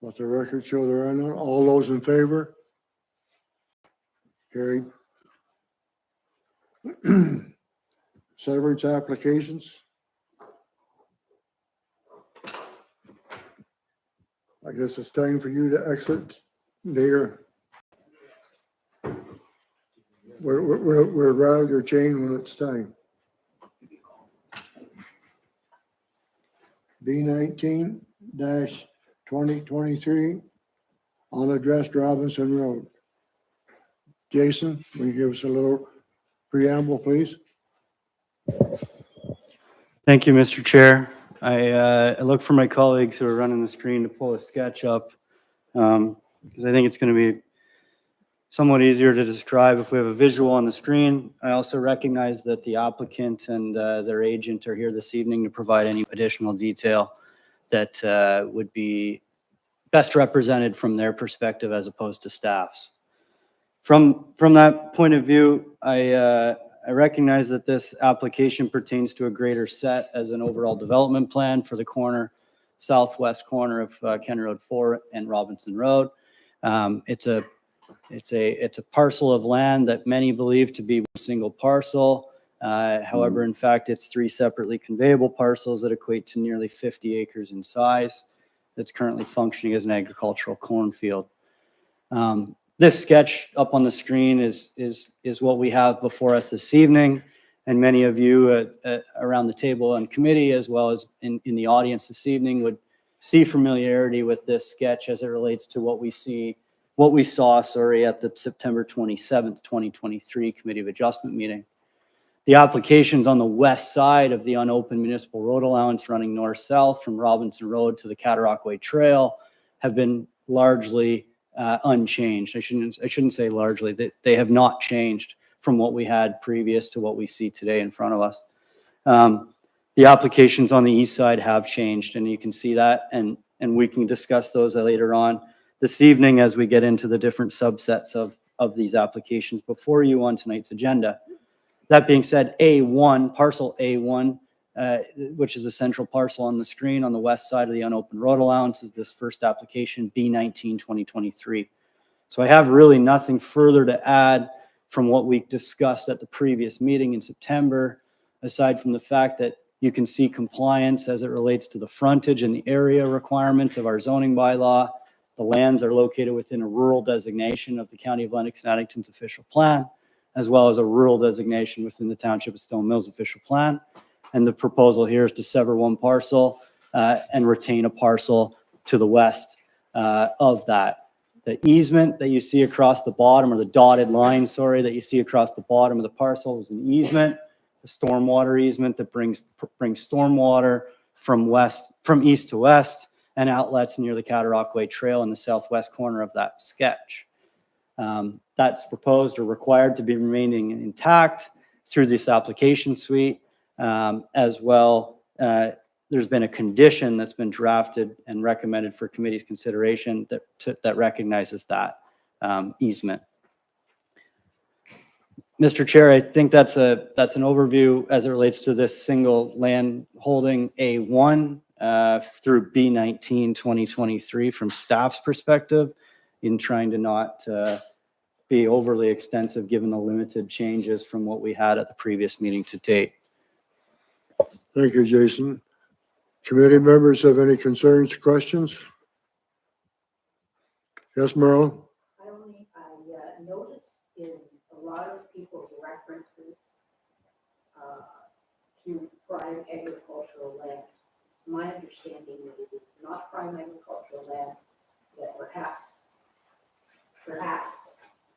Let the record show there are none. All those in favor? Carried. Severance applications. I guess it's time for you to exit there. We'll rattle your chain when it's time. B19-2023 unaddressed Robinson Road. Jason, will you give us a little preamble, please? Thank you, Mr. Chair. I look for my colleagues who are running the screen to pull a sketch up because I think it's going to be somewhat easier to describe if we have a visual on the screen. I also recognize that the applicant and their agent are here this evening to provide any additional detail that would be best represented from their perspective as opposed to staff's. From that point of view, I recognize that this application pertains to a greater set as an overall development plan for the southwest corner of County Road 4 and Robinson Road. It's a parcel of land that many believe to be one single parcel. However, in fact, it's three separately conveyable parcels that equate to nearly 50 acres in size that's currently functioning as an agricultural cornfield. This sketch up on the screen is what we have before us this evening, and many of you around the table and committee, as well as in the audience this evening, would see familiarity with this sketch as it relates to what we saw at the September 27th, 2023 Committee of Adjustment meeting. The applications on the west side of the unopened municipal road allowance running north-south from Robinson Road to the Cataraqui Trail have been largely unchanged. I shouldn't say largely. They have not changed from what we had previous to what we see today in front of us. The applications on the east side have changed, and you can see that, and we can discuss those later on this evening as we get into the different subsets of these applications before you on tonight's agenda. That being said, parcel A1, which is the central parcel on the screen on the west side of the unopened road allowance, is this first application, B19-2023. So I have really nothing further to add from what we discussed at the previous meeting in September, aside from the fact that you can see compliance as it relates to the frontage and the area requirements of our zoning bylaw. The lands are located within a rural designation of the County of Lennox and Addington's official plan, as well as a rural designation within the Township of Stone Mills official plan. And the proposal here is to sever one parcel and retain a parcel to the west of that. The easement that you see across the bottom, or the dotted line, that you see across the bottom of the parcel is an easement, a stormwater easement that brings stormwater from east to west and outlets near the Cataraqui Trail in the southwest corner of that sketch. That's proposed or required to be remaining intact through this application suite. As well, there's been a condition that's been drafted and recommended for committee's consideration that recognizes that easement. Mr. Chair, I think that's an overview as it relates to this single land holding A1 through B19-2023 from staff's perspective, in trying to not be overly extensive given the limited changes from what we had at the previous meeting to date. Thank you, Jason. Committee members have any concerns, questions? Yes, Merle? I noticed in a lot of people's references to prime agricultural land, it's my understanding that it is not prime agricultural land, that perhaps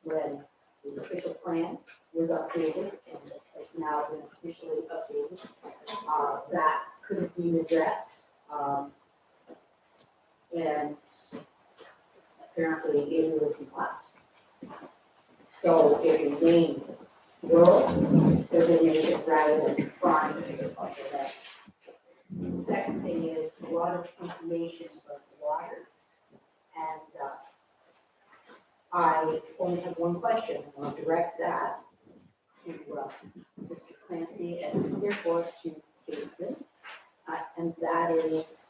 when the official plan was updated and has now been officially updated, that could have been addressed. And apparently it was not. So it remains rural designation rather than prime agricultural land. The second thing is a lot of information about water, and I only have one question. I'll direct that to Mr. Clancy and therefore to Jason, and that is,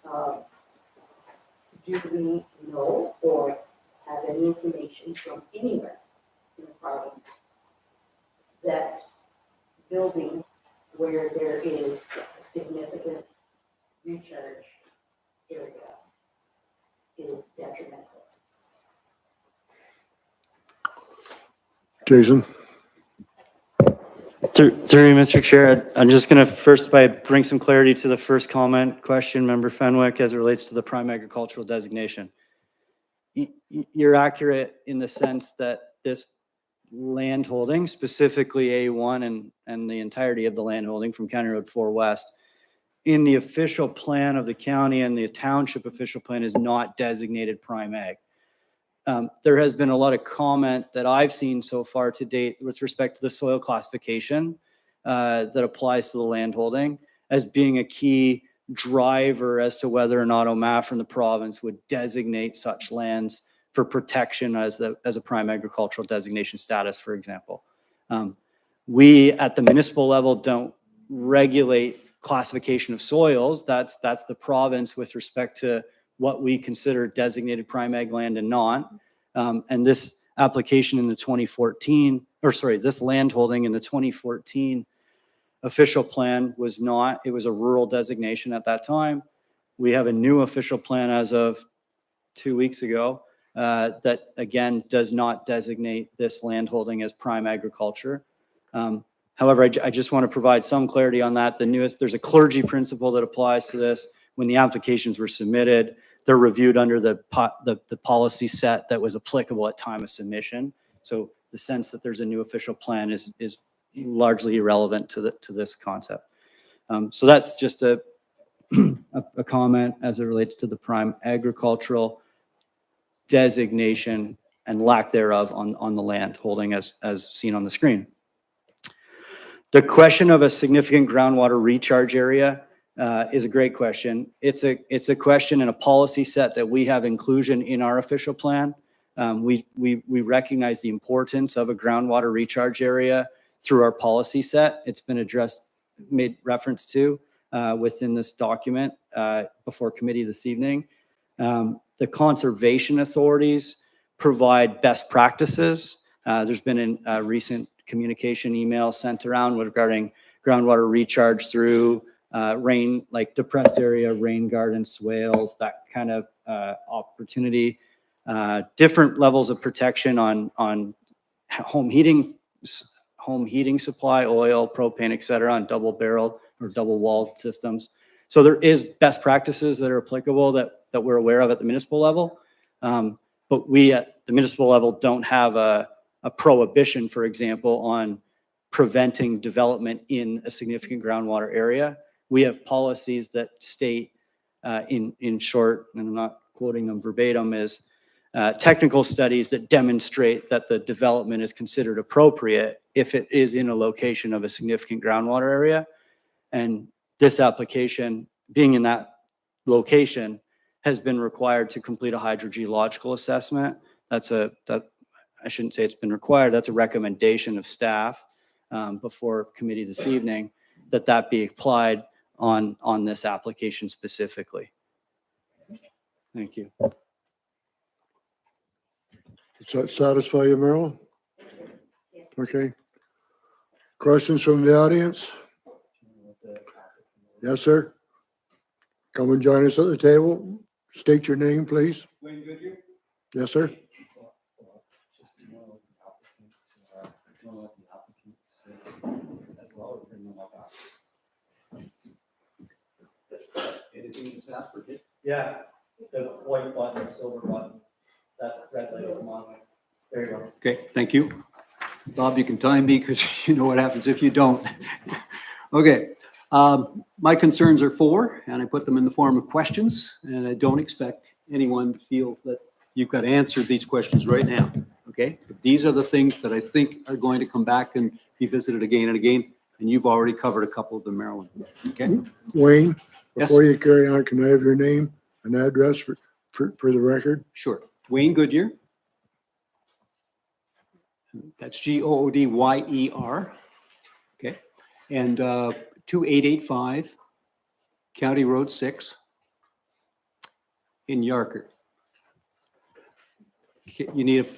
do we know or have any information from anywhere in the province that building where there is a significant recharge area is detrimental? Jason? Through you, Mr. Chair, I'm just going to first bring some clarity to the first question, Member Fenwick, as it relates to the prime agricultural designation. You're accurate in the sense that this land holding, specifically A1 and the entirety of the land holding from County Road 4 West, in the official plan of the county and the township official plan is not designated prime ag. There has been a lot of comment that I've seen so far to date with respect to the soil classification that applies to the land holding as being a key driver as to whether or not OMAF and the province would designate such lands for protection as a prime agricultural designation status, for example. We at the municipal level don't regulate classification of soils. That's the province with respect to what we consider designated prime ag land and not. And this application in the 2014, or sorry, this land holding in the 2014 official plan was not, it was a rural designation at that time. We have a new official plan as of 2 weeks ago that again does not designate this land holding as prime agriculture. However, I just want to provide some clarity on that. There's a clergy principle that applies to this. When the applications were submitted, they're reviewed under the policy set that was applicable at time of submission. So the sense that there's a new official plan is largely irrelevant to this concept. So that's just a comment as it relates to the prime agricultural designation and lack thereof on the land holding as seen on the screen. The question of a significant groundwater recharge area is a great question. It's a question and a policy set that we have inclusion in our official plan. We recognize the importance of a groundwater recharge area through our policy set. It's been made reference to within this document before committee this evening. The conservation authorities provide best practices. There's been a recent communication email sent around regarding groundwater recharge through rain, like depressed area, rain garden, swales, that kind of opportunity. Different levels of protection on home heating supply, oil, propane, et cetera, on double barreled or double walled systems. So there is best practices that are applicable that we're aware of at the municipal level. But we at the municipal level don't have a prohibition, for example, on preventing development in a significant groundwater area. We have policies that state, in short, and I'm not quoting them verbatim, is technical studies that demonstrate that the development is considered appropriate if it is in a location of a significant groundwater area. And this application, being in that location, has been required to complete a hydrogeological assessment. I shouldn't say it's been required, that's a recommendation of staff before committee this evening, that be applied on this application specifically. Thank you. Does that satisfy you, Merrill? Okay. Questions from the audience? Yes, sir. Come and join us at the table. State your name, please. Wayne Goodyear? Yes, sir. Anything that's asked for it? Yeah, the white button, silver button, that red light will come on. There you go. Okay, thank you. Bob, you can time me because you know what happens if you don't. Okay, my concerns are 4, and I put them in the form of questions, and I don't expect anyone to feel that you've got to answer these questions right now, okay? But these are the things that I think are going to come back and be visited again and again, and you've already covered a couple of them, Marilyn, okay? Wayne, Yes. before you carry on, can I have your name and address for the record? Sure. Wayne Goodyear. That's Goodyer. Okay. And 2885 County Road 6 in Yarkert. You need a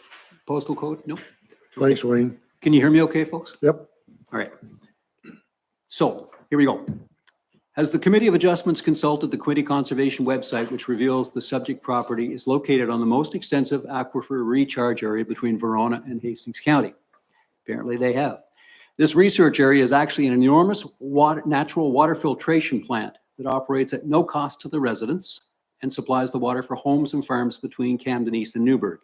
postal code? No? Thanks, Wayne. Can you hear me okay, folks? Yep. All right. So here we go. Has the Committee of Adjustments consulted the Quinte Conservation website, which reveals the subject property is located on the most extensive aquifer recharge area between Verona and Hastings County? Apparently they have. This research area is actually an enormous natural water filtration plant that operates at no cost to the residents and supplies the water for homes and farms between Camden East and Newburgh.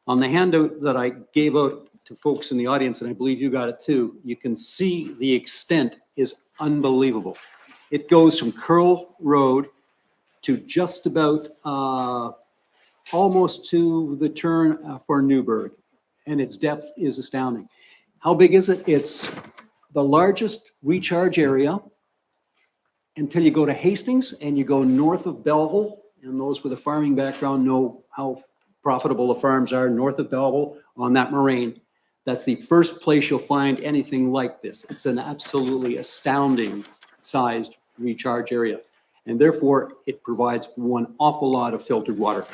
On the handout that I gave out to folks in the audience, and I believe you got it too, you can see the extent is unbelievable. It goes from Curl Road to just about almost to the turn for Newburgh, and its depth is astounding. How big is it? It's the largest recharge area until you go to Hastings and you go north of Belleville, and those with a farming background know how profitable the farms are north of Belleville on that moraine. That's the first place you'll find anything like this. It's an absolutely astounding sized recharge area, and therefore it provides one awful lot of filtered water.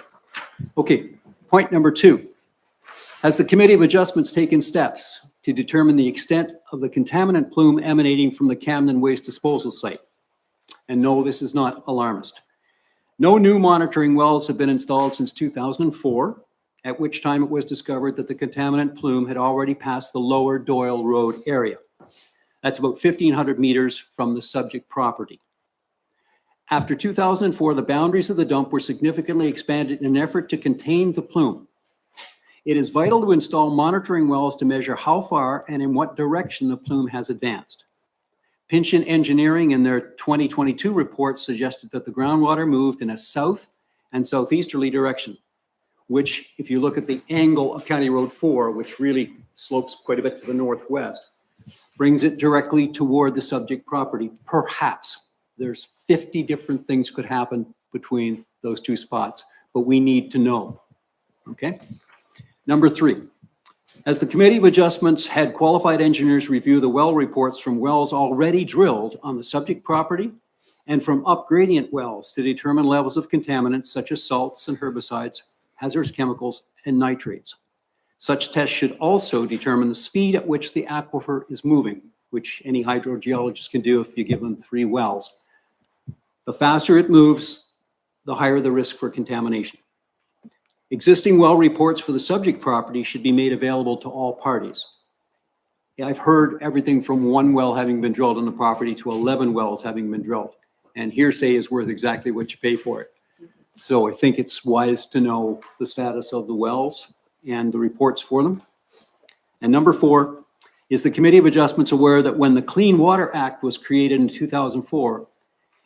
Okay, point number 2. Has the Committee of Adjustments taken steps to determine the extent of the contaminant plume emanating from the Camden Waste Disposal Site? And no, this is not alarmist. No new monitoring wells have been installed since 2004, at which time it was discovered that the contaminant plume had already passed the lower Doyle Road area. That's about 1,500 meters from the subject property. After 2004, the boundaries of the dump were significantly expanded in an effort to contain the plume. It is vital to install monitoring wells to measure how far and in what direction the plume has advanced. Pynchon Engineering in their 2022 report suggested that the groundwater moved in a south and southeasterly direction, which, if you look at the angle of County Road 4, which really slopes quite a bit to the northwest, brings it directly toward the subject property. Perhaps there's 50 different things could happen between those two spots, but we need to know, okay? Number 3, has the Committee of Adjustments had qualified engineers review the well reports from wells already drilled on the subject property and from up-gradient wells to determine levels of contaminants such as salts and herbicides, hazardous chemicals, and nitrates? Such tests should also determine the speed at which the aquifer is moving, which any hydrogeologist can do if you give them 3 wells. The faster it moves, the higher the risk for contamination. Existing well reports for the subject property should be made available to all parties. I've heard everything from 1 well having been drilled on the property to 11 wells having been drilled, and hearsay is worth exactly what you pay for it. So I think it's wise to know the status of the wells and the reports for them. And number 4, is the Committee of Adjustments aware that when the Clean Water Act was created in 2004,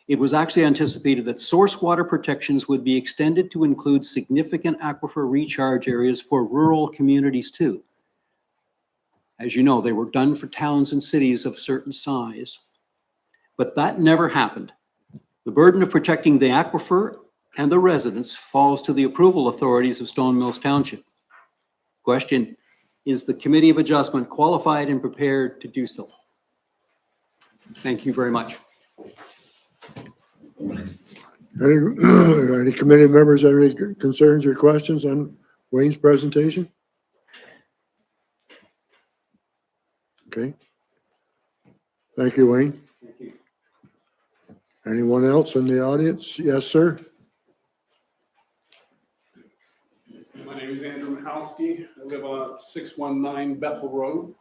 it was actually anticipated that source water protections would be extended to include significant aquifer recharge areas for rural communities too. As you know, they were done for towns and cities of certain size, but that never happened. The burden of protecting the aquifer and the residents falls to the approval authorities of Stone Mills Township. Question, is the Committee of Adjustment qualified and prepared to do so? Thank you very much. Any committee members have any concerns or questions on Wayne's presentation? Okay. Thank you, Wayne. Thank you. Anyone else in the audience? Yes, sir. My name is Andrew Michalski. I live on 619 Bethel Road.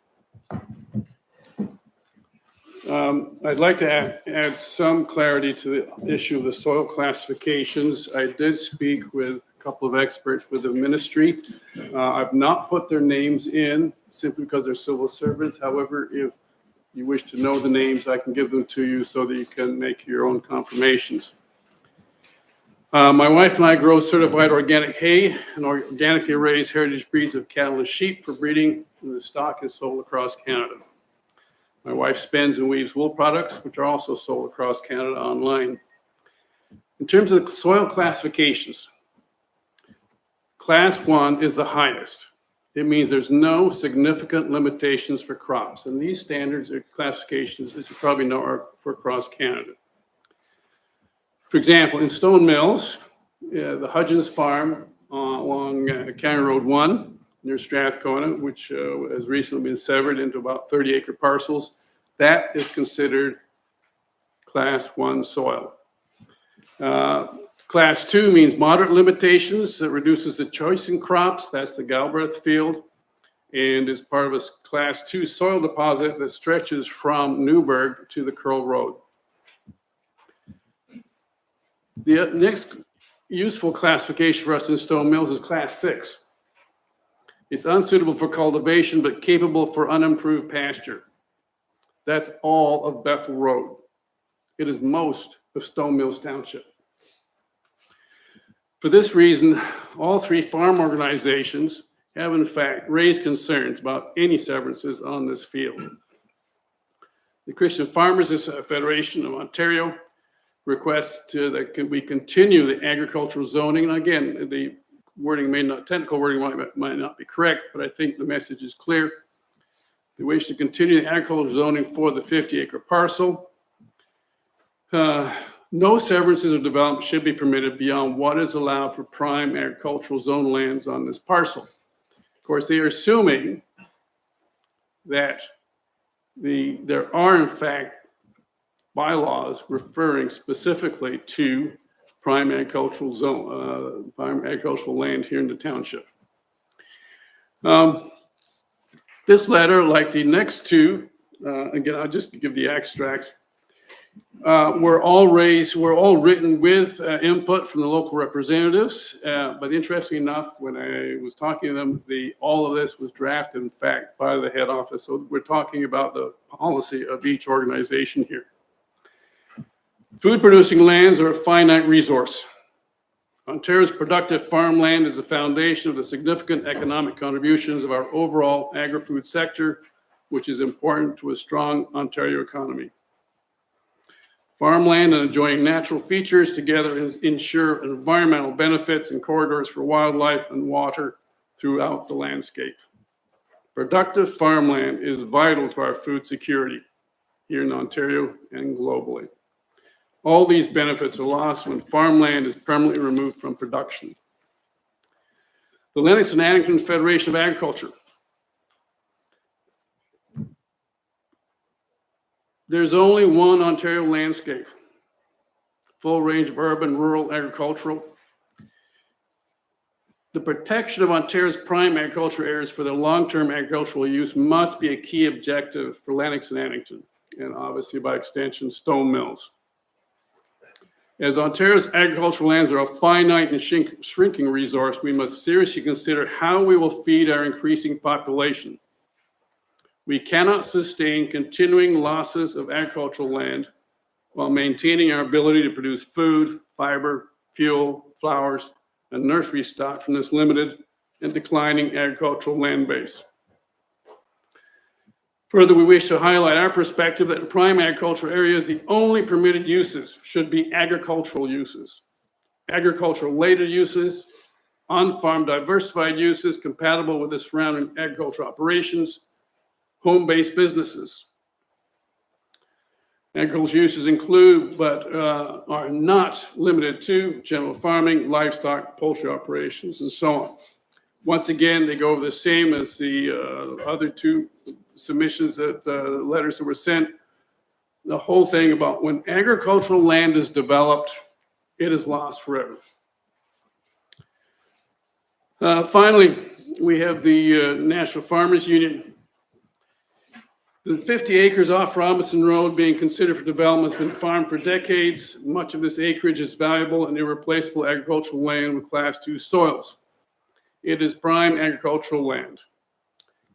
I'd like to add some clarity to the issue of the soil classifications. I did speak with a couple of experts with the ministry. I've not put their names in simply because they're civil servants. However, if you wish to know the names, I can give them to you so that you can make your own confirmations. My wife and I grow certified organic hay and organically raised heritage breeds of cattle and sheep for breeding, and the stock is sold across Canada. My wife spins and weaves wool products, which are also sold across Canada online. In terms of the soil classifications, Class 1 is the highest. It means there's no significant limitations for crops, and these standards or classifications, as you probably know, are for across Canada. For example, in Stone Mills, the Hudgens farm along County Road 1 near Strathcona, which has recently been severed into about 30-acre parcels. That is considered Class 1 soil. Class 2 means moderate limitations that reduces the choice in crops. That's the Galbraith field, and is part of a Class 2 soil deposit that stretches from Newburgh to the Curl Road. The next useful classification for us in Stone Mills is Class 6. It's unsuitable for cultivation, but capable for unimproved pasture. That's all of Bethel Road. It is most of Stone Mills Township. For this reason, all three farm organizations have in fact raised concerns about any severances on this field. The Christian Farmers Federation of Ontario requests that we continue the agricultural zoning. And again, the wording technical wording might not be correct, but I think the message is clear. They wish to continue the agricultural zoning for the 50-acre parcel. No severances or development should be permitted beyond what is allowed for prime agricultural zone lands on this parcel. Of course, they are assuming that there are in fact bylaws referring specifically to prime agricultural zone, prime agricultural land here in the township. This letter, like the next two, again, I'll just give the extracts. We're all written with input from the local representatives. But interestingly enough, when I was talking to them, all of this was drafted, in fact, by the head office. So we're talking about the policy of each organization here. Food producing lands are a finite resource. Ontario's productive farmland is the foundation of the significant economic contributions of our overall agri-food sector, which is important to a strong Ontario economy. Farmland and adjoining natural features together ensure environmental benefits and corridors for wildlife and water throughout the landscape. Productive farmland is vital to our food security here in Ontario and globally. All these benefits are lost when farmland is permanently removed from production. The Lennox and Addington Federation of Agriculture. There's only one Ontario landscape, full range of urban, rural, agricultural. The protection of Ontario's prime agricultural areas for their long-term agricultural use must be a key objective for Lennox and Addington, and obviously by extension, Stone Mills. As Ontario's agricultural lands are a finite and shrinking resource, we must seriously consider how we will feed our increasing population. We cannot sustain continuing losses of agricultural land while maintaining our ability to produce food, fiber, fuel, flowers, and nursery stock from this limited and declining agricultural land base. Further, we wish to highlight our perspective that in prime agricultural areas, the only permitted uses should be agricultural uses. Agricultural-related uses, on-farm diversified uses compatible with the surrounding agricultural operations, home-based businesses. Agricultural uses include, but are not limited to, general farming, livestock, poultry operations, and so on. Once again, they go over the same as the other two submissions, that letters that were sent. The whole thing about when agricultural land is developed, it is lost forever. Finally, we have the National Farmers Union. The 50 acres off Robinson Road being considered for development has been farmed for decades. Much of this acreage is valuable and irreplaceable agricultural land with Class 2 soils. It is prime agricultural land.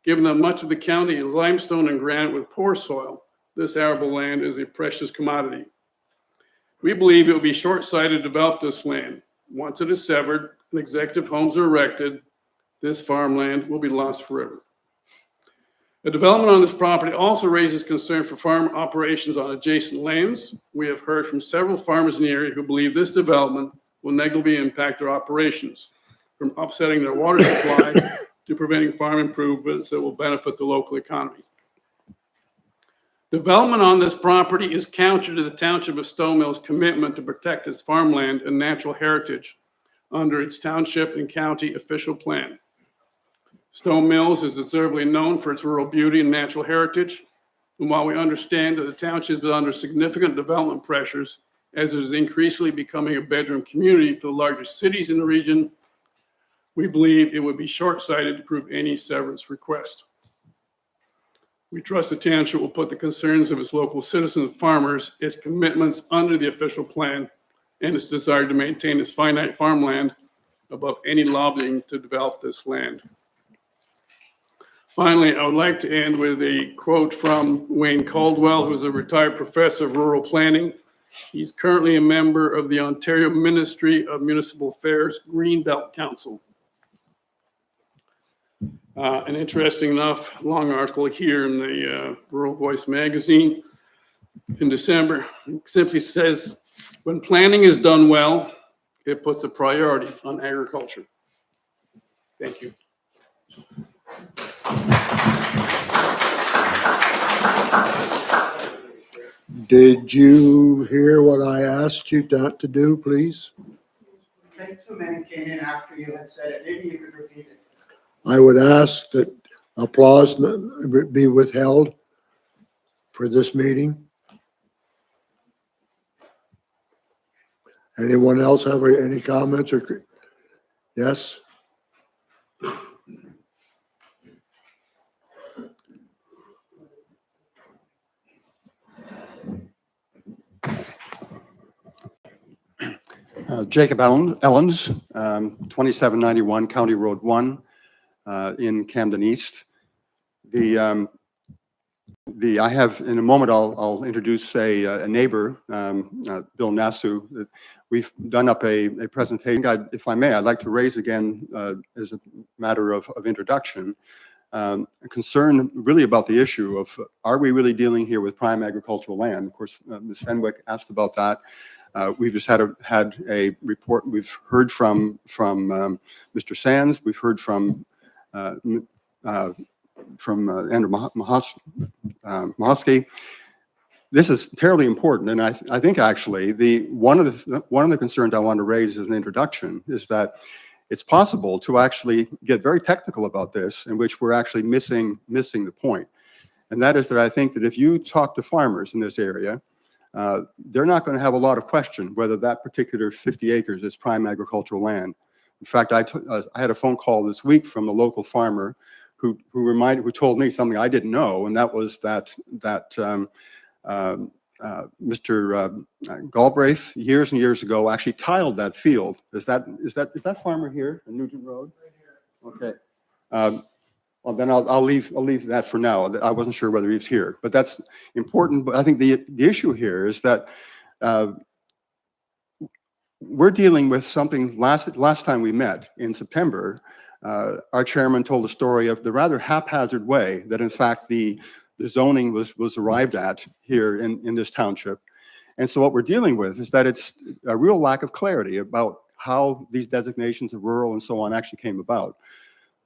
Given that much of the county is limestone and granite with poor soil, this arable land is a precious commodity. We believe it would be short-sighted to develop this land. Once it is severed and executive homes are erected, this farmland will be lost forever. A development on this property also raises concern for farm operations on adjacent lands. We have heard from several farmers in the area who believe this development will negatively impact their operations, from upsetting their water supply to preventing farm improvements that will benefit the local economy. Development on this property is counter to the Township of Stone Mills' commitment to protect its farmland and natural heritage. under its township and county official plan. Stone Mills is deservedly known for its rural beauty and natural heritage. And while we understand that the township is under significant development pressures, as it is increasingly becoming a bedroom community for the largest cities in the region, we believe it would be short-sighted to approve any severance request. We trust the township will put the concerns of its local citizens and farmers, its commitments under the official plan, and its desire to maintain its finite farmland above any lobbying to develop this land. Finally, I would like to end with a quote from Wayne Caldwell, who is a retired professor of rural planning. He's currently a member of the Ontario Ministry of Municipal Affairs Greenbelt Council. An interesting enough long article here in the Rural Voice magazine in December. It simply says, when planning is done well, it puts a priority on agriculture. Thank you. Did you hear what I asked you not to do, please? I think too many came in after you had said it. Maybe you could repeat it. I would ask that applause be withheld for this meeting. Anyone else have any comments or? Yes? Jacob Ellens, 2791 County Road 1 in Camden East. I have, in a moment, I'll introduce a neighbor, Bill Nasu. We've done up a presentation. If I may, I'd like to raise again, as a matter of introduction, a concern really about the issue of, are we really dealing here with prime agricultural land? Of course, Ms. Fenwick asked about that. We've just had a report. We've heard from Mr. Sands. We've heard from Andrew Mahosky. This is terribly important, and I think actually one of the concerns I want to raise as an introduction is that it's possible to actually get very technical about this, in which we're actually missing the point, and that is that I think that if you talk to farmers in this area, they're not going to have a lot of question whether that particular 50 acres is prime agricultural land. In fact, I had a phone call this week from a local farmer who told me something I didn't know, and that was that Mr. Galbraith years and years ago actually tiled that field. Is that farmer here in Nugent Road? Okay. Well, then I'll leave that for now. I wasn't sure whether he's here, but that's important. But I think the issue here is that we're dealing with something. Last time we met in September, our chairman told a story of the rather haphazard way that, in fact, the zoning was arrived at here in this township. And so what we're dealing with is that it's a real lack of clarity about how these designations of rural and so on actually came about.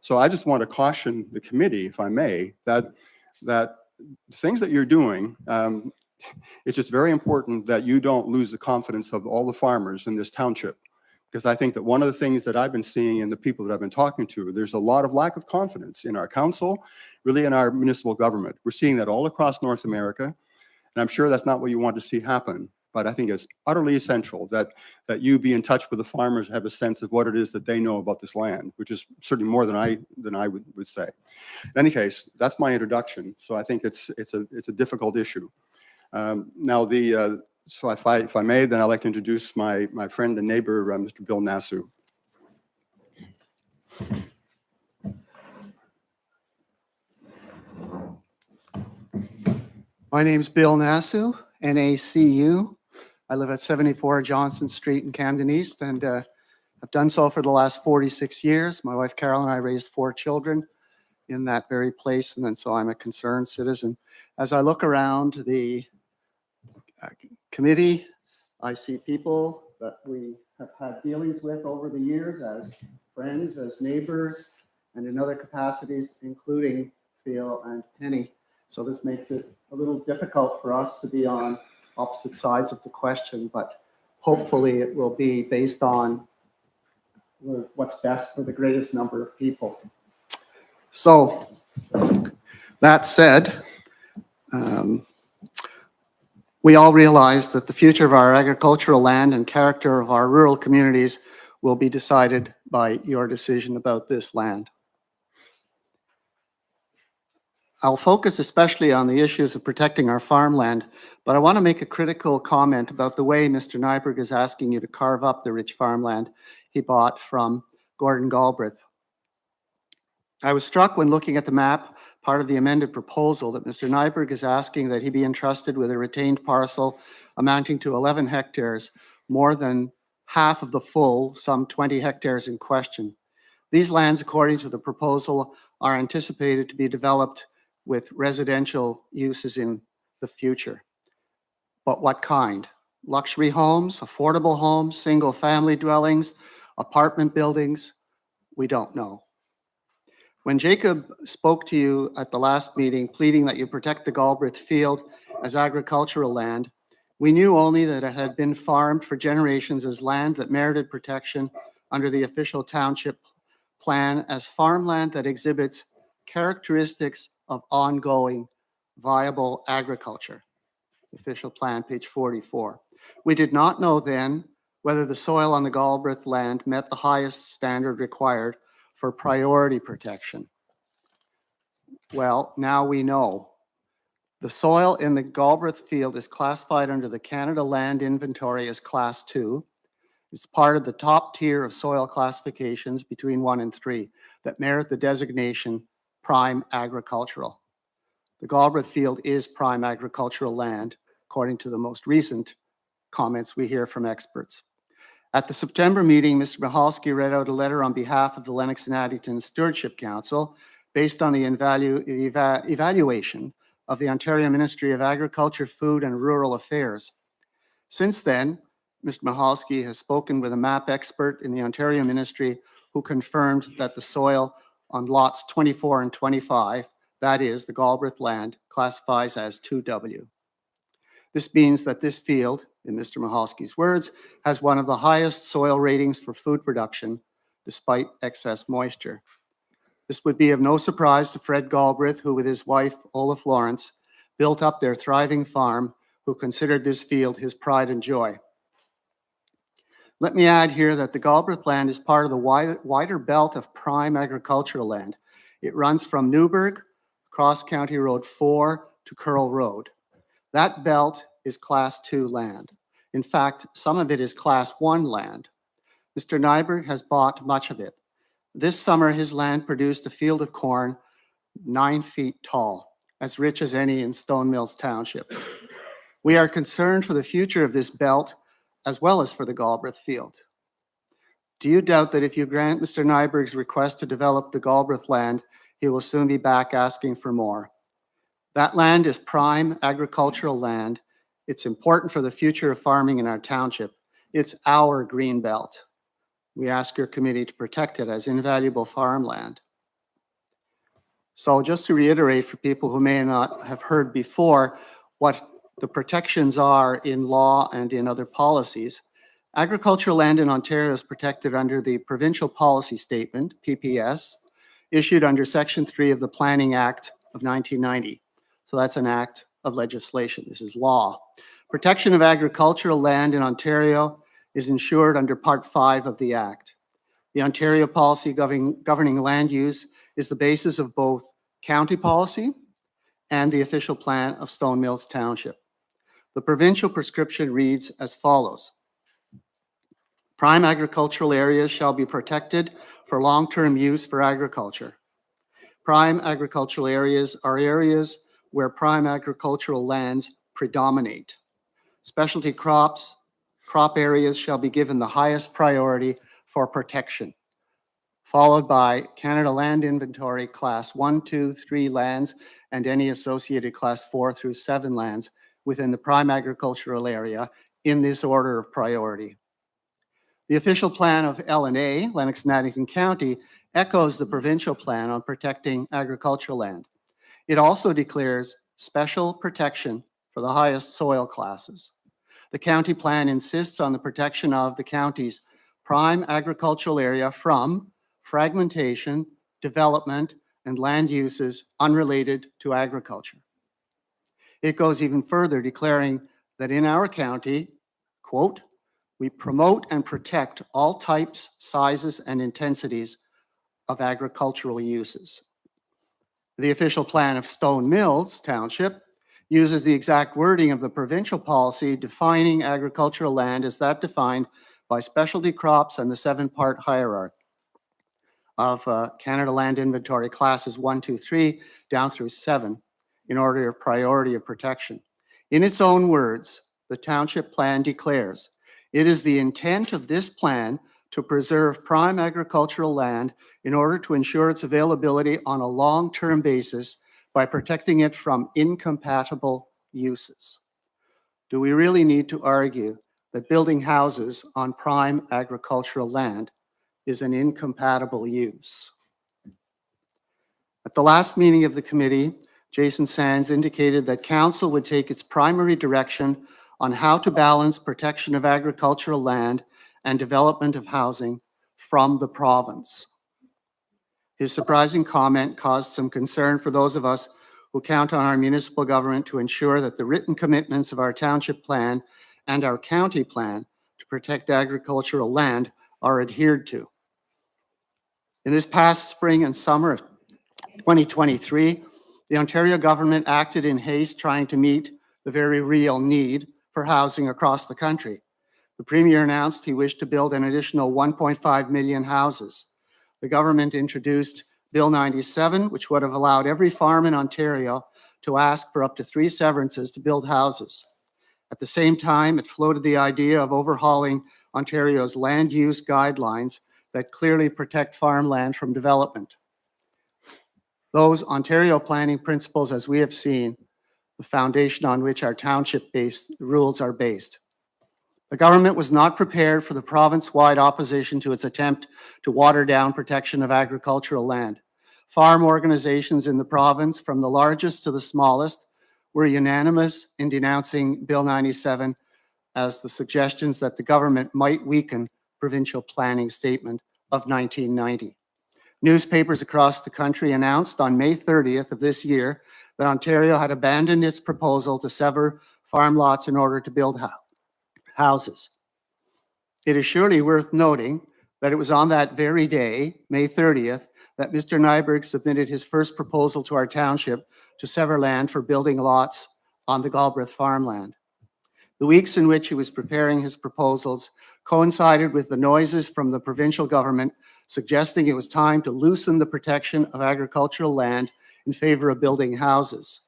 So I just want to caution the committee, if I may, that things that you're doing, it's just very important that you don't lose the confidence of all the farmers in this township. Because I think that one of the things that I've been seeing in the people that I've been talking to, there's a lot of lack of confidence in our council, really in our municipal government. We're seeing that all across North America, and I'm sure that's not what you want to see happen. But I think it's utterly essential that you be in touch with the farmers, have a sense of what it is that they know about this land, which is certainly more than I would say. In any case, that's my introduction. So I think it's a difficult issue. Now so if I may, then I'd like to introduce my friend and neighbor, Mr. Bill Nasu. My name's Bill Nasu, N-A-C-U. I live at 74 Johnson Street in Camden East, and I've done so for the last 46 years. My wife Carol and I raised 4 children in that very place, and then so I'm a concerned citizen. As I look around the committee, I see people that we have had dealings with over the years as friends, as neighbors, and in other capacities, including Phil and Penny. So this makes it a little difficult for us to be on opposite sides of the question, but hopefully it will be based on what's best for the greatest number of people. So, that said, we all realize that the future of our agricultural land and character of our rural communities will be decided by your decision about this land. I'll focus especially on the issues of protecting our farmland, but I want to make a critical comment about the way Mr. Nyberg is asking you to carve up the rich farmland he bought from Gordon Galbraith. I was struck when looking at the map, part of the amended proposal, that Mr. Nyberg is asking that he be entrusted with a retained parcel amounting to 11 hectares, more than half of the full, some 20 hectares in question. These lands, according to the proposal, are anticipated to be developed with residential uses in the future. But what kind? Luxury homes, affordable homes, single-family dwellings, apartment buildings? We don't know. When Jacob spoke to you at the last meeting, pleading that you protect the Galbraith field as agricultural land, we knew only that it had been farmed for generations as land that merited protection under the official township plan as farmland that exhibits characteristics of ongoing viable agriculture. Official plan, page 44. We did not know then whether the soil on the Galbraith land met the highest standard required for priority protection. Well, now we know. The soil in the Galbraith field is classified under the Canada Land Inventory as Class 2. It's part of the top tier of soil classifications between 1 and 3 that merit the designation prime agricultural. The Galbraith field is prime agricultural land, according to the most recent comments we hear from experts. At the September meeting, Mr. Michalski read out a letter on behalf of the Lennox and Addington Stewardship Council based on the evaluation of the Ontario Ministry of Agriculture, Food and Rural Affairs. Since then, Mr. Michalski has spoken with a map expert in the Ontario Ministry who confirmed that the soil on lots 24 and 25, that is, the Galbraith land, classifies as 2W. This means that this field, in Mr. Michalski's words, has one of the highest soil ratings for food production, despite excess moisture. This would be of no surprise to Fred Galbraith, who with his wife, Olaf Lawrence, built up their thriving farm, who considered this field his pride and joy. Let me add here that the Galbraith land is part of the wider belt of prime agricultural land. It runs from Newburgh, across County Road 4 to Curl Road. That belt is Class 2 land. In fact, some of it is Class 1 land. Mr. Nyberg has bought much of it. This summer, his land produced a field of corn 9 feet tall, as rich as any in Stone Mills Township. We are concerned for the future of this belt, as well as for the Galbraith field. Do you doubt that if you grant Mr. Nyberg's request to develop the Galbraith land, he will soon be back asking for more? That land is prime agricultural land. It's important for the future of farming in our township. It's our green belt. We ask your committee to protect it as invaluable farmland. So just to reiterate for people who may not have heard before what the protections are in law and in other policies, agricultural land in Ontario is protected under the Provincial Policy Statement, PPS, issued under Section 3 of the Planning Act of 1990. So that's an act of legislation. This is law. Protection of agricultural land in Ontario is ensured under Part 5 of the Act. The Ontario policy governing land use is the basis of both county policy and the official plan of Stone Mills Township. The provincial prescription reads as follows. Prime agricultural areas shall be protected for long-term use for agriculture. Prime agricultural areas are areas where prime agricultural lands predominate. Specialty crop areas shall be given the highest priority for protection, followed by Canada Land Inventory Class 1, 2, 3 lands and any associated Class 4 through 7 lands within the prime agricultural area in this order of priority. The official plan of LNA, Lennox and Addington County, echoes the provincial plan on protecting agricultural land. It also declares special protection for the highest soil classes. The county plan insists on the protection of the county's prime agricultural area from fragmentation, development, and land uses unrelated to agriculture. It goes even further, declaring that in our county, quote, we promote and protect all types, sizes, and intensities of agricultural uses. The official plan of Stone Mills Township uses the exact wording of the provincial policy defining agricultural land as that defined by specialty crops and the 7-part hierarchy of Canada Land Inventory classes 1, 2, 3, down through 7 in order of priority of protection. In its own words, the township plan declares, it is the intent of this plan to preserve prime agricultural land in order to ensure its availability on a long-term basis by protecting it from incompatible uses. Do we really need to argue that building houses on prime agricultural land is an incompatible use? At the last meeting of the committee, Jason Sands indicated that council would take its primary direction on how to balance protection of agricultural land and development of housing from the province. His surprising comment caused some concern for those of us who count on our municipal government to ensure that the written commitments of our township plan and our county plan to protect agricultural land are adhered to. In this past spring and summer of 2023, the Ontario government acted in haste trying to meet the very real need for housing across the country. The Premier announced he wished to build an additional 1.5 million houses. The government introduced Bill 97, which would have allowed every farm in Ontario to ask for up to 3 severances to build houses. At the same time, it floated the idea of overhauling Ontario's land use guidelines that clearly protect farmland from development. Those Ontario planning principles, as we have seen, the foundation on which our township-based rules are based. The government was not prepared for the province-wide opposition to its attempt to water down protection of agricultural land. Farm organizations in the province, from the largest to the smallest, were unanimous in denouncing Bill 97 as the suggestions that the government might weaken provincial planning statement of 1990. Newspapers across the country announced on May 30th of this year that Ontario had abandoned its proposal to sever farm lots in order to build houses. It is surely worth noting that it was on that very day, May 30th, that Mr. Nyberg submitted his first proposal to our township to sever land for building lots on the Galbraith farmland. The weeks in which he was preparing his proposals coincided with the noises from the provincial government suggesting it was time to loosen the protection of agricultural land in favor of building houses.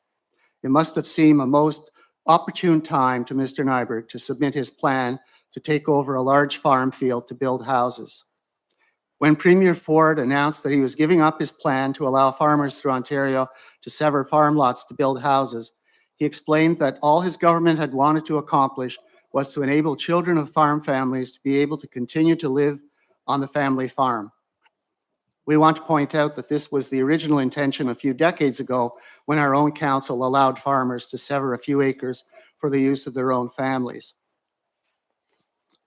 It must have seemed a most opportune time to Mr. Nyberg to submit his plan to take over a large farm field to build houses. When Premier Ford announced that he was giving up his plan to allow farmers through Ontario to sever farm lots to build houses, he explained that all his government had wanted to accomplish was to enable children of farm families to be able to continue to live on the family farm. We want to point out that this was the original intention a few decades ago when our own council allowed farmers to sever a few acres for the use of their own families.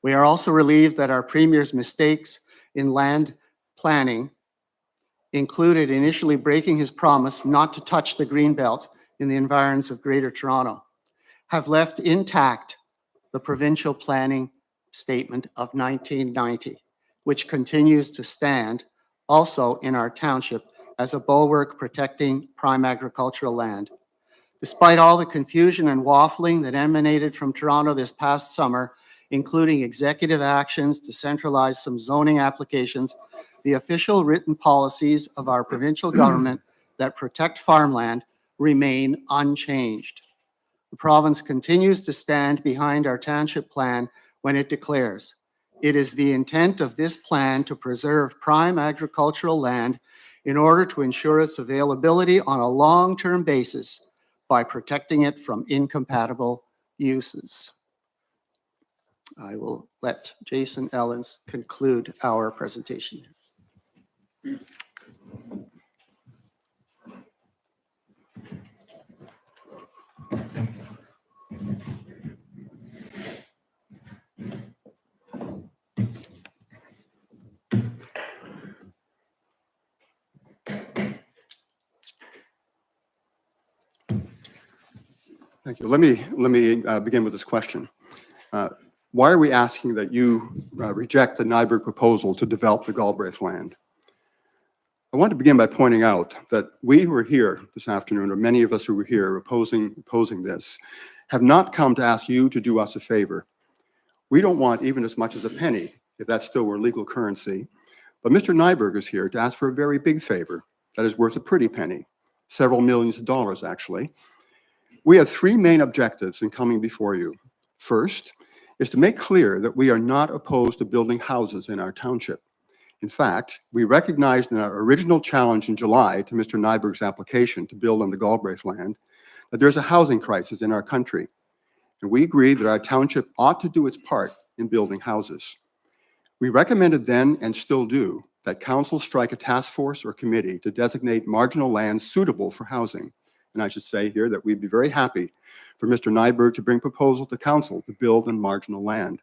We are also relieved that our Premier's mistakes in land planning included initially breaking his promise not to touch the Greenbelt in the environs of Greater Toronto, have left intact the provincial planning statement of 1990, which continues to stand also in our township as a bulwark protecting prime agricultural land. Despite all the confusion and waffling that emanated from Toronto this past summer, including executive actions to centralize some zoning applications, the official written policies of our provincial government that protect farmland remain unchanged. The province continues to stand behind our township plan when it declares, it is the intent of this plan to preserve prime agricultural land in order to ensure its availability on a long-term basis by protecting it from incompatible uses. I will let Jason Ellens conclude our presentation. Thank you. Let me begin with this question. Why are we asking that you reject the Nyberg proposal to develop the Galbraith land? I want to begin by pointing out that we who are here this afternoon, or many of us who were here opposing this, have not come to ask you to do us a favor. We don't want even as much as a penny, if that still were legal currency. But Mr. Nyberg is here to ask for a very big favor that is worth a pretty penny, several millions of dollars, actually. We have three main objectives in coming before you. First is to make clear that we are not opposed to building houses in our township. In fact, we recognized in our original challenge in July to Mr. Nyberg's application to build on the Galbraith land that there's a housing crisis in our country. And we agreed that our township ought to do its part in building houses. We recommended then, and still do, that council strike a task force or committee to designate marginal lands suitable for housing. And I should say here that we'd be very happy for Mr. Nyberg to bring proposal to council to build on marginal land.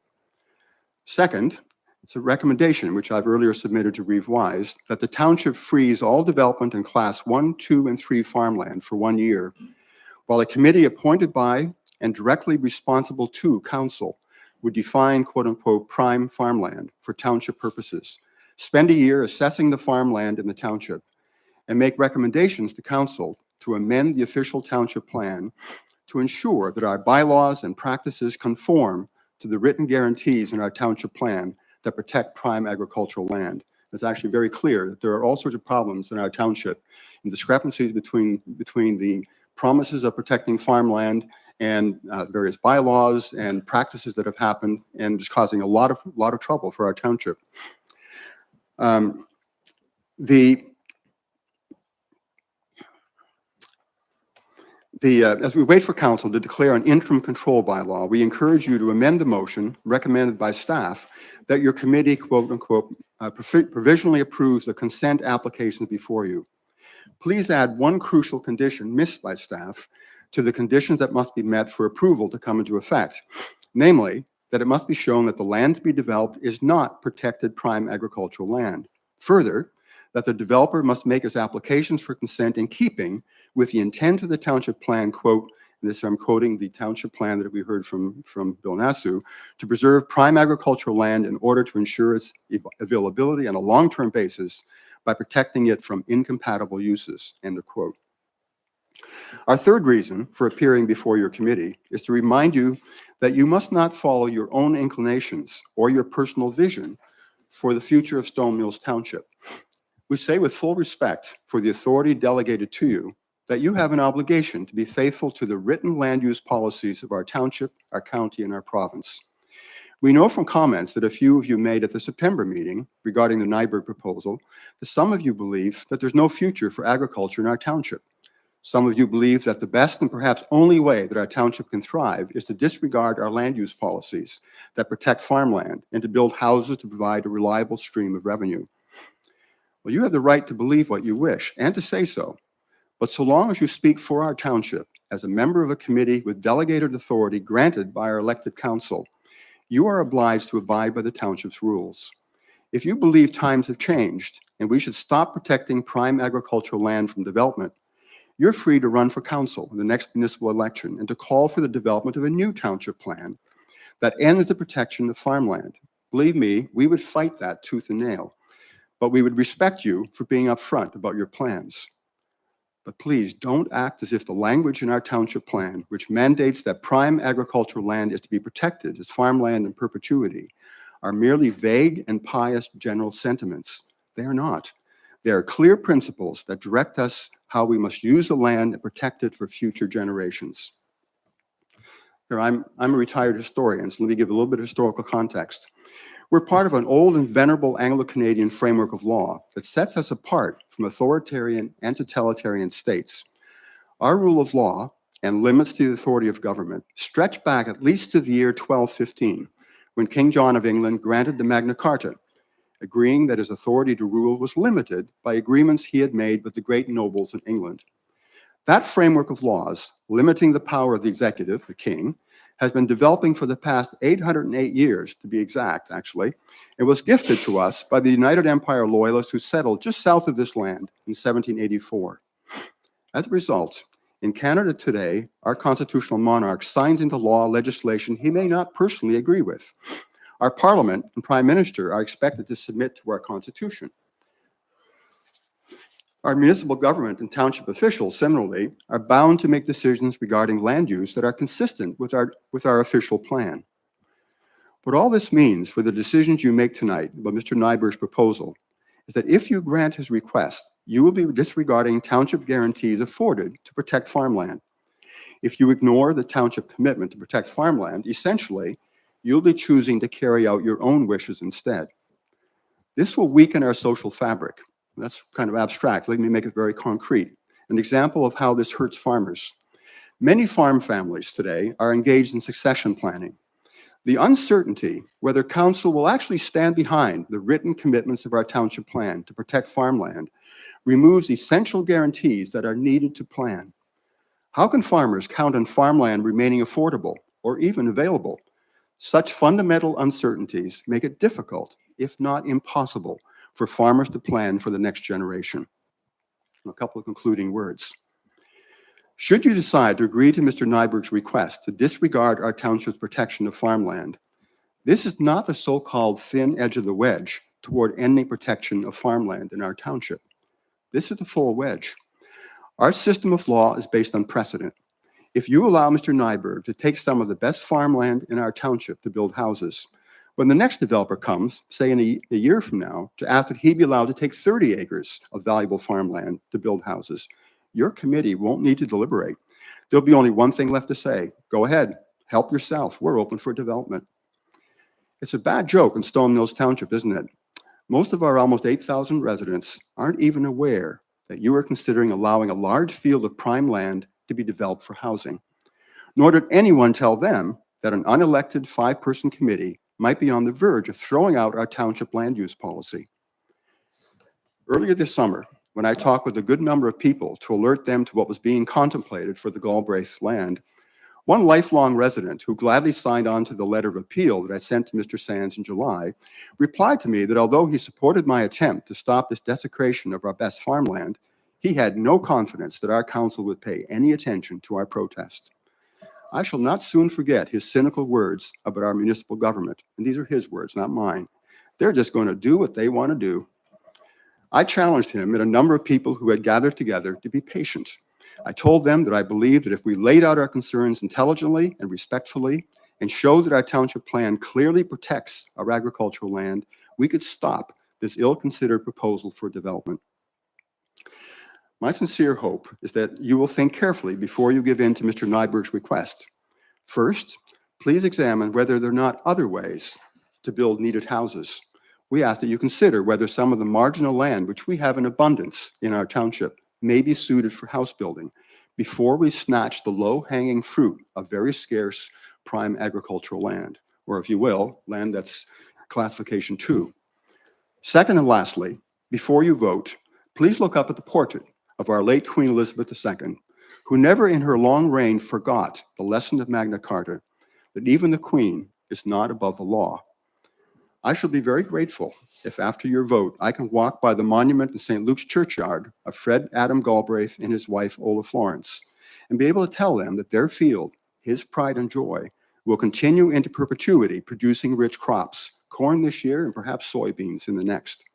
Second, it's a recommendation which I've earlier submitted to Reeve Wise that the township freeze all development in class 1, 2, and 3 farmland for 1 year, while a committee appointed by and directly responsible to council would define quote unquote prime farmland for township purposes, spend a year assessing the farmland in the township, and make recommendations to council to amend the official township plan to ensure that our bylaws and practices conform to the written guarantees in our township plan that protect prime agricultural land. It's actually very clear that there are all sorts of problems in our township and discrepancies between the promises of protecting farmland and various bylaws and practices that have happened and just causing a lot of trouble for our township. As we wait for council to declare an interim control bylaw, we encourage you to amend the motion recommended by staff that your committee, quote unquote, provisionally approves the consent applications before you. Please add one crucial condition missed by staff to the conditions that must be met for approval to come into effect, namely that it must be shown that the land to be developed is not protected prime agricultural land. Further, that the developer must make his applications for consent in keeping with the intent of the township plan, quote, and this I'm quoting the township plan that we heard from Bill Nassau, to preserve prime agricultural land in order to ensure its availability on a long-term basis by protecting it from incompatible uses, end of quote. Our third reason for appearing before your committee is to remind you that you must not follow your own inclinations or your personal vision for the future of Stone Mills Township. We say with full respect for the authority delegated to you that you have an obligation to be faithful to the written land use policies of our township, our county, and our province. We know from comments that a few of you made at the September meeting regarding the Nyberg proposal that some of you believe that there's no future for agriculture in our township. Some of you believe that the best and perhaps only way that our township can thrive is to disregard our land use policies that protect farmland and to build houses to provide a reliable stream of revenue. Well, you have the right to believe what you wish and to say so, but so long as you speak for our township as a member of a committee with delegated authority granted by our elected council, you are obliged to abide by the township's rules. If you believe times have changed and we should stop protecting prime agricultural land from development, you're free to run for council in the next municipal election and to call for the development of a new township plan that ends the protection of farmland. Believe me, we would fight that tooth and nail, but we would respect you for being upfront about your plans. But please don't act as if the language in our township plan, which mandates that prime agricultural land is to be protected as farmland in perpetuity, are merely vague and pious general sentiments. They are not. They are clear principles that direct us how we must use the land and protect it for future generations. Here, I'm a retired historian, so let me give a little bit of historical context. We're part of an old and venerable Anglo-Canadian framework of law that sets us apart from authoritarian and totalitarian states. Our rule of law and limits to the authority of government stretch back at least to the year 1215, when King John of England granted the Magna Carta, agreeing that his authority to rule was limited by agreements he had made with the great nobles in England. That framework of laws, limiting the power of the executive, the king, has been developing for the past 808 years, to be exact, actually, and was gifted to us by the United Empire Loyalists who settled just south of this land in 1784. As a result, In Canada today, our constitutional monarch signs into law legislation he may not personally agree with. Our Parliament and Prime Minister are expected to submit to our Constitution. Our municipal government and township officials, similarly, are bound to make decisions regarding land use that are consistent with our official plan. What all this means for the decisions you make tonight about Mr. Nyberg's proposal is that if you grant his request, you will be disregarding township guarantees afforded to protect farmland. If you ignore the township commitment to protect farmland, essentially, you'll be choosing to carry out your own wishes instead. This will weaken our social fabric. That's kind of abstract. Let me make it very concrete. An example of how this hurts farmers. Many farm families today are engaged in succession planning. The uncertainty whether council will actually stand behind the written commitments of our township plan to protect farmland removes essential guarantees that are needed to plan. How can farmers count on farmland remaining affordable or even available? Such fundamental uncertainties make it difficult, if not impossible, for farmers to plan for the next generation. A couple of concluding words. Should you decide to agree to Mr. Nyberg's request to disregard our township's protection of farmland, this is not the so-called thin edge of the wedge toward ending protection of farmland in our township. This is the full wedge. Our system of law is based on precedent. If you allow Mr. Nyberg to take some of the best farmland in our township to build houses, when the next developer comes, say in a year from now, to ask that he be allowed to take 30 acres of valuable farmland to build houses, your committee won't need to deliberate. There'll be only one thing left to say. Go ahead, help yourself. We're open for development. It's a bad joke in Stone Mills Township, isn't it? Most of our almost 8,000 residents aren't even aware that you are considering allowing a large field of prime land to be developed for housing. Nor did anyone tell them that an unelected 5-person committee might be on the verge of throwing out our township land use policy. Earlier this summer, when I talked with a good number of people to alert them to what was being contemplated for the Galbraith's land, one lifelong resident who gladly signed on to the letter of appeal that I sent to Mr. Sands in July replied to me that although he supported my attempt to stop this desecration of our best farmland, he had no confidence that our council would pay any attention to our protest. I shall not soon forget his cynical words about our municipal government, and these are his words, not mine. They're just going to do what they want to do. I challenged him and a number of people who had gathered together to be patient. I told them that I believed that if we laid out our concerns intelligently and respectfully and showed that our township plan clearly protects our agricultural land, we could stop this ill-considered proposal for development. My sincere hope is that you will think carefully before you give in to Mr. Nyberg's request. First, please examine whether there are not other ways to build needed houses. We ask that you consider whether some of the marginal land which we have in abundance in our township may be suited for house building before we snatch the low-hanging fruit of very scarce prime agricultural land, or if you will, land that's classification 2. Second and lastly, before you vote, please look up at the portrait of our late Queen Elizabeth II, who never in her long reign forgot the lesson of Magna Carta, that even the Queen is not above the law. I shall be very grateful if after your vote, I can walk by the monument in St. Luke's churchyard of Fred Adam Galbraith and his wife, Ola Florence, and be able to tell them that their field, his pride and joy, will continue into perpetuity producing rich crops, corn this year and perhaps soybeans in the next.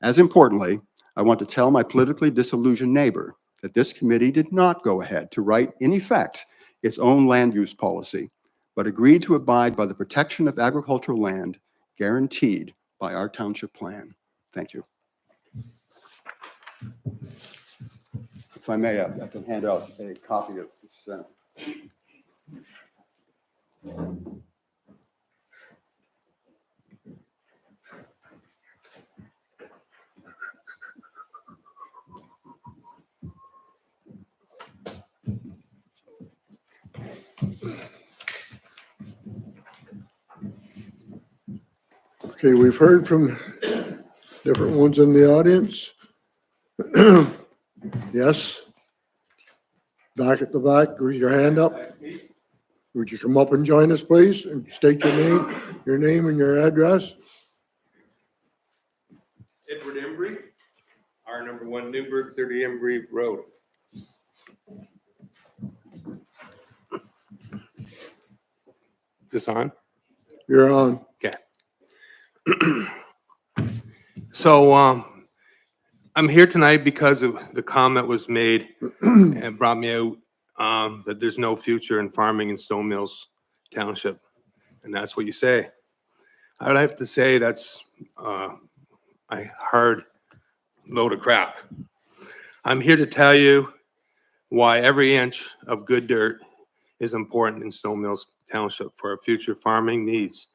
As importantly, I want to tell my politically disillusioned neighbor that this committee did not go ahead to write, in effect, its own land use policy, but agreed to abide by the protection of agricultural land guaranteed by our township plan. Thank you. If I may, I can hand out a copy of this. Okay, we've heard from different ones in the audience. Yes? Back at the back, raise your hand up. Would you come up and join us, please, and state your name and your address? Edward Embry, R number 1 Newburgh, 30 Embry Road. this on? You're on. So I'm here tonight because of the comment was made and brought me out that there's no future in farming in Stone Mills Township. And that's what you say. I would have to say that's a hard load of crap. I'm here to tell you why every inch of good dirt is important in Stone Mills Township for our future farming needs.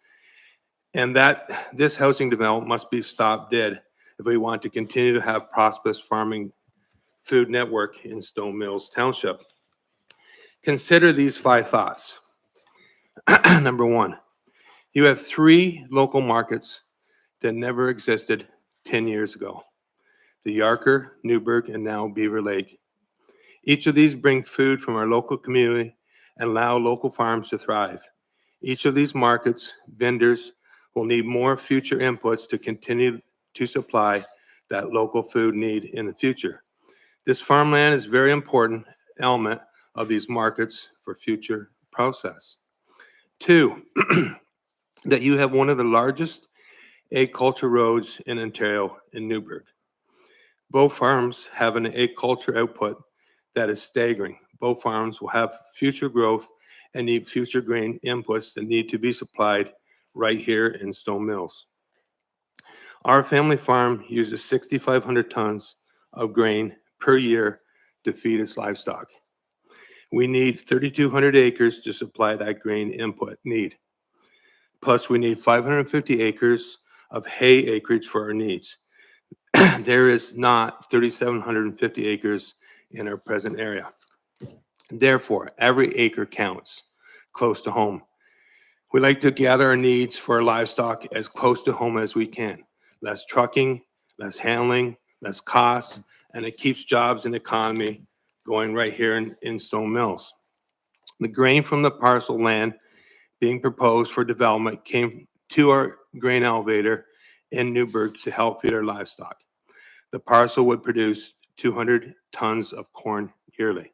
And that this housing development must be stopped dead if we want to continue to have prosperous farming food network in Stone Mills Township. Consider these 5 thoughts. Number 1, you have 3 local markets that never existed 10 years ago. The Yarker, Newburgh, and now Beaver Lake. Each of these bring food from our local community and allow local farms to thrive. Each of these markets, vendors, will need more future inputs to continue to supply that local food need in the future. This farmland is a very important element of these markets for future process. 2, that you have one of the largest egg culture roads in Ontario in Newburgh. Both farms have an egg culture output that is staggering. Both farms will have future growth and need future grain inputs that need to be supplied right here in Stone Mills. Our family farm uses 6,500 tons of grain per year to feed its livestock. We need 3,200 acres to supply that grain input need. Plus, we need 550 acres of hay acreage for our needs. There is not 3,750 acres in our present area. Therefore, every acre counts close to home. We like to gather our needs for our livestock as close to home as we can. Less trucking, less handling, less costs, and it keeps jobs and economy going right here in Stone Mills. The grain from the parcel land being proposed for development came to our grain elevator in Newburgh to help feed our livestock. The parcel would produce 200 tons of corn yearly.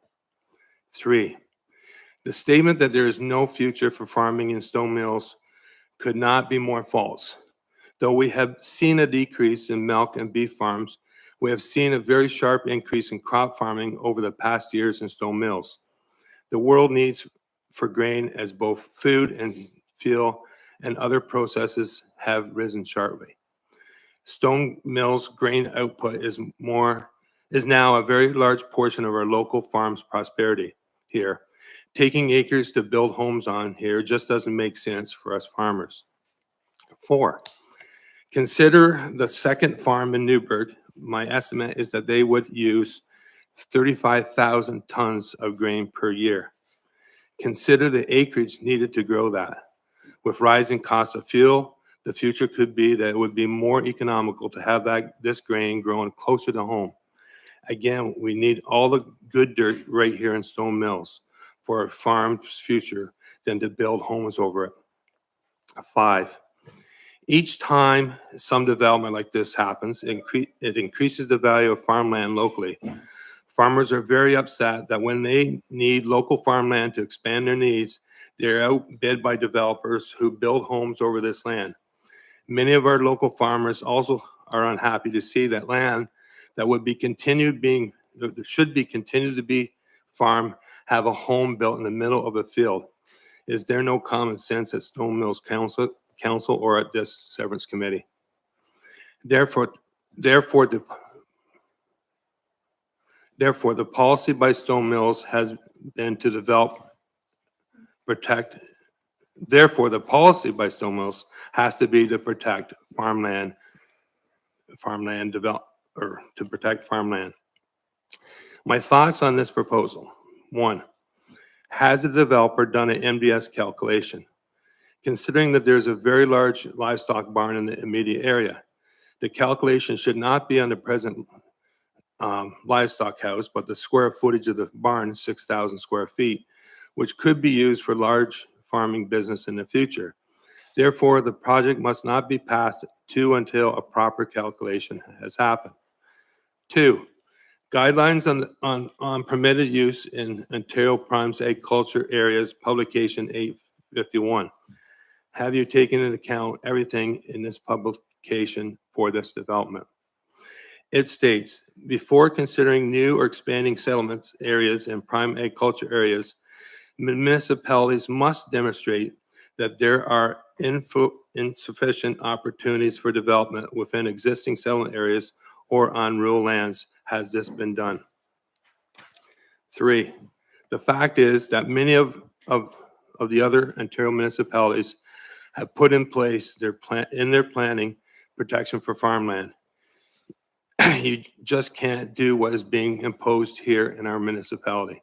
3, the statement that there is no future for farming in Stone Mills could not be more false. Though we have seen a decrease in milk and beef farms, we have seen a very sharp increase in crop farming over the past years in Stone Mills. The world needs for grain as both food and fuel and other processes have risen sharply. Stone Mills grain output is now a very large portion of our local farms' prosperity here. Taking acres to build homes on here just doesn't make sense for us farmers. 4, consider the second farm in Newburgh. My estimate is that they would use 35,000 tons of grain per year. Consider the acreage needed to grow that. With rising costs of fuel, the future could be that it would be more economical to have this grain grown closer to home. Again, we need all the good dirt right here in Stone Mills for our farm's future than to build homes over it. 5, each time some development like this happens, it increases the value of farmland locally. Farmers are very upset that when they need local farmland to expand their needs, they're outbid by developers who build homes over this land. Many of our local farmers also are unhappy to see that land that would be should be continued to be farmed have a home built in the middle of a field. Is there no common sense at Stone Mills Council or at this severance committee? Therefore, the policy by Stone Mills has been to protect farmland to protect farmland. My thoughts on this proposal. 1, has the developer done an MDS calculation? Considering that there's a very large livestock barn in the immediate area, the calculation should not be on the present livestock house, but the square footage of the barn, 6,000 square feet, which could be used for large farming business in the future. Therefore, the project must not be passed until a proper calculation has happened. 2, guidelines on permitted use in Ontario Prime's Agriculture Areas, Publication 851. have you taken into account everything in this publication for this development? It states, before considering new or expanding settlements areas and prime agriculture areas, municipalities must demonstrate that there are insufficient opportunities for development within existing settlement areas or on rural lands. Has this been done? 3, the fact is that many of the other Ontario municipalities have put in place in their planning protection for farmland. You just can't do what is being imposed here in our municipality.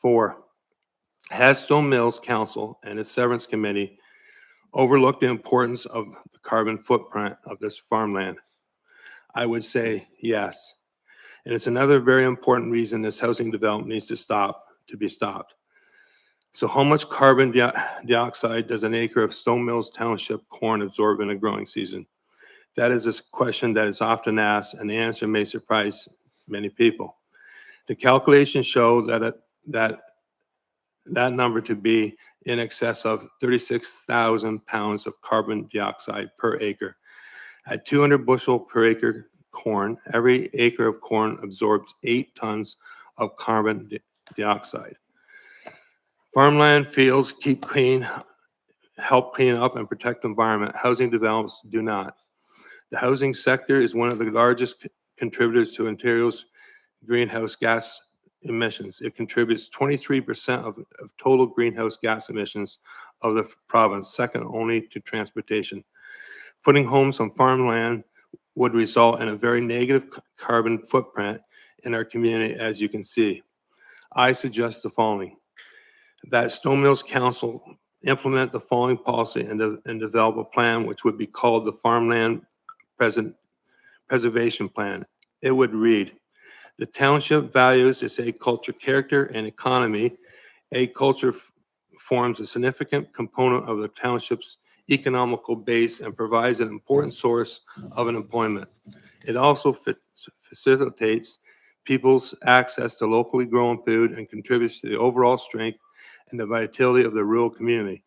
4, has Stone Mills Council and its severance committee overlooked the importance of the carbon footprint of this farmland? I would say yes. And it's another very important reason this housing development needs to be stopped. So how much carbon dioxide does an acre of Stone Mills Township corn absorb in a growing season? That is a question that is often asked, and the answer may surprise many people. The calculations show that number to be in excess of 36,000 pounds of carbon dioxide per acre. At 200 bushel per acre corn, every acre of corn absorbs 8 tons of carbon dioxide. Farmland fields keep clean, help clean up and protect the environment. Housing developments do not. The housing sector is one of the largest contributors to Ontario's greenhouse gas emissions. It contributes 23% of total greenhouse gas emissions of the province, second only to transportation. Putting homes on farmland would result in a very negative carbon footprint in our community, as you can see. I suggest the following: that Stone Mills Council implement the following policy and develop a plan which would be called the Farmland Preservation Plan. It would read, the township values its agriculture character and economy. Agriculture forms a significant component of the township's economical base and provides an important source of employment. It also facilitates people's access to locally grown food and contributes to the overall strength and the vitality of the rural community.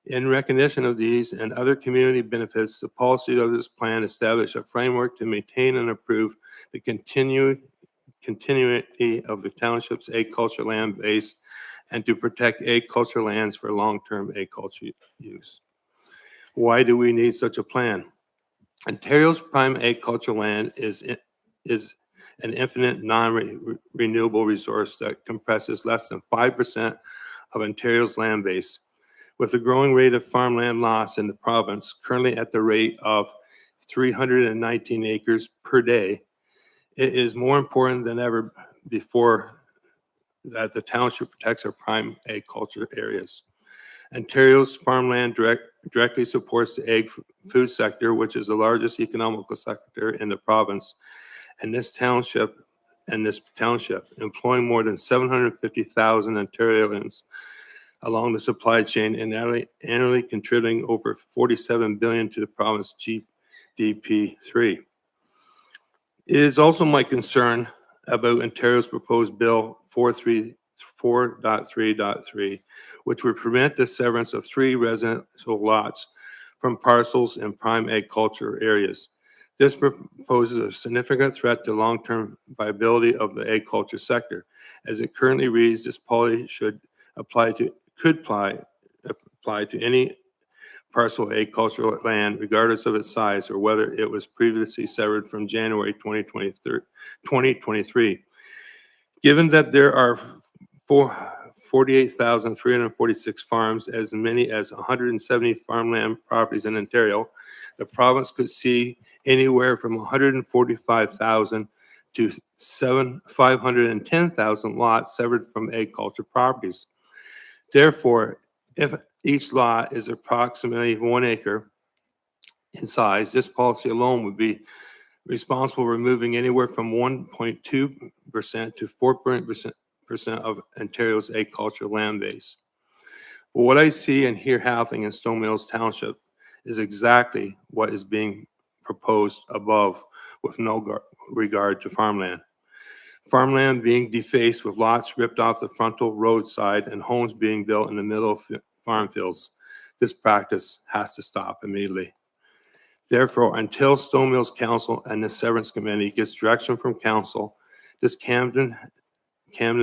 In recognition of these and other community benefits, the policy of this plan establishes a framework to maintain and improve the continuity of the township's agriculture land base and to protect agriculture lands for long-term agriculture use. Why do we need such a plan? Ontario's prime agriculture land is an infinite non-renewable resource that compresses less than 5% of Ontario's land base. With the growing rate of farmland loss in the province, currently at the rate of 319 acres per day, it is more important than ever before that the township protects our prime agriculture areas. Ontario's farmland directly supports the ag food sector, which is the largest economical sector in the province. And this township employing more than 750,000 Ontarians along the supply chain and annually contributing over $47 billion to the province GDP3. It is also my concern about Ontario's proposed Bill 4.3.3, which would prevent the severance of 3 residential lots from parcels in prime agriculture areas. This proposes a significant threat to long-term viability of the agriculture sector. As it currently reads, this policy could apply to any parcel of agricultural land, regardless of its size or whether it was previously severed from January 2023. Given that there are 48,346 farms, as many as 170 farmland properties in Ontario, the province could see anywhere from 145,000 to 510,000 lots severed from agriculture properties. Therefore, if each lot is approximately 1 acre in size, this policy alone would be responsible for removing anywhere from 1.2% to 4% of Ontario's agricultural land base. But what I see and hear happening in Stone Mills Township is exactly what is being proposed above, with no regard to farmland. Farmland being defaced with lots ripped off the frontal roadside and homes being built in the middle of farm fields. This practice has to stop immediately. Therefore, until Stone Mills Council and the Severance Committee gets direction from Council, this Camden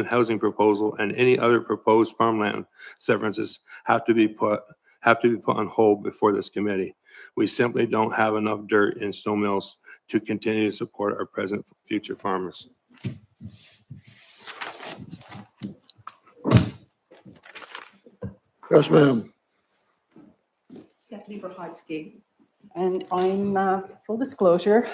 housing proposal and any other proposed farmland severances have to be put on hold before this committee. We simply don't have enough dirt in Stone Mills to continue to support our present future farmers. Yes, ma'am. Stephanie Brohodsky. And I'm, full disclosure,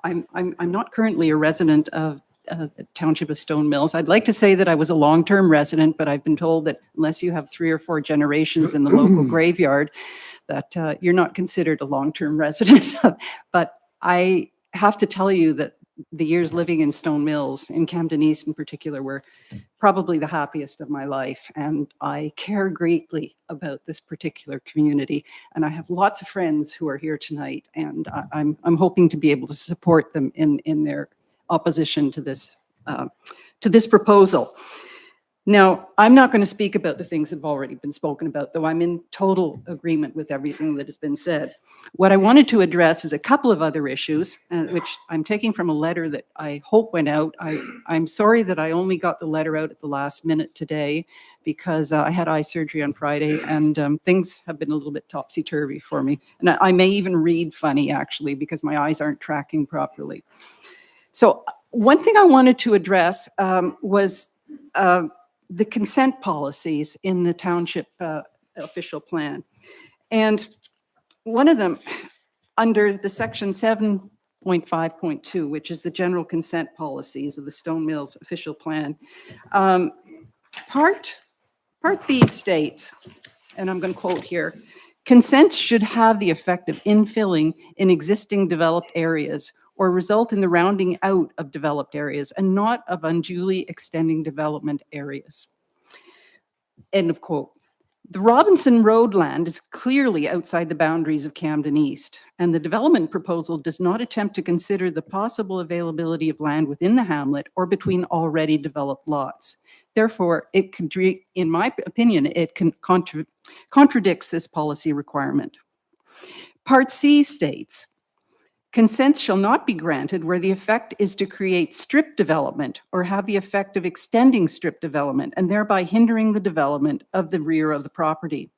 I'm not currently a resident of the Township of Stone Mills. I'd like to say that I was a long-term resident, but I've been told that unless you have 3 or 4 generations in the local graveyard, that you're not considered a long-term resident. But I have to tell you that the years living in Stone Mills, in Camden East in particular, were probably the happiest of my life. And I care greatly about this particular community. And I have lots of friends who are here tonight, and I'm hoping to be able to support them in their opposition to this proposal. Now, I'm not going to speak about the things that have already been spoken about, though I'm in total agreement with everything that has been said. What I wanted to address is a couple of other issues, which I'm taking from a letter that I hope went out. I'm sorry that I only got the letter out at the last minute today, because I had eye surgery on Friday, and things have been a little bit topsy-turvy for me. And I may even read funny, actually, because my eyes aren't tracking properly. So one thing I wanted to address was the consent policies in the township official plan. And one of them, under the section 7.5.2, which is the general consent policies of the Stone Mills official plan, Part B states, and I'm going to quote here, consents should have the effect of infilling in existing developed areas or result in the rounding out of developed areas and not of unduly extending development areas. End of quote. The Robinson Road land is clearly outside the boundaries of Camden East, and the development proposal does not attempt to consider the possible availability of land within the hamlet or between already developed lots. Therefore, in my opinion, it contradicts this policy requirement. Part C states, consents shall not be granted where the effect is to create strip development or have the effect of extending strip development and thereby hindering the development of the rear of the property.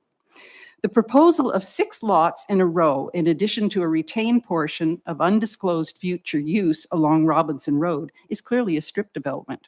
The proposal of 6 lots in a row, in addition to a retained portion of undisclosed future use along Robinson Road, is clearly a strip development.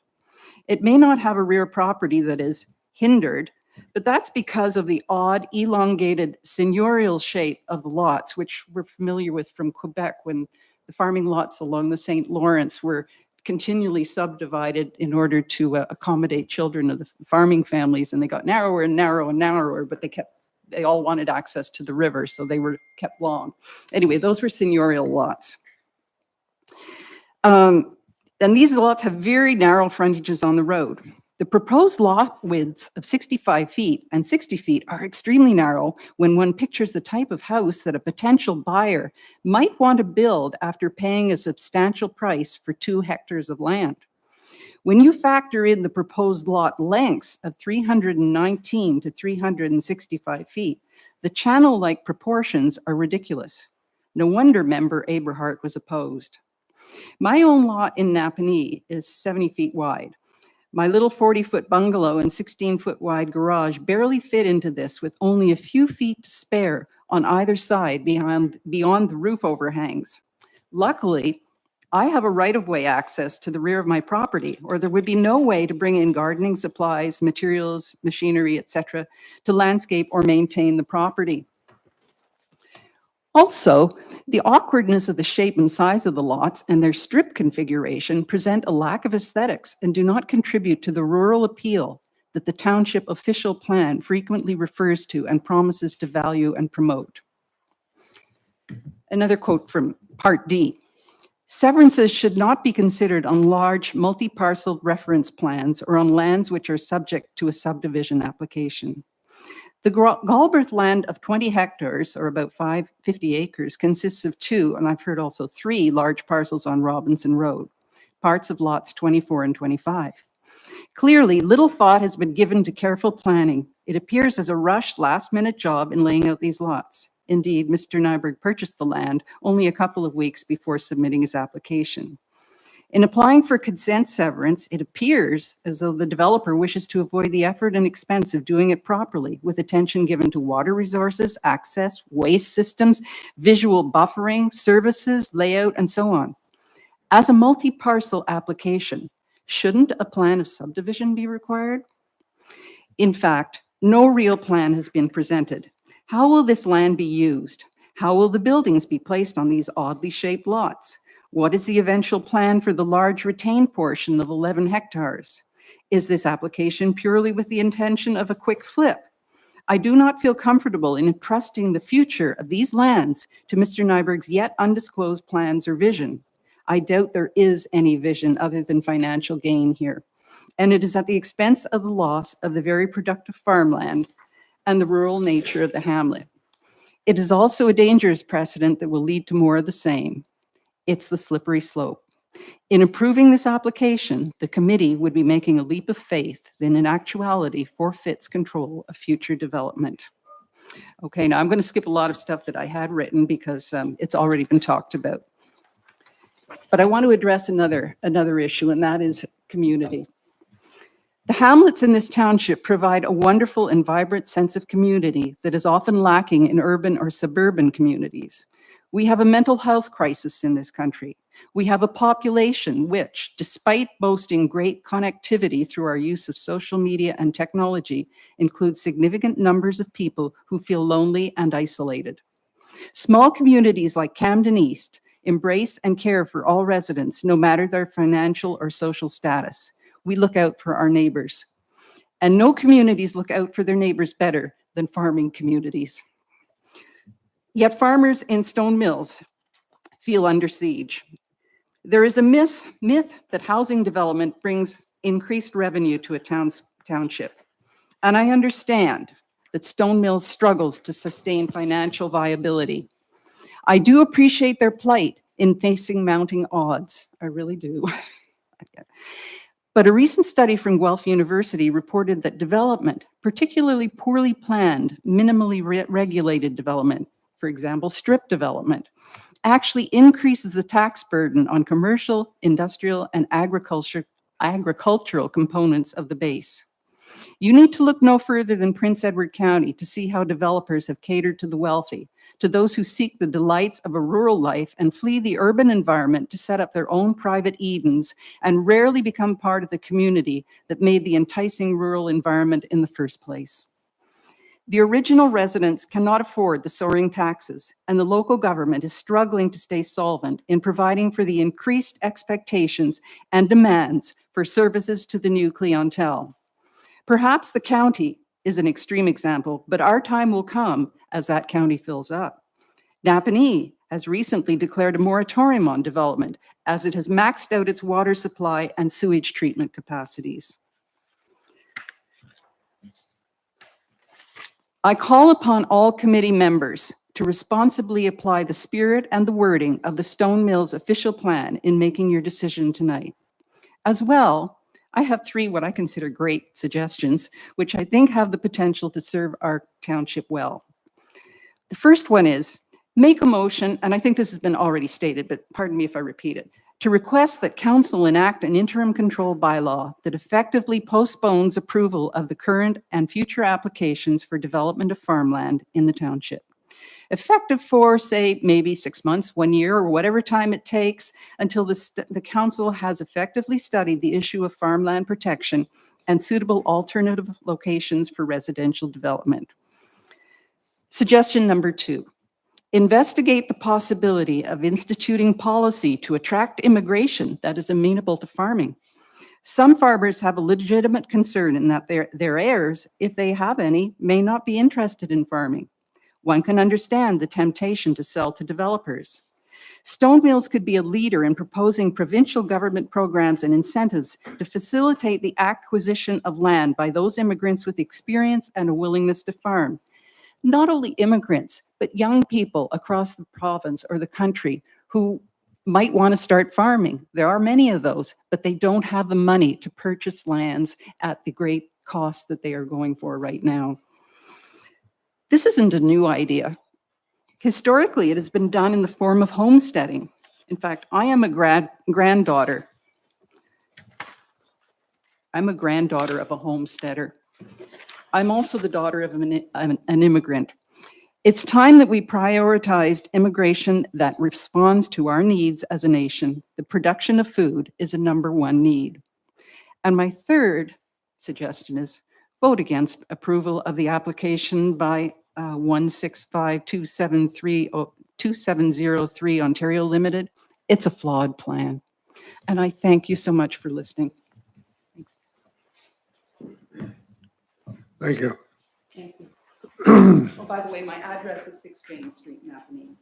It may not have a rear property that is hindered, but that's because of the odd, elongated, seigneurial shape of the lots, which we're familiar with from Quebec when the farming lots along the St. Lawrence were continually subdivided in order to accommodate children of the farming families, and they got narrower and narrower and narrower, but they all wanted access to the river, so they were kept long. Anyway, those were seigneurial lots. And these lots have very narrow frontages on the road. The proposed lot widths of 65 feet and 60 feet are extremely narrow when one pictures the type of house that a potential buyer might want to build after paying a substantial price for 2 hectares of land. When you factor in the proposed lot lengths of 319 to 365 feet, the channel-like proportions are ridiculous. No wonder member Aberhart was opposed. My own lot in Napanee is 70 feet wide. My little 40-foot bungalow and 16-foot wide garage barely fit into this with only a few feet to spare on either side beyond the roof overhangs. Luckily, I have a right-of-way access to the rear of my property, or there would be no way to bring in gardening supplies, materials, machinery, etc., to landscape or maintain the property. Also, the awkwardness of the shape and size of the lots and their strip configuration present a lack of aesthetics and do not contribute to the rural appeal that the township official plan frequently refers to and promises to value and promote. Another quote from Part D. Severances should not be considered on large multi-parcel reference plans or on lands which are subject to a subdivision application. The Galbraith land of 20 hectares, or about 50 acres, consists of 2, and I've heard also 3 large parcels on Robinson Road, parts of lots 24 and 25. Clearly, little thought has been given to careful planning It appears as a rushed last-minute job in laying out these lots. Indeed, Mr. Nyberg purchased the land only a couple of weeks before submitting his application. In applying for consent severance, it appears as though the developer wishes to avoid the effort and expense of doing it properly, with attention given to water resources, access, waste systems, visual buffering, services, layout, and so on. As a multi-parcel application, shouldn't a plan of subdivision be required? In fact, no real plan has been presented. How will this land be used? How will the buildings be placed on these oddly shaped lots? What is the eventual plan for the large retained portion of 11 hectares? Is this application purely with the intention of a quick flip? I do not feel comfortable in entrusting the future of these lands to Mr. Nyberg's yet undisclosed plans or vision. I doubt there is any vision other than financial gain here. And it is at the expense of the loss of the very productive farmland and the rural nature of the hamlet. It is also a dangerous precedent that will lead to more of the same. It's the slippery slope. In approving this application, the committee would be making a leap of faith that in actuality forfeits control of future development. Okay, now I'm going to skip a lot of stuff that I had written because it's already been talked about. But I want to address another issue, and that is community. The hamlets in this township provide a wonderful and vibrant sense of community that is often lacking in urban or suburban communities. We have a mental health crisis in this country. We have a population which, despite boasting great connectivity through our use of social media and technology, includes significant numbers of people who feel lonely and isolated. Small communities like Camden East embrace and care for all residents, no matter their financial or social status. We look out for our neighbors. And no communities look out for their neighbors better than farming communities. Yet farmers in Stone Mills feel under siege. There is a myth that housing development brings increased revenue to a township. And I understand that Stone Mills struggles to sustain financial viability. I do appreciate their plight in facing mounting odds. I really do. But a recent study from Guelph University reported that development, particularly poorly planned, minimally regulated development, for example, strip development, actually increases the tax burden on commercial, industrial, and agricultural components of the base. You need to look no further than Prince Edward County to see how developers have catered to the wealthy, to those who seek the delights of a rural life and flee the urban environment to set up their own private Edens and rarely become part of the community that made the enticing rural environment in the first place. The original residents cannot afford the soaring taxes, and the local government is struggling to stay solvent in providing for the increased expectations and demands for services to the new clientele. Perhaps the county is an extreme example, but our time will come as that county fills up. Napanee has recently declared a moratorium on development as it has maxed out its water supply and sewage treatment capacities. I call upon all committee members to responsibly apply the spirit and the wording of the Stone Mills official plan in making your decision tonight. As well, I have three what I consider great suggestions, which I think have the potential to serve our township well. The first one is make a motion, and I think this has been already stated, but pardon me if I repeat it, to request that council enact an interim control bylaw that effectively postpones approval of the current and future applications for development of farmland in the township. Effective for, say, maybe 6 months, 1 year, or whatever time it takes until the council has effectively studied the issue of farmland protection and suitable alternative locations for residential development. Suggestion number 2. Investigate the possibility of instituting policy to attract immigration that is amenable to farming. Some farmers have a legitimate concern in that their heirs, if they have any, may not be interested in farming. One can understand the temptation to sell to developers. Stone Mills could be a leader in proposing provincial government programs and incentives to facilitate the acquisition of land by those immigrants with experience and a willingness to farm. Not only immigrants, but young people across the province or the country who might want to start farming. There are many of those, but they don't have the money to purchase lands at the great costs that they are going for right now. This isn't a new idea. Historically, it has been done in the form of homesteading. In fact, I am a granddaughter. I'm a granddaughter of a homesteader. I'm also the daughter of an immigrant. It's time that we prioritized immigration that responds to our needs as a nation. The production of food is a #1 need. And my third suggestion is vote against approval of the application by 1652703 Ontario Limited. It's a flawed plan. And I thank you so much for listening. Thanks. Thank you. Thank you. Oh, by the way, my address is 6 James Street, Napanee.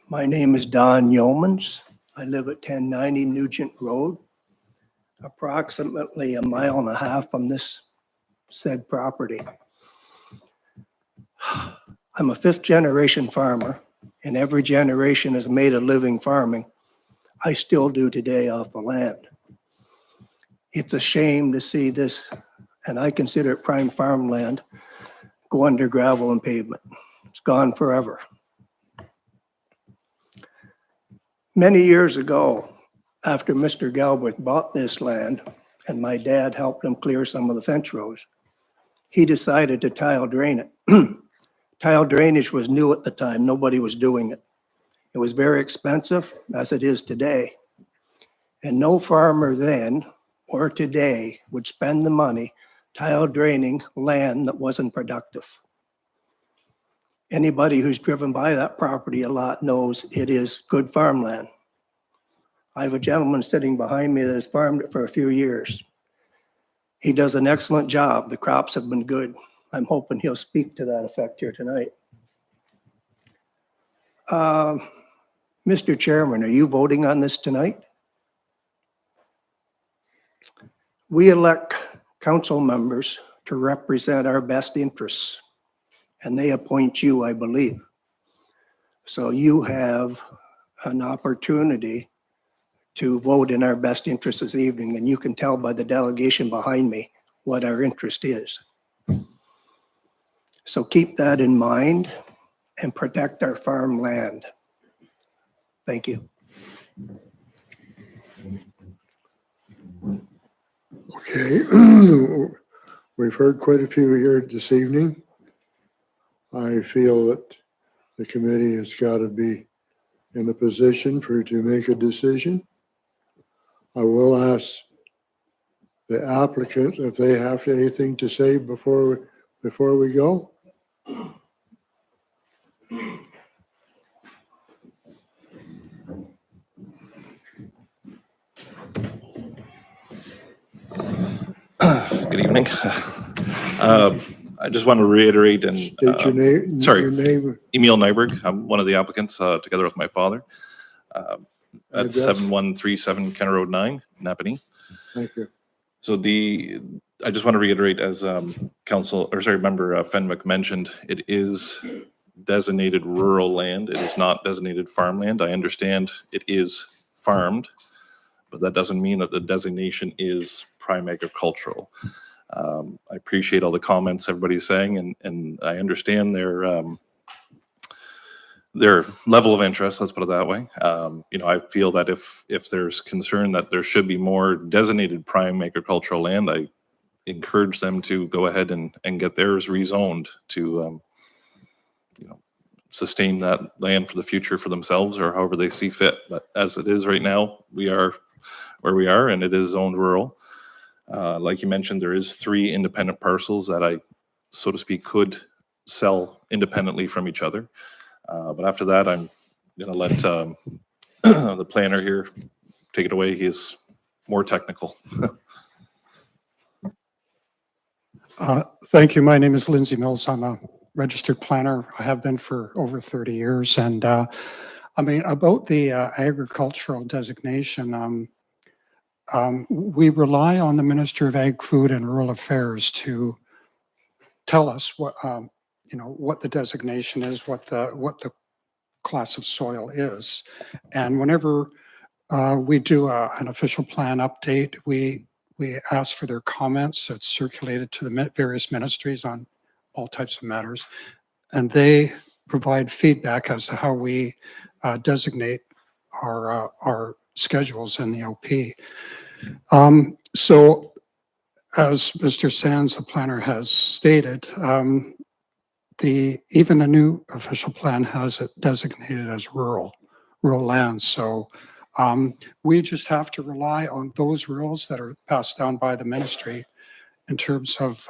My name is Don Yeomans. I live at 1090 Nugent Road, approximately 1.5 miles from this said property. I'm a 5th-generation farmer, and every generation has made a living farming. I still do today off the land. It's a shame to see this, and I consider it prime farmland, go under gravel and pavement. It's gone forever. Many years ago, after Mr. Galbraith bought this land, and my dad helped him clear some of the fence rows, he decided to tile drain it. Tile drainage was new at the time. Nobody was doing it. It was very expensive, as it is today. And no farmer then or today would spend the money tile draining land that wasn't productive. Anybody who's driven by that property a lot knows it is good farmland. I have a gentleman sitting behind me that has farmed it for a few years. He does an excellent job. The crops have been good. I'm hoping he'll speak to that effect here tonight. Mr. Chairman, are you voting on this tonight? We elect council members to represent our best interests, and they appoint you, I believe. So you have an opportunity to vote in our best interest this evening, and you can tell by the delegation behind me what our interest is. So keep that in mind and protect our farmland. Thank you. Okay, we've heard quite a few here this evening. I feel that the committee has got to be in a position to make a decision. I will ask the applicants if they have anything to say before we go. Good evening. I just want to reiterate and State your name. sorry. Your name. Emil Nyberg. I'm one of the applicants together with my father at Address. 7137 Kenner Road 9, Napanee. Thank you. So I just want to reiterate, as Member Fenwick mentioned, it is designated rural land. It is not designated farmland. I understand it is farmed, but that doesn't mean that the designation is prime agricultural. I appreciate all the comments everybody's saying, and I understand their level of interest, let's put it that way. I feel that if there's concern that there should be more designated prime agricultural land, I encourage them to go ahead and get theirs rezoned to sustain that land for the future for themselves or however they see fit. But as it is right now, we are where we are, and it is zoned rural. Like you mentioned, there is 3 independent parcels that I, so to speak, could sell independently from each other. But after that, I'm going to let the planner here take it away. He is more technical. Thank you. My name is Lindsay Mills. I'm a registered planner. I have been for over 30 years. And about the agricultural designation, we rely on the Minister of Ag, Food and Rural Affairs to tell us what the designation is, what the class of soil is. And whenever we do an official plan update, we ask for their comments. It's circulated to the various ministries on all types of matters. And they provide feedback as to how we designate our schedules in the OP. So as Mr. Sands, the planner, has stated, even the new official plan has it designated as rural lands. So we just have to rely on those rules that are passed down by the ministry in terms of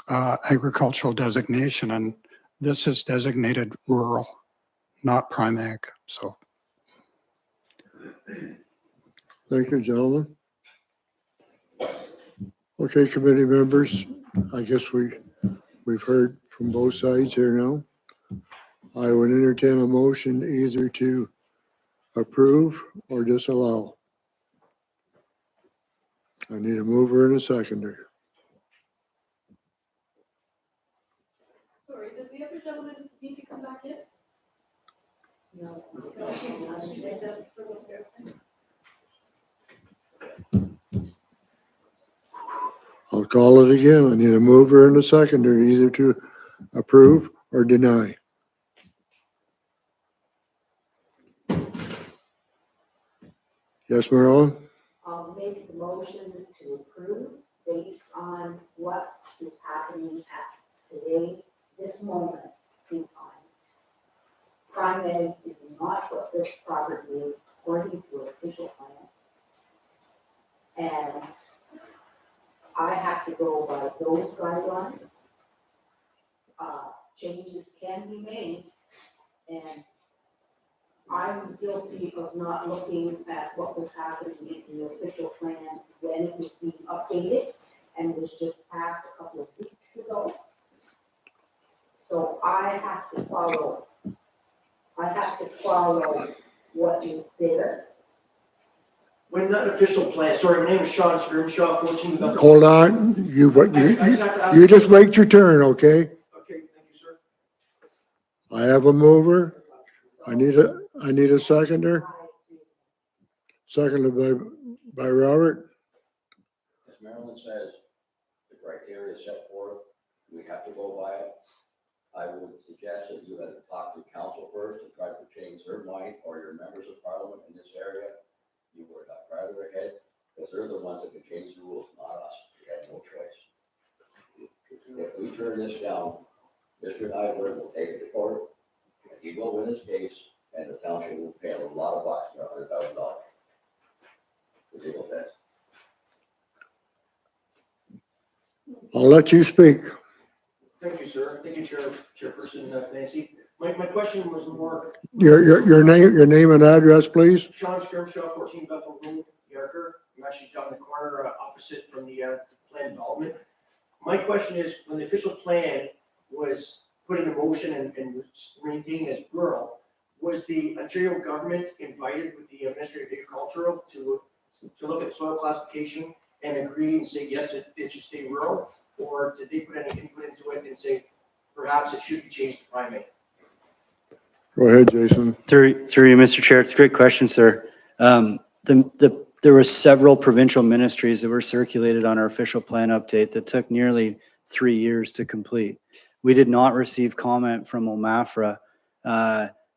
agricultural designation. And this is designated rural, not prime ag. So. Thank you, gentlemen. Okay, committee members, I guess we've heard from both sides here now. I would entertain a motion either to approve or disallow. I need a mover and a seconder. Sorry, does the other gentleman need to come back in? No. I'll call it again. I need a mover and a seconder either to approve or deny. Yes, Marilyn? I'll make the motion to approve based on what is happening at today, this moment in time. Prime ag is not what this property is according to official plan. And I have to go by those guidelines. Changes can be made, and I'm guilty of not looking at what was happening in the official plan when it was being updated and was just passed a couple of weeks ago. So I have to follow what is there. When that official plan, sorry, my name is Sean Scrimshaw, 14. Hold on, you just wait your turn, okay? Okay, thank you, sir. I have a mover. I need a seconder. Seconded by Robert. As Marilyn says, the criteria set forth, we have to go by it. I would suggest that you have to talk to council first and try to change their mind, or your members of parliament in this area. You were not farther ahead, because they're the ones that can change the rules, not us. We have no choice. If we turn this down, Mr. Nyberg will take it to court, and he will win his case, and the township will pay a lot of bucks for $100,000 for legal fees. I'll let you speak. Thank you, sir. Thank you, Chairperson Nancy. My question was more. Your name and address, please. Sean Scrimshaw, 14 Bethel Road, Yarker. I'm actually down the corner opposite from the plan development. My question is, when the official plan was put into motion and was maintained as rural, was the Ontario government invited with the Ministry of Agriculture to look at soil classification and agree and say, yes, it should stay rural? Or did they put any input into it and say, perhaps it should be changed to prime ag? Go ahead, Jason. Through you, Mr. Chair, it's a great question, sir. There were several provincial ministries that were circulated on our official plan update that took nearly 3 years to complete. We did not receive comment from OMAFRA,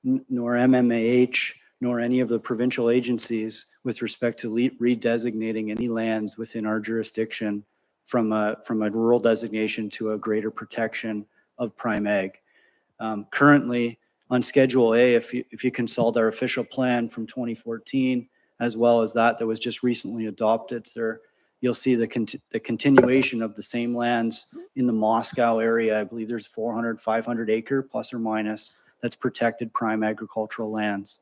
nor MMAH, nor any of the provincial agencies with respect to redesignating any lands within our jurisdiction from a rural designation to a greater protection of prime ag. Currently, on Schedule A, if you consult our official plan from 2014, as well as that was just recently adopted, sir, you'll see the continuation of the same lands in the Moscow area. I believe there's 400, 500 acre plus or minus that's protected prime agricultural lands.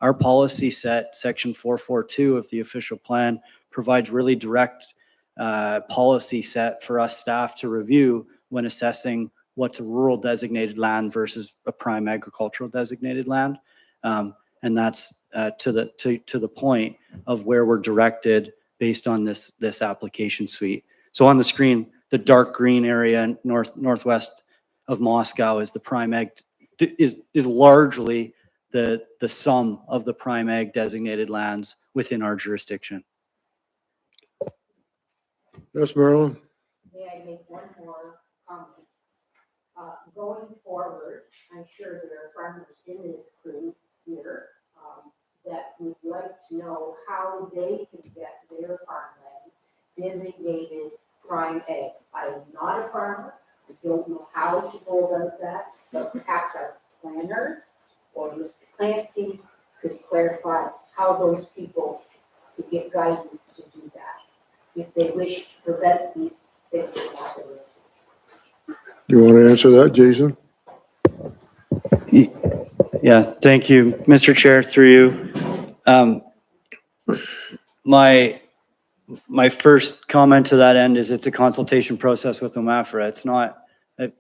Our policy set, section 442 of the official plan, provides really direct policy set for us staff to review when assessing what's a rural designated land versus a prime agricultural designated land. And that's to the point of where we're directed based on this application suite. So on the screen, the dark green area northwest of Moscow is the prime ag is largely the sum of the prime ag designated lands within our jurisdiction. Yes, Marilyn? May I make one more comment? Going forward, I'm sure there are farmers in this crew here that would like to know how they can get their farmlands designated prime ag. I'm not a farmer. I don't know how to go about that, but perhaps our planner or Mr. Clancy could clarify how those people could get guidance to do that if they wish to prevent these things from happening. Do you want to answer that, Jason? Yeah, thank you, Mr. Chair, through you. My first comment to that end is it's a consultation process with OMAFRA. It's not,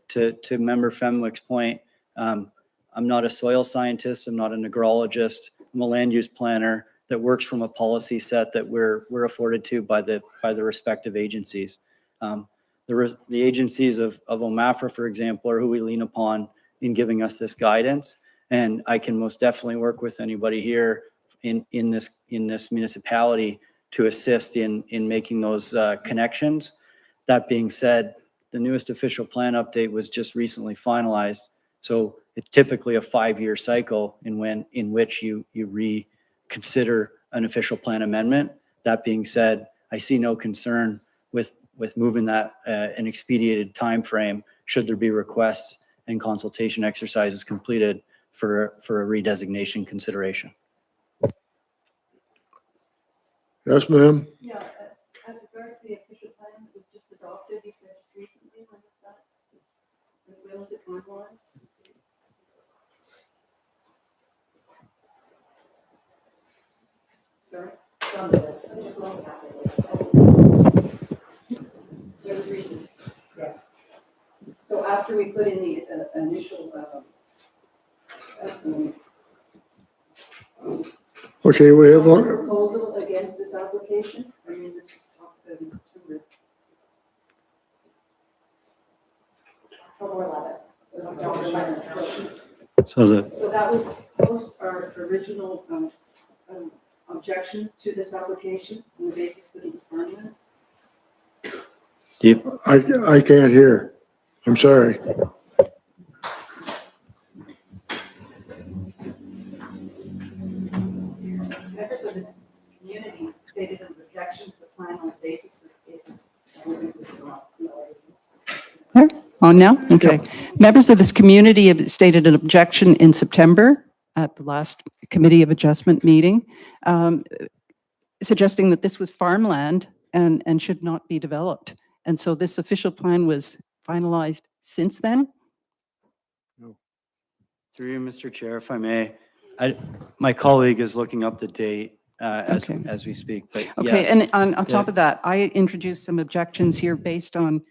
to Member Fenwick's point, I'm not a soil scientist, I'm not an agrologist, I'm a land use planner that works from a policy set that we're afforded to by the respective agencies. The agencies of OMAFRA, for example, are who we lean upon in giving us this guidance. And I can most definitely work with anybody here in this municipality to assist in making those connections. That being said, the newest official plan update was just recently finalized. So it's typically a 5-year cycle in which you reconsider an official plan amendment. That being said, I see no concern with moving that an expedited time frame should there be requests and consultation exercises completed for a redesignation consideration. Yes, ma'am? Yeah, as regards to the official plan that was just adopted, you said just recently, when was that? When was it finalized? Sorry? Some of this, I'm just looking at it. It was recent. Yes. So after we put in the initial, Okay, we have one. proposal against this application, I mean, this was talked about in September. October 11th. So that was post our original objection to this application on the basis that it was farmland. I can't hear. I'm sorry. Members of this community stated an objection to the plan on the basis that it was. On now? Okay. Members of this community have stated an objection in September at the last Committee of Adjustment meeting, suggesting that this was farmland and should not be developed. And so this official plan was finalized since then. through you, Mr. Chair, if I may, my colleague is looking up the date Okay. as we speak, but Okay, yes. and on top of that, I introduced some objections here based on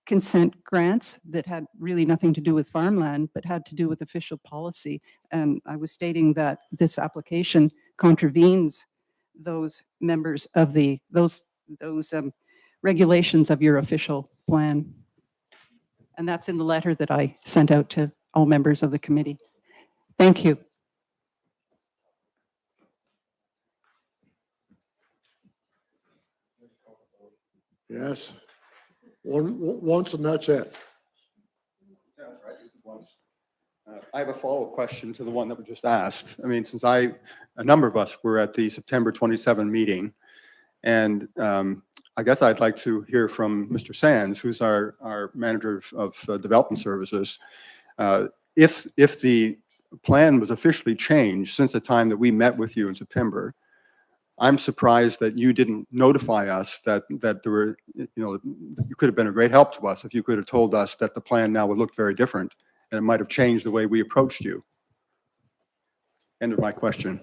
consent grants that had really nothing to do with farmland, but had to do with official policy. And I was stating that this application contravenes those members of those regulations of your official plan. And that's in the letter that I sent out to all members of the committee. Thank you. Yes. Once and that's it. I have a follow-up question to the one that was just asked. I mean, since a number of us were at the September 27 meeting, and I guess I'd like to hear from Mr. Sands, who's our manager of development services. If the plan was officially changed since the time that we met with you in September, I'm surprised that you didn't notify us that there were, you could have been a great help to us if you could have told us that the plan now would look very different and it might have changed the way we approached you. End of my question.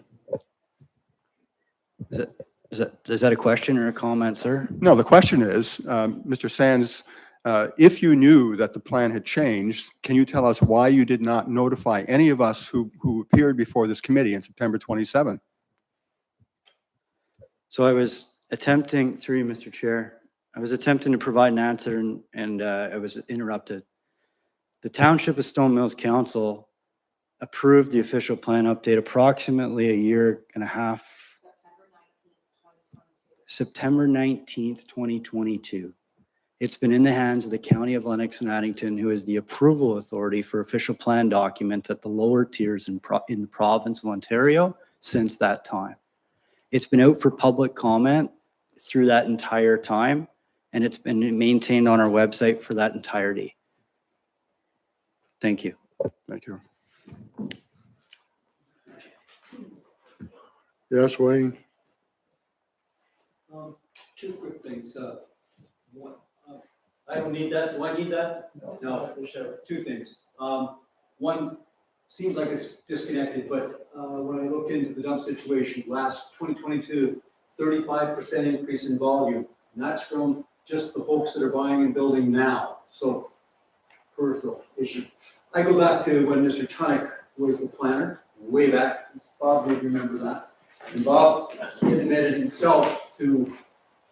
Is that a question or a comment, sir? No, the question is, Mr. Sands, if you knew that the plan had changed, can you tell us why you did not notify any of us who appeared before this committee in September 27? So I was attempting, through you, Mr. Chair, I was attempting to provide an answer and I was interrupted. The Township of Stone Mills Council approved the official plan update approximately a year and a half, September 19th, 2022. It's been in the hands of the County of Lennox and Addington, who is the approval authority for official plan documents at the lower tiers in the province of Ontario since that time. It's been out for public comment through that entire time, and it's been maintained on our website for that entirety. Thank you. Thank you. Yes, Wayne? Two quick things. One, I don't need that. Do I need that? No, for sure. Two things. One, seems like it's disconnected, but when I looked into the dump situation, last 2022, 35% increase in volume. And that's from just the folks that are buying and building now. So peripheral issue. I go back to when Mr. Tunick was the planner, way back. Bob would remember that. And Bob admitted himself to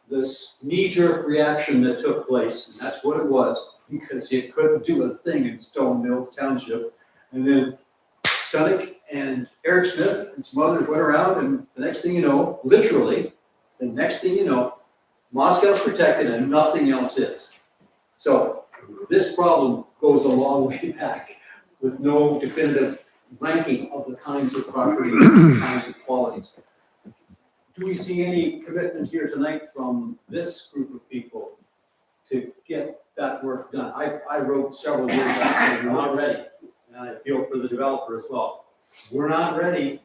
this knee-jerk reaction that took place, and that's what it was, because you couldn't do a thing in Stone Mills Township. And then Tunick and Eric Smith and some others went around, and the next thing you know, literally, the next thing you know, Moscow's protected and nothing else is. So this problem goes a long way back with no definitive ranking of the kinds of property, the kinds of qualities. Do we see any commitment here tonight from this group of people to get that work done? I wrote several years back saying we're not ready, and I feel for the developer as well. We're not ready.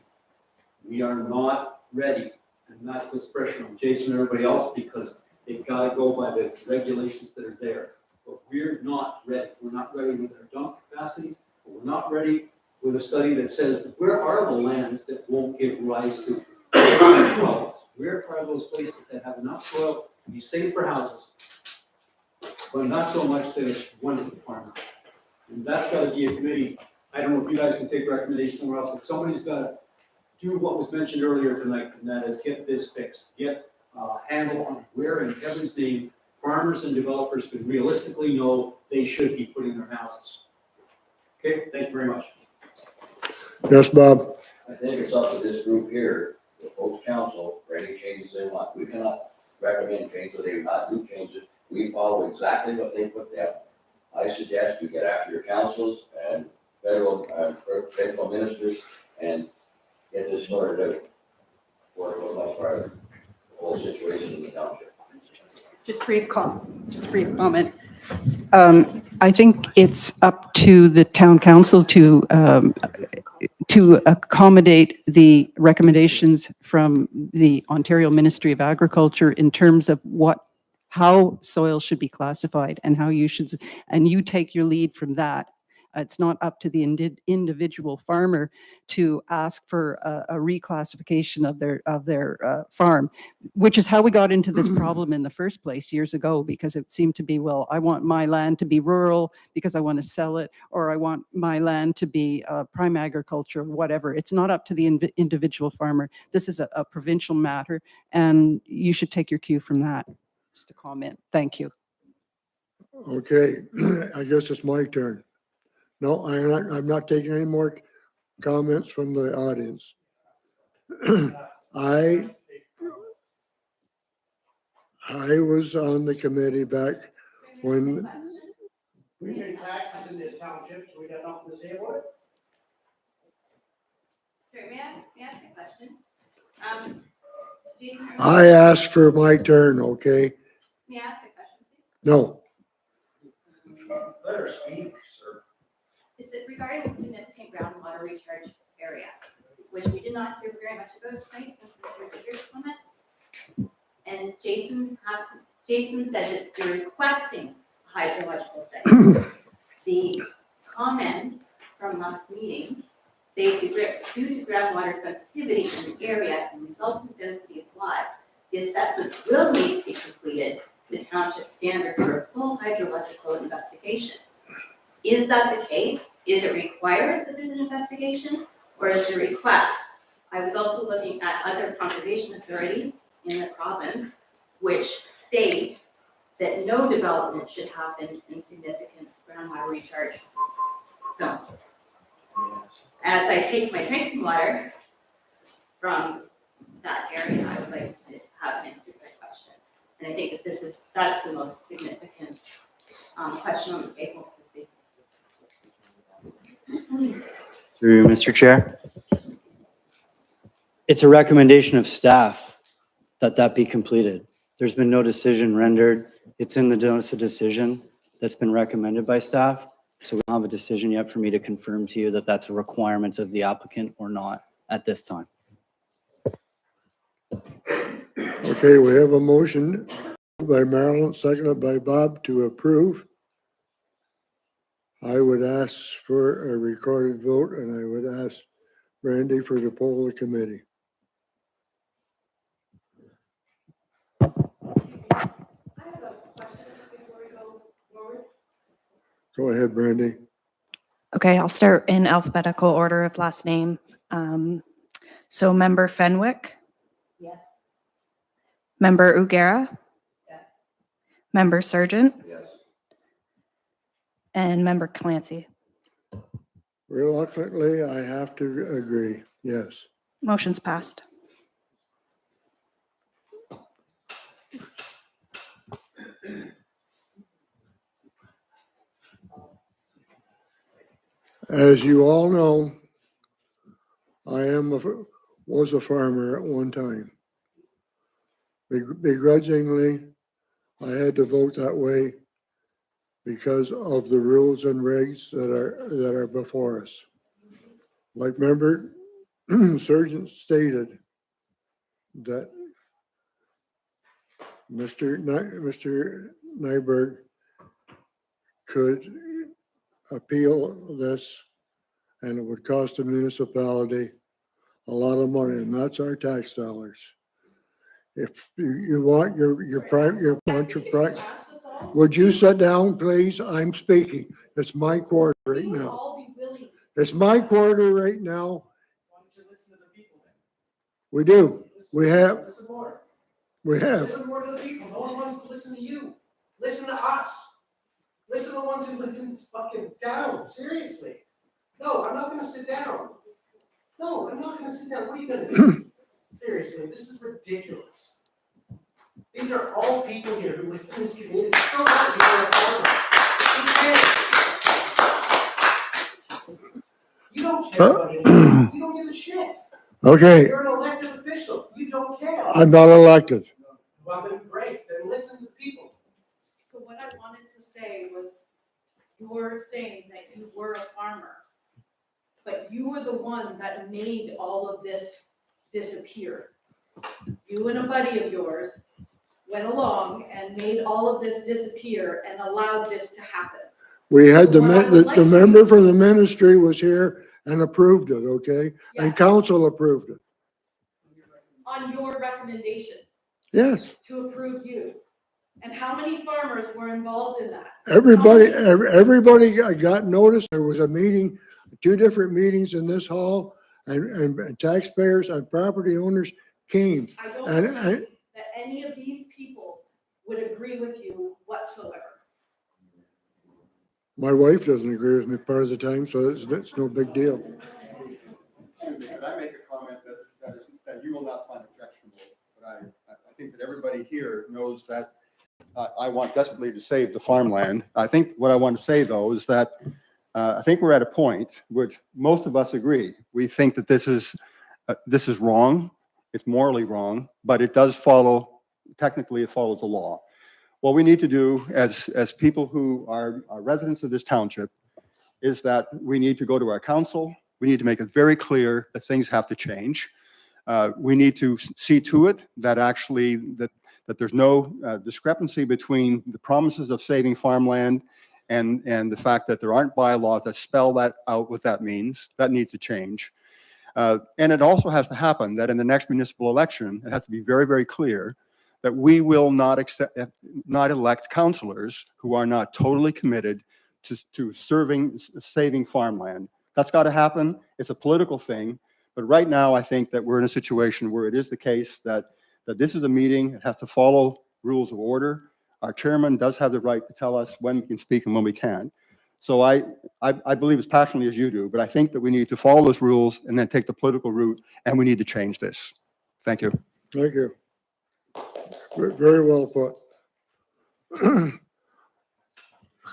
We are not ready, and that puts pressure on Jason and everybody else because they've got to go by the regulations that are there. But we're not ready. We're not ready with our dump capacities. But we're not ready with a study that says where are the lands that won't give rise to problems? Where are those places that have enough soil to be safe for houses, but not so much that it's wonderful for farming? And that's got to be a committee. I don't know if you guys can take recommendations somewhere else, but somebody's got to do what was mentioned earlier tonight, and that is get this fixed. Get a handle on where in heaven's name farmers and developers could realistically know they should be putting their houses. Okay, thank you very much. Yes, Bob? I think it's up to this group here, the folks council, for any changes they want. We cannot recommend changes, they do not do changes. We follow exactly what they put down. I suggest you get after your councils and federal ministers and get this sorted out before it goes much farther. The whole situation in the township. Just brief comment. I think it's up to the town council to accommodate the recommendations from the Ontario Ministry of Agriculture in terms of how soil should be classified and how you should, and you take your lead from that. It's not up to the individual farmer to ask for a reclassification of their farm, which is how we got into this problem in the first place years ago, because it seemed to be, well, I want my land to be rural because I want to sell it, or I want my land to be prime agriculture, whatever. It's not up to the individual farmer. This is a provincial matter, and you should take your cue from that. Just a comment. Thank you. Okay, I guess it's my turn. No, I'm not taking any more comments from the audience. I was on the committee back when. We pay taxes in this township, so we got nothing to say about it. Sorry, may I ask a question? Jason, I asked for my turn, okay? may I ask a question, please? No. Let her speak, sir. Is it regarding the significant groundwater recharge area, which we did not hear very much about tonight since Mr. Digger's comments? And Jason said that you're requesting a hydrological study. The comments from last meeting say due to groundwater sensitivity in the area and resultant density of lots, the assessment will need to be completed to the township standard for a full hydrological investigation. Is that the case? Is it required that there's an investigation, or is it a request? I was also looking at other conservation authorities in the province which state that no development should happen in significant groundwater recharge zones. As I take my drinking water from that area, I would like to have an answer to that question. And I think that that's the most significant question on the table. Through you, Mr. Chair. It's a recommendation of staff that that be completed. There's been no decision rendered. It's in the notice of decision that's been recommended by staff. So we don't have a decision yet for me to confirm to you that that's a requirement of the applicant or not at this time. Okay, we have a motion by Marilyn, seconded by Bob to approve. I would ask for a recorded vote, and I would ask Randy for the poll of the committee. Go ahead, Brandy. Okay, I'll start in alphabetical order of last name. So member Fenwick, Yes. member Ugera, Yes. member Surgeon, Yes. and member Clancy. Reluctantly, I have to agree, yes. Motion's passed. As you all know, was a farmer at one time. Begrudgingly, I had to vote that way because of the rules and regs that are before us. Like member Surgeon stated that Mr. Nyberg could appeal this, and it would cost the municipality a lot of money, and that's our tax dollars. If you want your would you sit down, please? I'm speaking. It's my quarter right now. It's my quarter right now. Why don't you listen to the people then? We do. We have. Listen more. We have. Listen more to the people. No one wants to listen to you. Listen to us. Listen to the ones who live in fucking town. Seriously. No, I'm not gonna sit down. No, I'm not gonna sit down. What are you gonna do? Seriously, this is ridiculous. These are all people here who live in this community. So what? You don't care about anything else. You don't give a shit. Okay. You're an elected official. You don't care. I'm not elected. Well, then great. Then listen to the people. So what I wanted to say was, you were saying that you were a farmer, but you were the one that made all of this disappear. You and a buddy of yours went along and made all of this disappear and allowed this to happen. We had the member from the ministry was here and approved it, okay? And council approved it. On your recommendation Yes. to approve you. And how many farmers were involved in that? Everybody got notice. There was a meeting, 2 different meetings in this hall, and taxpayers and property owners came. I don't believe that any of these people would agree with you whatsoever. My wife doesn't agree with me part of the time, so it's no big deal. Excuse me, could I make a comment that you will not find objectionable? But I think that everybody here knows that I want desperately to save the farmland. I think what I want to say, though, is that I think we're at a point which most of us agree. We think that this is wrong. It's morally wrong, but it does follow, technically it follows the law. What we need to do as people who are residents of this township is that we need to go to our council. We need to make it very clear that things have to change. We need to see to it that actually that there's no discrepancy between the promises of saving farmland and the fact that there aren't bylaws that spell that out what that means. That needs to change. And it also has to happen that in the next municipal election, it has to be very, very clear that we will not elect councillors who are not totally committed to saving farmland. That's got to happen. It's a political thing. But right now, I think that we're in a situation where it is the case that this is a meeting. It has to follow rules of order. Our chairman does have the right to tell us when we can speak and when we can. So I believe as passionately as you do, but I think that we need to follow those rules and then take the political route, and we need to change this. Thank you. Thank you. Very well put.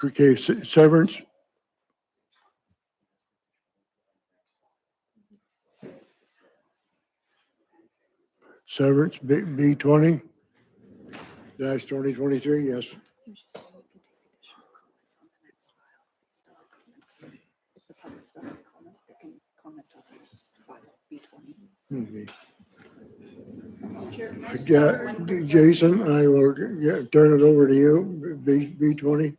Okay, severance. Severance, B 20-2023, yes. Mhm. Yeah, Jason, I will turn it over to you, B 20.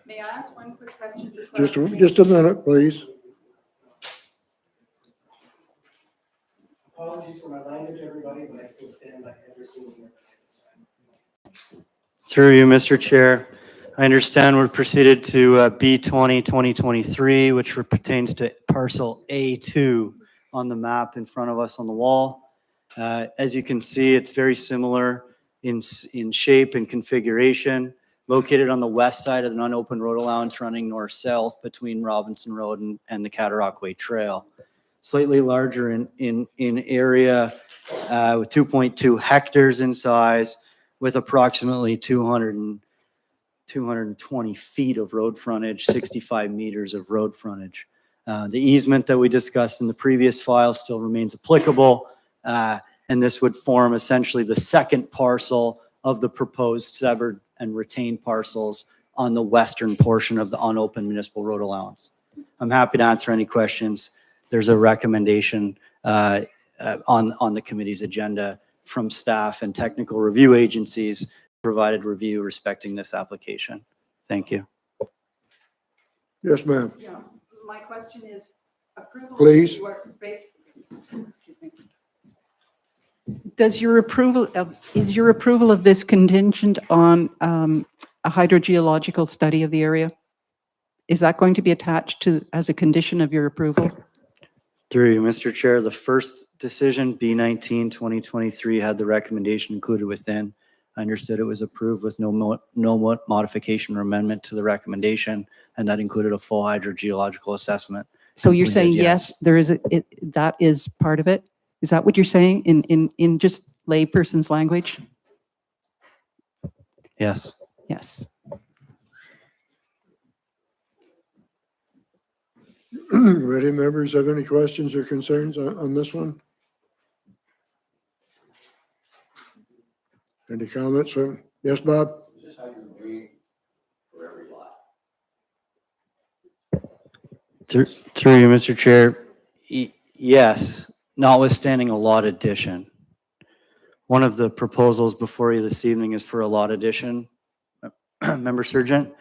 May I ask one quick question? Just a minute, please. Apologies for my language, everybody, but I still stand by every single word I said. Through you, Mr. Chair. I understand we're proceeded to B 20-2023, which pertains to parcel A2 on the map in front of us on the wall. As you can see, it's very similar in shape and configuration, located on the west side of an unopened road allowance running north-south between Robinson Road and the Cataract Way Trail. Slightly larger in area, with 2.2 hectares in size, with approximately 220 feet of road frontage, 65 meters of road frontage. The easement that we discussed in the previous file still remains applicable, and this would form essentially the second parcel of the proposed severed and retained parcels on the western portion of the unopened municipal road allowance. I'm happy to answer any questions. There's a recommendation on the committee's agenda from staff and technical review agencies provided review respecting this application. Thank you. Yes, ma'am. Yeah, my question is approval. Please. Excuse me. Does your approval of, is your approval of this contingent on a hydrogeological study of the area? Is that going to be attached to as a condition of your approval? Through you, Mr. Chair, the first decision, B19-2023, had the recommendation included within. I understood it was approved with no modification or amendment to the recommendation, and that included a full hydrogeological assessment. So you're saying yes, there is that is part of it? Is that what you're saying in just layperson's language? Yes. Yes. Ready, members, have any questions or concerns on this one? Any comments from, yes, Bob? Is this how you agree for every lot? Through you, Mr. Chair, yes, notwithstanding a lot addition. One of the proposals before you this evening is for a lot addition, Member Sergeant,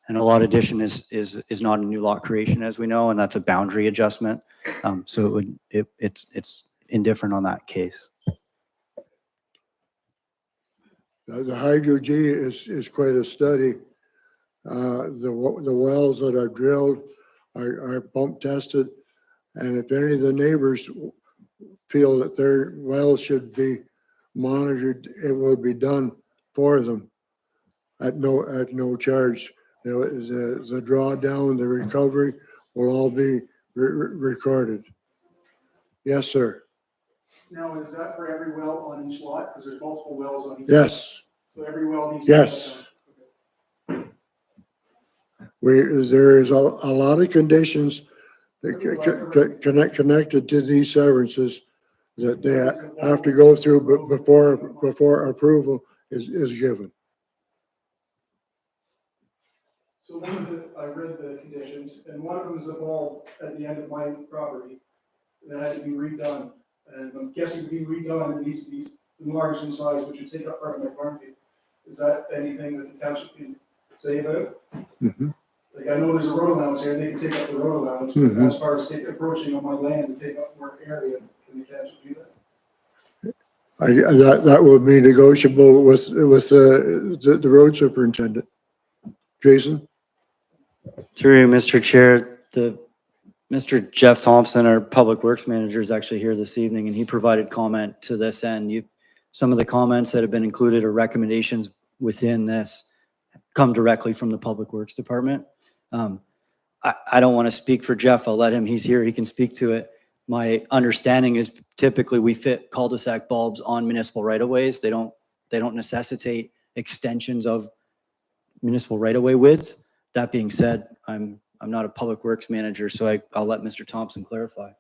and a lot addition is not a new lot creation, as we know, and that's a boundary adjustment. So it's indifferent on that case. The hydro-G is quite a study. The wells that are drilled are pump tested, and if any of the neighbors feel that their wells should be monitored, it will be done for them at no charge. The drawdown, the recovery will all be recorded. Yes, sir. Now, is that for every well on each lot? Because there's multiple wells on each. Yes. So every well needs to be Yes. done. There is a lot of conditions that connected to these severances that they have to go through before approval is given. So one of the, I read the conditions, and one of them is a bulb at the end of my property that had to be redone. And I'm guessing to be redone, it needs to be enlarged in size, which would take up part of my farm field. Is that anything that the township can say about? Mm-hmm. Like, I know there's a road allowance here, they can take up the road allowance, but as far as approaching on my land to take up more area, can the township do that? That will be negotiable with the road superintendent. Jason? Through you, Mr. Chair, Mr. Jeff Thompson, our Public Works Manager, is actually here this evening, and he provided comment to this end. some of the comments that have been included or recommendations within this come directly from the Public Works Department. I don't want to speak for Jeff. I'll let him, he's here, he can speak to it. My understanding is typically we fit cul-de-sac bulbs on municipal right-of-ways. They don't necessitate extensions of municipal right-of-way widths. That being said, I'm not a public works manager, so I'll let Mr. Thompson clarify.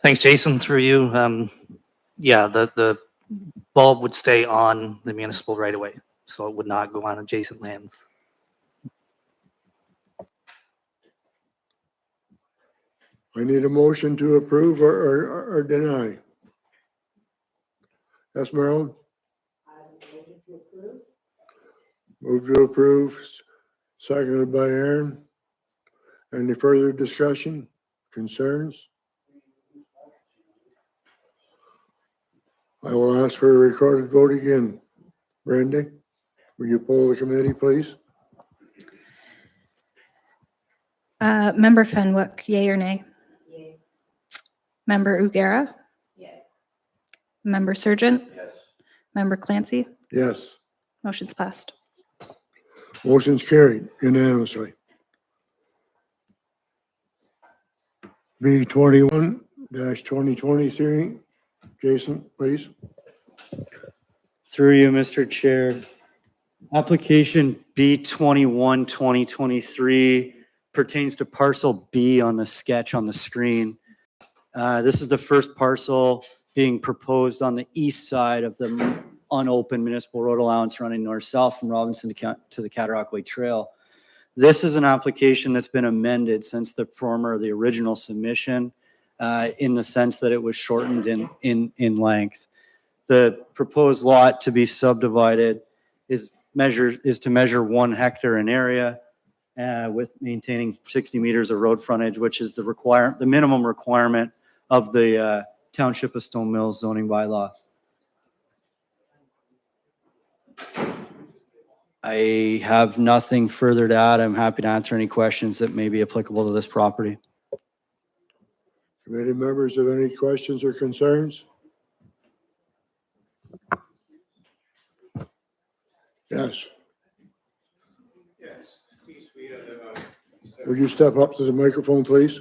Thanks, Jason, through you. Yeah, the bulb would stay on the municipal right-of-way, so it would not go on adjacent lands. I need a motion to approve or deny. Yes, Marilyn? Move to approve, seconded by Aaron. Any further discussion, concerns? I will ask for a recorded vote again. Brandy, will you poll the committee, please? Member Fenwick, yay or nay? Yay. Member Ugera? Yay. Member Surgeon? Yes. Member Clancy? Yes. Motion's passed. Motion's carried unanimously. B 21-2023. Jason, please. Through you, Mr. Chair. Application B21 2023 pertains to parcel B on the sketch on the screen. This is the first parcel being proposed on the east side of the unopened municipal road allowance running north-south from Robinson to the Cataraqui Trail. This is an application that's been amended since the original submission, in the sense that it was shortened in length. The proposed lot to be subdivided is to measure 1 hectare in area, with maintaining 60 meters of road frontage, which is the minimum requirement of the Township of Stone Mills zoning bylaw. I have nothing further to add. I'm happy to answer any questions that may be applicable to this property. Committee members have any questions or concerns? Yes. Would you step up to the microphone, please?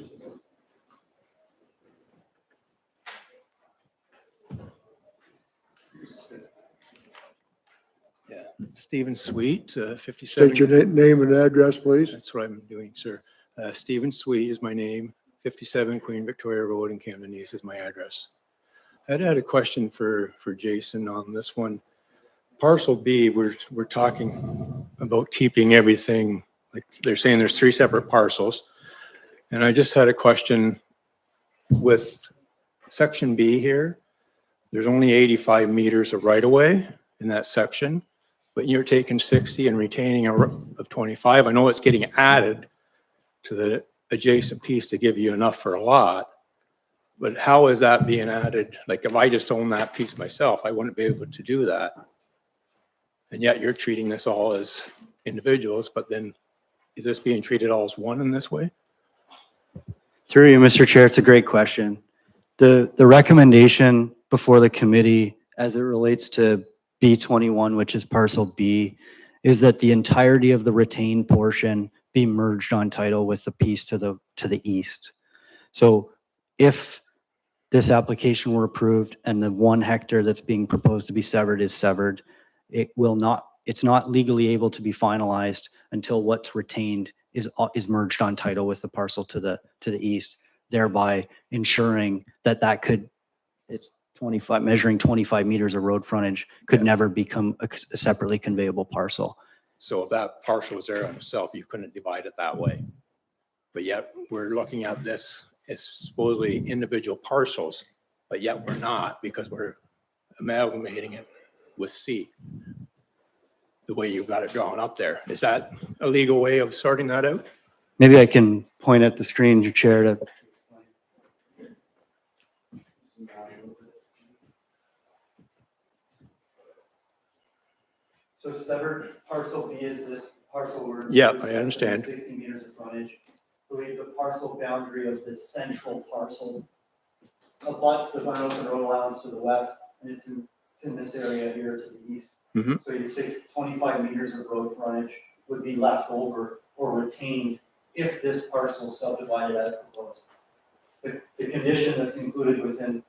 Yeah, Stephen Sweet, 57. State your name and address, please. That's what I'm doing, sir. Stephen Sweet is my name. 57 Queen Victoria Road in Camden East is my address. I had a question for Jason on this one. Parcel B, we're talking about keeping everything, like they're saying there's 3 separate parcels. And I just had a question with section B here. There's only 85 meters of right of way in that section, but you're taking 60 and retaining of 25. I know it's getting added to the adjacent piece to give you enough for a lot, but how is that being added? Like if I just own that piece myself, I wouldn't be able to do that. And yet you're treating this all as individuals, but then is this being treated all as one in this way? Through you, Mr. Chair, it's a great question. The recommendation before the committee as it relates to B21, which is parcel B, is that the entirety of the retained portion be merged on title with the piece to the east. So if this application were approved and the 1 hectare that's being proposed to be severed is severed, it's not legally able to be finalized until what's retained is merged on title with the parcel to the east, thereby ensuring that it's 25, measuring 25 meters of road frontage could never become a separately conveyable parcel. So if that parcel was there on itself, you couldn't divide it that way. But yet we're looking at this as supposedly individual parcels, but yet we're not, because we're amalgamating it with C, the way you've got it drawn up there. Is that a legal way of sorting that out? Maybe I can point at the screen, your chair, to. So severed parcel B is this parcel where. Yeah, I understand. 60 meters of frontage. I believe the parcel boundary of the central parcel abuts the unopened road allowance to the west, and it's in this area here to the east. Mhm. So you'd say 25 meters of road frontage would be left over or retained if this parcel is subdivided as proposed. The condition that's included within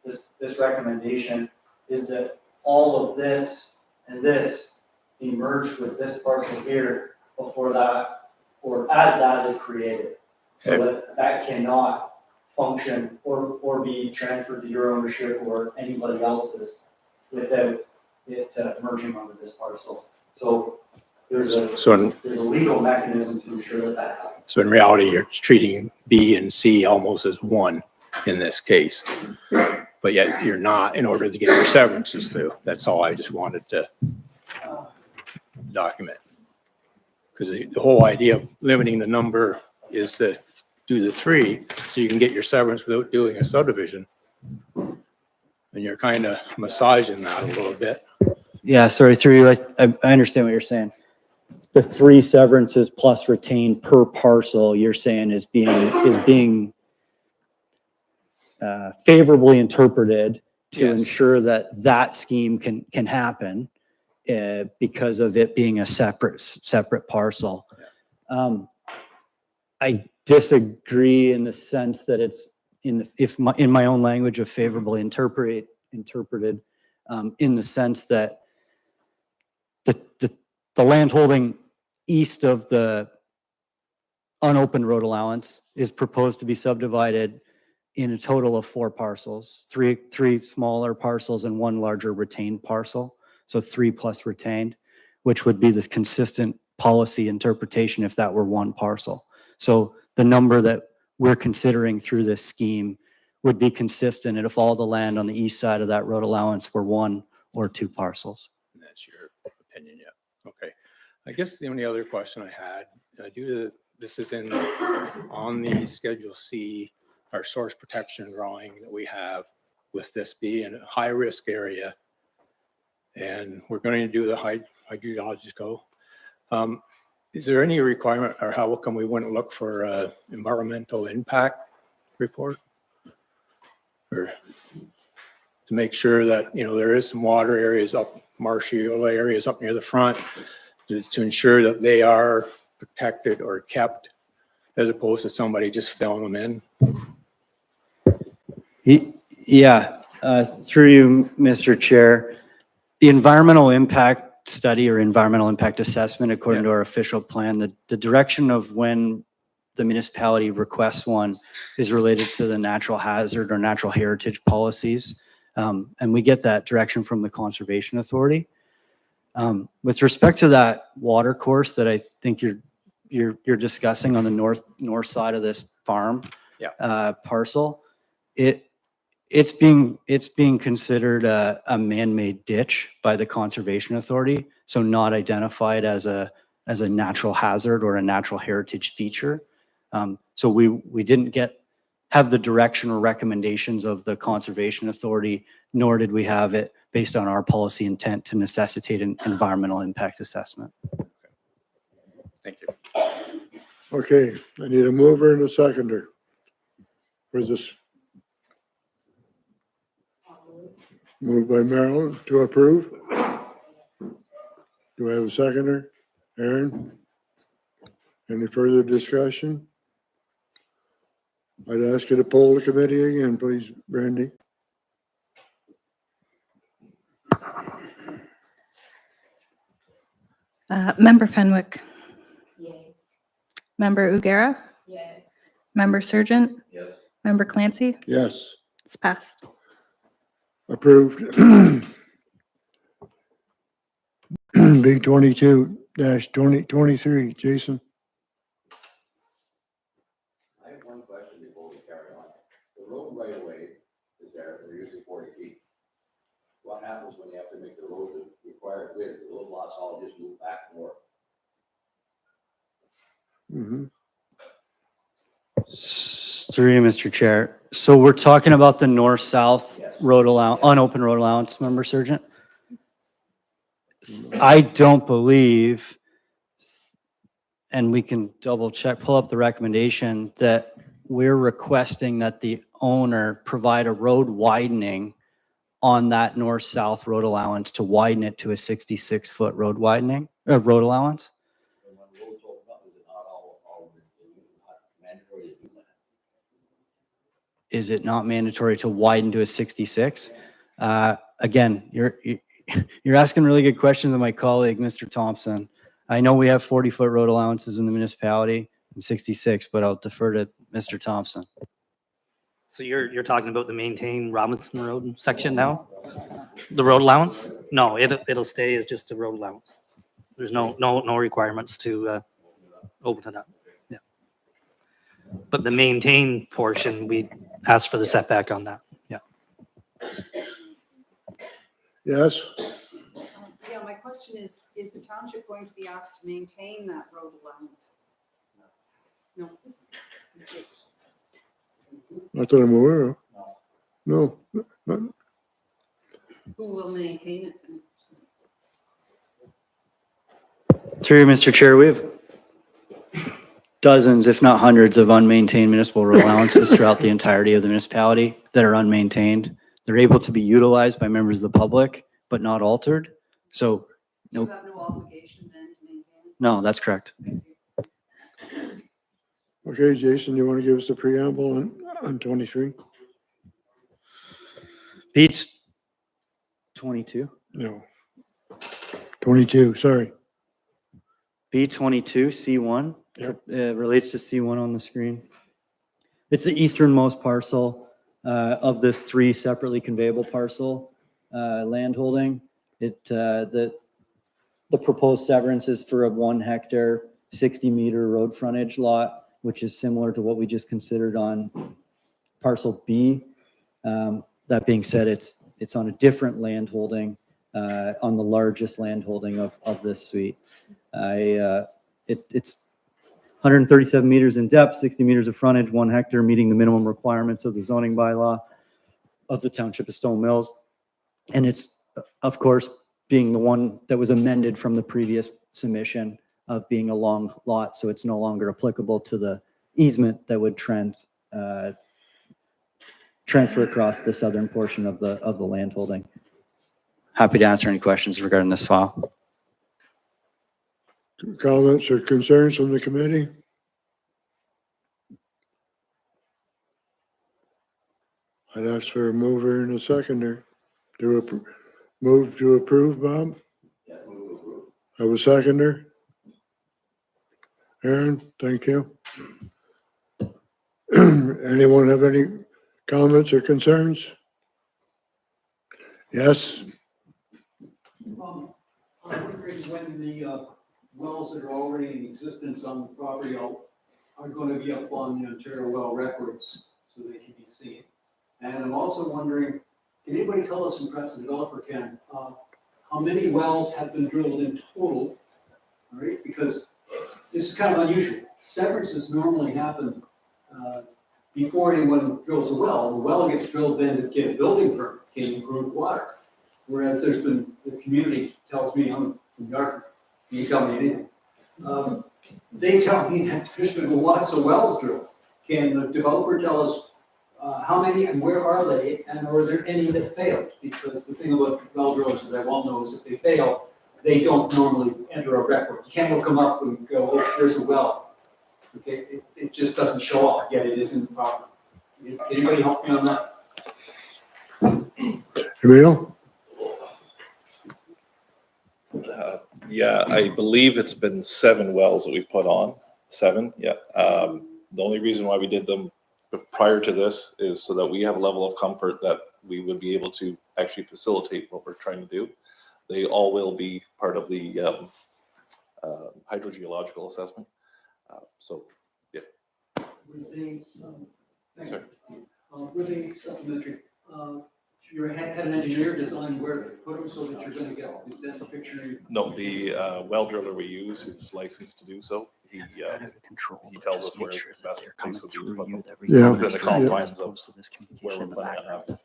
this recommendation is that all of this and this be merged with this parcel here before that, or as that is created. So that cannot function or be transferred to your ownership or anybody else's without it merging onto this parcel. So there's a legal mechanism to ensure that that happens. So in reality, you're treating B and C almost as one in this case. But yet you're not, in order to get your severances through. That's all I just wanted to document. Because the whole idea of limiting the number is to do the 3, so you can get your severance without doing a subdivision. And you're kind of massaging that a little bit. Yeah, sorry, through you, I understand what you're saying. The 3 severances plus retained per parcel, you're saying is being favorably interpreted to ensure that that scheme can happen because of it being a separate parcel. I disagree in the sense that it's in my own language of favorably interpreted in the sense that the land holding east of the unopened road allowance is proposed to be subdivided in a total of 4 parcels, three smaller parcels and 1 larger retained parcel. So 3 plus retained, which would be this consistent policy interpretation if that were 1 parcel. So the number that we're considering through this scheme would be consistent if all the land on the east side of that road allowance were 1 or 2 parcels. That's your opinion, yeah. Okay. I guess the only other question I had, this is on the Schedule C, our source protection drawing that we have, with this being a high-risk area, and we're going to do the hydrological. Is there any requirement, or how come we wouldn't look for an environmental impact report? Or to make sure that, there is some water areas up, marshy areas up near the front, to ensure that they are protected or kept, as opposed to somebody just filling them in? Yeah, through you, Mr. Chair, the environmental impact study or environmental impact assessment, according to our official plan, the direction of when the municipality requests one is related to the natural hazard or natural heritage policies. And we get that direction from the Conservation Authority. With respect to that water course that I think you're discussing on the north side of this farm parcel, it's being considered a man-made ditch by the Conservation Authority, so not identified as a natural hazard or a natural heritage feature. So we didn't have the direction or recommendations of the Conservation Authority, nor did we have it based on our policy intent to necessitate an environmental impact assessment. Thank you. Okay, I need a mover and a seconder for this. Moved by Marilyn to approve. Do I have a seconder? Aaron? Any further discussion? I'd ask you to poll the committee again, please, Brandy. Member Fenwick. Yay. Member Ugera. Yay. Member Surgeon. Yes. Member Clancy. Yes. It's passed. Approved. B 22-2023, Jason. I have one question before we carry on. The road right away is there, they're usually 40 feet. What happens when you have to make the road the required width? The little lots all just move back more. Through you, Mr. Chair. So we're talking about the north-south road unopened road allowance, Member Sergeant? I don't believe, and we can double check, pull up the recommendation, that we're requesting that the owner provide a road widening on that north-south road allowance to widen it to a 66-foot road widening, road allowance? And when roads open up, is it not all not mandatory to do that? Is it not mandatory to widen to a 66? Again, you're asking really good questions of my colleague, Mr. Thompson. I know we have 40-foot road allowances in the municipality and 66, but I'll defer to Mr. Thompson. So you're talking about the maintain Robinson Road section now? The road allowance? No, it'll stay as just a road allowance. There's no requirements to open it up. Yeah. But the maintain portion, we asked for the setback on that. Yeah. Yes? Yeah, my question is the township going to be asked to maintain that road allowance? No. Not that I'm aware of. No. not- Who will maintain it? Through you, Mr. Chair, we have dozens, if not hundreds, of unmaintained municipal road allowances throughout the entirety of the municipality that are unmaintained. They're able to be utilized by members of the public, but not altered. So, You no, have no obligation then to maintain it? no, that's correct. Okay, Jason, you want to give us the preamble on 23? Pete, 22. No. 22, sorry. B22, C1. Yep. It relates to C1 on the screen. It's the easternmost parcel of this 3 separately conveyable parcel land holding. The proposed severance is for a 1 hectare, 60-meter road frontage lot, which is similar to what we just considered on parcel B. That being said, it's on a different land holding, on the largest land holding of this suite. It's 137 meters in depth, 60 meters of frontage, 1 hectare, meeting the minimum requirements of the zoning bylaw of the Township of Stone Mills. And it's, of course, being the one that was amended from the previous submission of being a long lot, so it's no longer applicable to the easement that would transfer across the southern portion of the land holding. Happy to answer any questions regarding this file. Comments or concerns from the committee? I'd ask for a mover and a seconder. Move to approve, Bob? Yeah, move to approve. Have a seconder? Aaron, thank you. Anyone have any comments or concerns? Yes? I'm wondering when the wells that are already in existence on the property are going to be up on the Ontario well records so they can be seen. And I'm also wondering, can anybody tell us, and perhaps the developer can, how many wells have been drilled in total? All right, because this is kind of unusual. Severances normally happen before anyone drills a well. The well gets drilled then to get a building permit, can improve water. Whereas there's been, the community tells me, I'm from York, you tell me anything. They tell me that there's been lots of wells drilled. Can the developer tell us how many and where are they, and are there any that failed? Because the thing about well drillers, as I well know, is if they fail, they don't normally enter a record. You can't come up and go, oh, there's a well. Okay, it just doesn't show up, yet it is in the property. Can anybody help me on that? Emil? Yeah, I believe it's been 7 wells that we've put on. 7, yeah. The only reason why we did them prior to this is so that we have a level of comfort that we would be able to actually facilitate what we're trying to do. They all will be part of the hydrogeological assessment. So, yeah. Were they supplementary? You had an engineer design where to put them so that you're going to get, that's the picture. No, the well driller we use, who's licensed to do so, he tells us where the best place would be to put them. Yeah. Within the confines of where we're planning on having.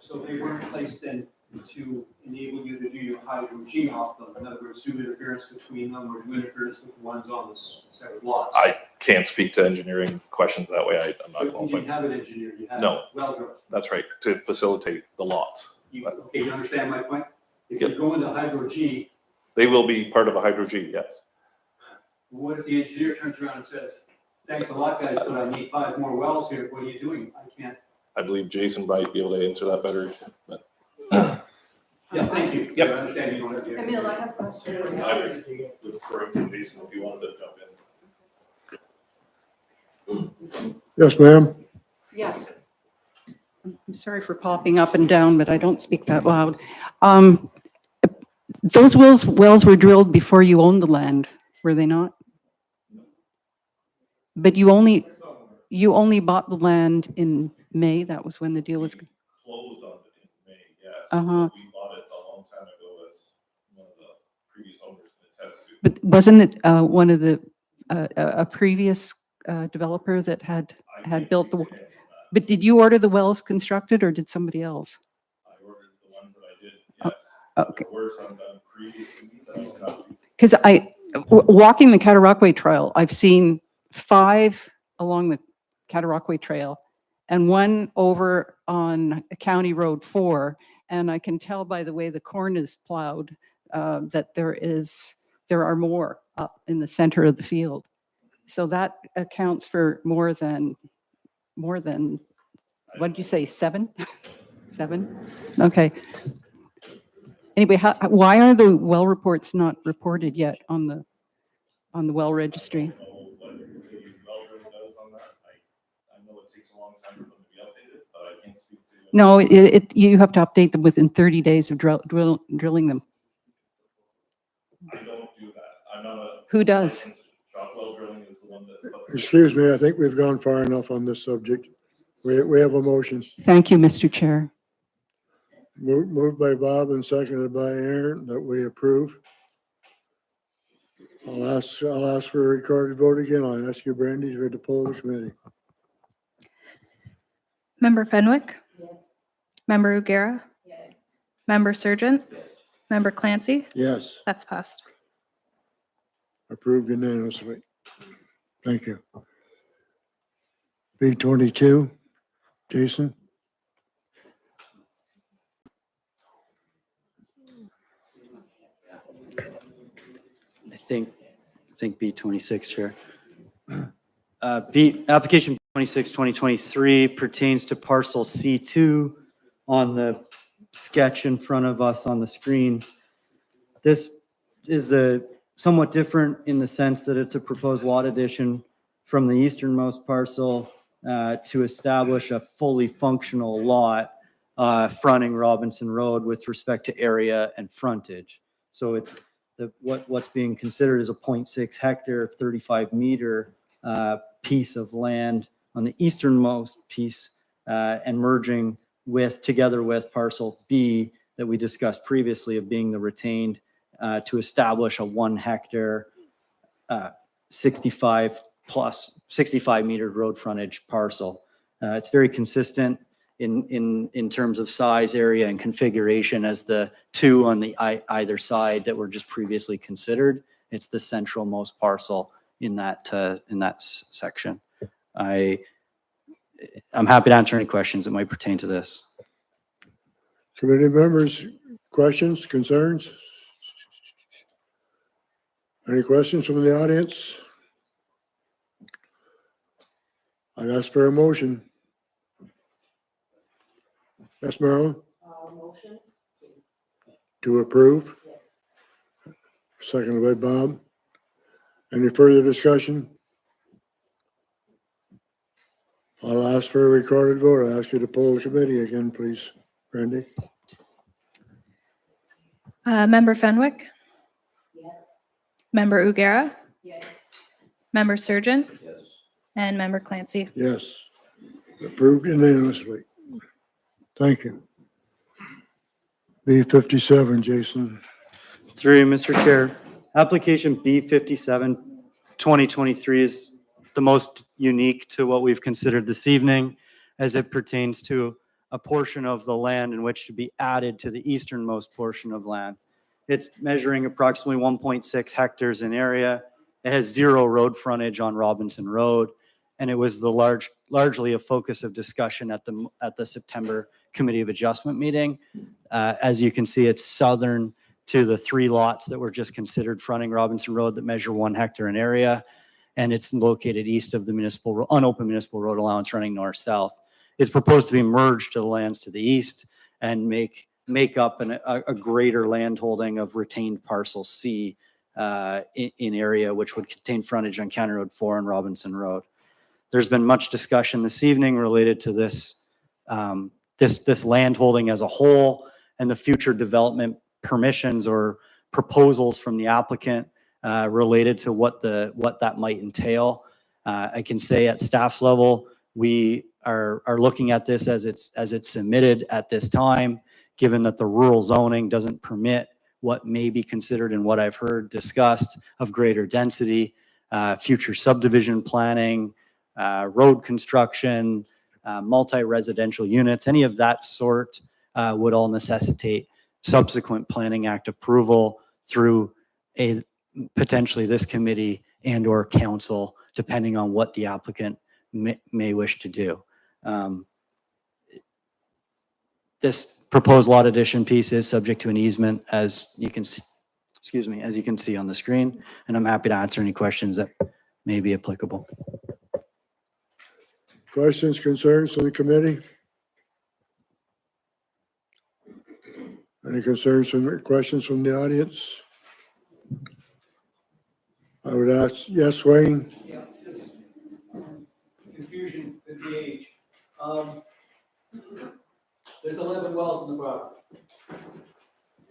So they weren't placed in to enable you to do your hydro G off them? In other words, do interference between them or do interference with the ones on the separate lots? I can't speak to engineering questions that way. I'm not But you qualified. didn't have an engineer, you had No. well drilled. That's right, to facilitate the lots. Okay, you understand my point? If Yep. you go into hydro G, They will be part of a hydro G, yes. what if the engineer turns around and says, thanks a lot, guys, but I need 5 more wells here, what are you doing? I can't. I believe Jason might be able to answer that better, but. Yeah, thank you. Yep. I understand you don't have the. Camille, I have a question. I was referring to Jason if you wanted to jump in. Yes, ma'am. Yes. I'm sorry for popping up and down, but I don't speak that loud. Those wells were drilled before you owned the land, were they not? But you only bought the land in May? That was when the deal was? Closed on it in May, yes. Uh-huh. We bought it a long time ago, as one of the previous owners can attest to. But wasn't it one of the, a previous developer that had built the? But did you order the wells constructed or did somebody else? I ordered the ones that I did, yes. Okay. There were some done previously that I cannot speak to. Because walking the Cataraqui Trail, I've seen 5 along the Cataraqui Trail and 1 over on County Road 4. And I can tell by the way the corn is plowed that there are more up in the center of the field. So that accounts for more than, what did you say, 7? 7? Okay. Anyway, why are the well reports not reported yet on the well registry? I don't know what the well drilling does on that. I know it takes a long time for them to be updated, but I can't speak to. No, you have to update them within 30 days of drilling them. I don't do that. I'm not a. Who does? Shop well drilling is the one that. Excuse me, I think we've gone far enough on this subject. We have a motion. Thank you, Mr. Chair. Moved by Bob and seconded by Aaron that we approve. I'll ask for a recorded vote again. I'll ask you, Brandy, to poll the committee. Member Fenwick? Yes. Member O'Gara? Yes. Member Surgeon? Member Clancy? Yes, That's passed. approved unanimously. Thank you. B22, Jason? I think B26, Chair. Application 26, 2023 pertains to parcel C2 on the sketch in front of us on the screens. This is somewhat different in the sense that it's a proposed lot addition from the easternmost parcel to establish a fully functional lot fronting Robinson Road with respect to area and frontage. So it's what's being considered is a 0.6 hectare, 35 meter piece of land on the easternmost piece and merging together with parcel B that we discussed previously of being the retained to establish a 1 hectare 65 meter road frontage parcel. It's very consistent in terms of size, area, and configuration as the 2 on the either side that were just previously considered. It's the centralmost parcel in that section. I'm happy to answer any questions that might pertain to this. Committee members, questions, concerns? Any questions from the audience? I'd ask for a motion. Yes, Marilyn? Motion? To approve? Yes. Seconded by Bob. Any further discussion? I'll ask for a recorded vote. I ask you to poll the committee again, please, Randy. Member Fenwick? Yes. Member O'Gara? Yes. Member Surgeon? Yes. And Member Clancy? Yes. Approved unanimously. Thank you. B57, Jason. Through you, Mr. Chair. Application B57 2023 is the most unique to what we've considered this evening as it pertains to a portion of the land in which to be added to the easternmost portion of land. It's measuring approximately 1.6 hectares in area. It has 0 road frontage on Robinson Road, and it was largely a focus of discussion at the September Committee of Adjustment meeting. As you can see, it's southern to the 3 lots that were just considered fronting Robinson Road that measure 1 hectare in area, and it's located east of the unopened municipal road allowance running north-south. It's proposed to be merged to the lands to the east and make up a greater land holding of retained parcel C in area, which would contain frontage on County Road 4 and Robinson Road. There's been much discussion this evening related to this land holding as a whole and the future development permissions or proposals from the applicant related to what that might entail. I can say at staff's level, we are looking at this as it's submitted at this time, given that the rural zoning doesn't permit what may be considered and what I've heard discussed of greater density, future subdivision planning, road construction, multi-residential units, any of that sort would all necessitate subsequent Planning Act approval through potentially this committee and or council, depending on what the applicant may wish to do. This proposed lot addition piece is subject to an easement, as you can see, as you can see on the screen, and I'm happy to answer any questions that may be applicable. Questions, concerns from the committee? Any concerns or questions from the audience? I would ask, yes, Wayne? Yeah, just confusion at the age. There's 11 wells in the property.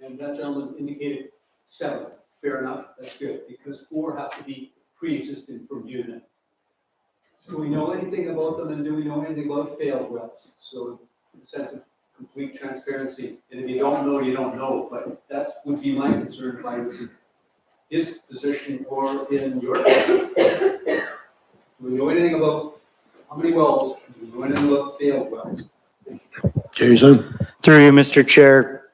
And that gentleman indicated 7. Fair enough, that's good, because 4 have to be pre-existing from unit. Do we know anything about them, and do we know anything about failed wells? So in the sense of complete transparency, and if you don't know, you don't know, but that would be my concern if I was in his position or in your position. Do we know anything about how many wells? Do we know anything about failed wells? Jason? Through you, Mr. Chair.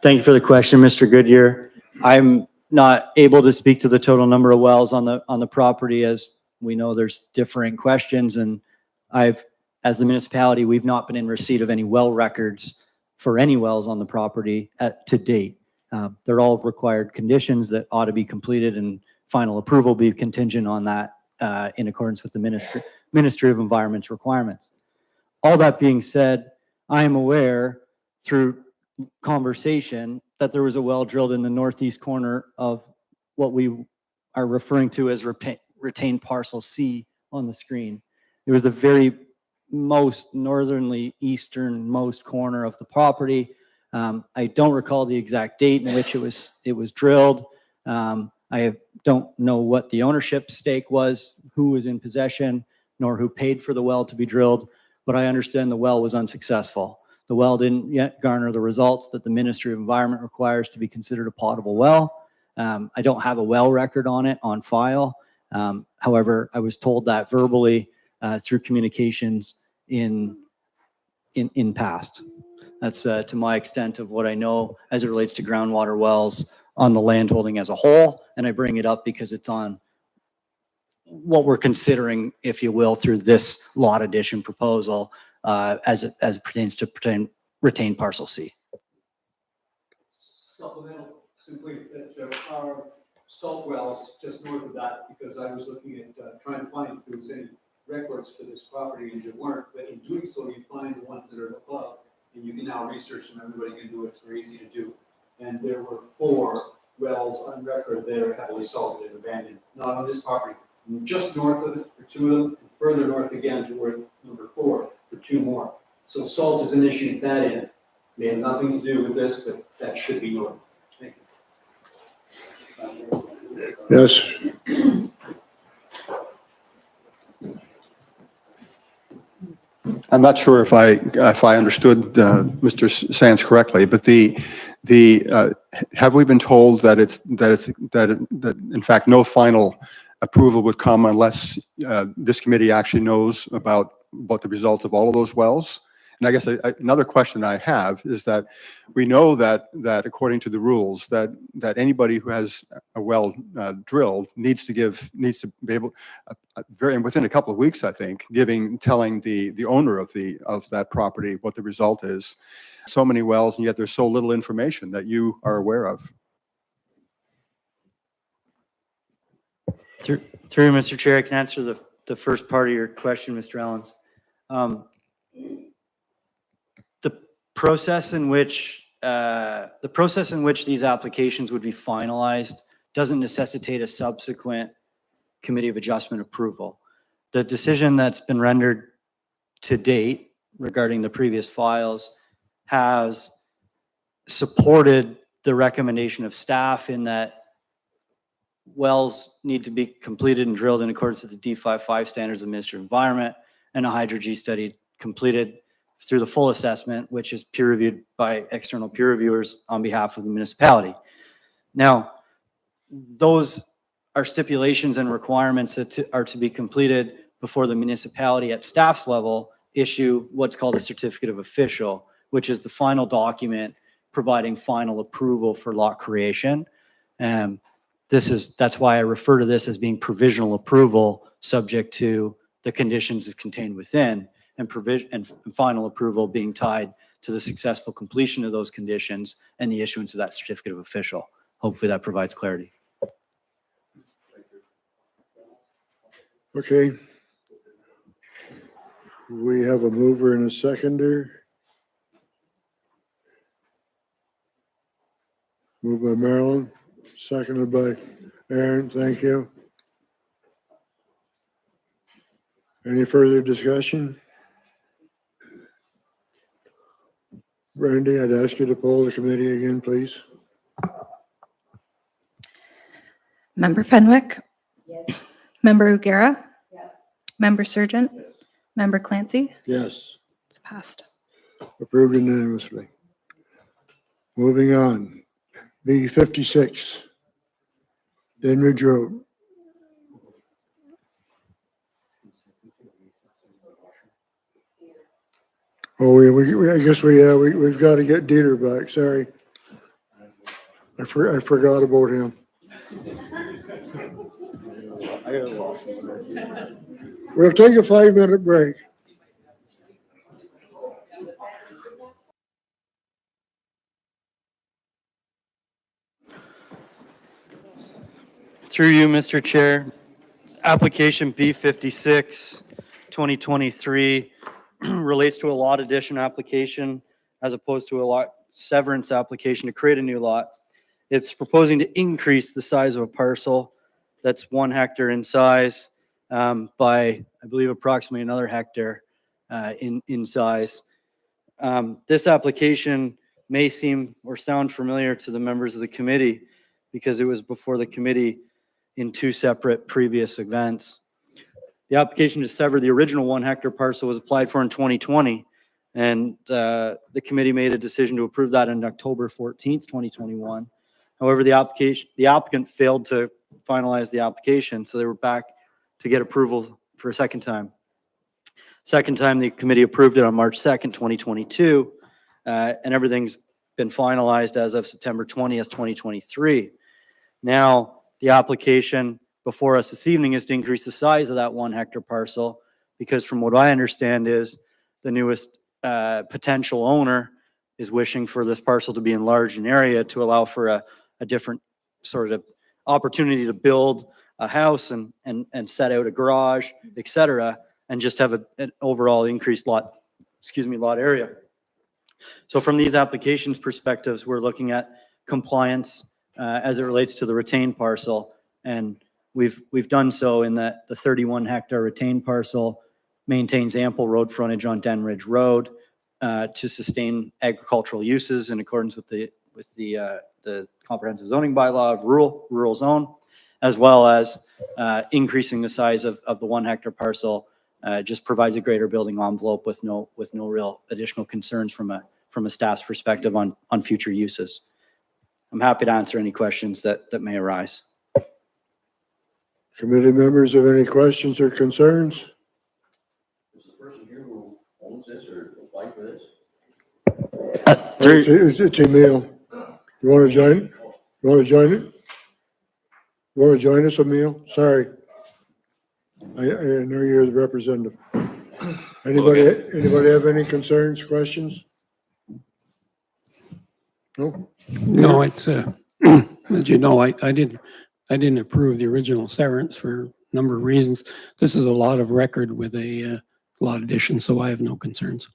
Thank you for the question, Mr. Goodyear. I'm not able to speak to the total number of wells on the property, as we know there's differing questions, and as the municipality, we've not been in receipt of any well records for any wells on the property to date. They're all required conditions that ought to be completed, and final approval be contingent on that in accordance with the Ministry of Environment's requirements. All that being said, I am aware through conversation that there was a well drilled in the northeast corner of what we are referring to as retained parcel C on the screen. It was the very most northernly easternmost corner of the property. I don't recall the exact date in which it was drilled. I don't know what the ownership stake was, who was in possession, nor who paid for the well to be drilled, but I understand the well was unsuccessful. The well didn't yet garner the results that the Ministry of Environment requires to be considered a potable well. I don't have a well record on it on file. However, I was told that verbally through communications in past. That's to my extent of what I know as it relates to groundwater wells on the land holding as a whole. And I bring it up because it's on what we're considering, if you will, through this lot addition proposal as it pertains to retain parcel C. Supplemental, simply that there are salt wells just north of that, because I was looking at trying to find if there was any records for this property, and there weren't. But in doing so, you find the ones that are above, and you can now research them. Everybody can do it. It's very easy to do. And there were 4 wells on record that are heavily salted and abandoned, not on this property. Just north of it for 2 of them, and further north again toward number 4 for 2 more. So salt is an issue at that end. May have nothing to do with this, but that should be noted. Thank you. Yes. I'm not sure if I understood Mr. Sands correctly, but have we been told that in fact no final approval would come unless this committee actually knows about the results of all of those wells? And I guess another question I have is that we know that according to the rules that anybody who has a well drilled needs to be able very within a couple of weeks, I think, telling the owner of that property what the result is. So many wells, and yet there's so little information that you are aware of. Through Mr. Chair, I can answer the first part of your question, Mr. Allens. The process in which these applications would be finalized doesn't necessitate a subsequent Committee of Adjustment approval. The decision that's been rendered to date regarding the previous files has supported the recommendation of staff in that wells need to be completed and drilled in accordance with the D55 standards of the Ministry of Environment, and a hydro-G study completed through the full assessment, which is peer reviewed by external peer reviewers on behalf of the municipality. Now, those are stipulations and requirements that are to be completed before the municipality at staff's level issue what's called a certificate of official, which is the final document providing final approval for lot creation. That's why I refer to this as being provisional approval subject to the conditions is contained within, and final approval being tied to the successful completion of those conditions and the issuance of that certificate of official. Hopefully that provides clarity. Okay. We have a mover and a seconder. Moved by Marilyn, seconded by Aaron. Thank you. Any further discussion? Brandy, I'd ask you to poll the committee again, please. Member Fenwick? Yes. Member O'Gara? Yes. Member Surgeon? Member Clancy? Yes. It's passed. Approved unanimously. Moving on. B56, Denridge Road. Oh, I guess we've got to get Dieter back. Sorry. I forgot about him. We'll take a 5-minute break. Through you, Mr. Chair, application B56, 2023 relates to a lot addition application as opposed to a lot severance application to create a new lot. It's proposing to increase the size of a parcel that's 1 hectare in size by, I believe, approximately another hectare in size. This application may seem or sound familiar to the members of the committee because it was before the committee in 2 separate previous events. The application to sever the original 1 hectare parcel was applied for in 2020, and the committee made a decision to approve that on October 14th, 2021. However, the applicant failed to finalize the application, so they were back to get approval for a second time. Second time, the committee approved it on March 2nd, 2022, and everything's been finalized as of September 20th, 2023. Now, the application before us this evening is to increase the size of that 1 hectare parcel because from what I understand is the newest potential owner is wishing for this parcel to be enlarged in area to allow for a different sort of opportunity to build a house and set out a garage, et cetera, and just have an overall increased lot area. So from these applications perspectives, we're looking at compliance as it relates to the retained parcel. And we've done so in that the 31 hectare retained parcel maintains ample road frontage on Denridge Road to sustain agricultural uses in accordance with the comprehensive zoning bylaw of rural zone, as well as increasing the size of the 1 hectare parcel just provides a greater building envelope with no real additional concerns from a staff's perspective on future uses. I'm happy to answer any questions that may arise. Committee members have any questions or concerns? Is the person here who owns this or applied for this? It's Emil. You want to join? You want to join it? You want to join us, Emil? Sorry. I know you're the representative. Anybody have any concerns, questions? No? No, it's, as you know, I didn't approve the original severance for a number of reasons. This is a lot of record with a lot of additions, so I have no concerns.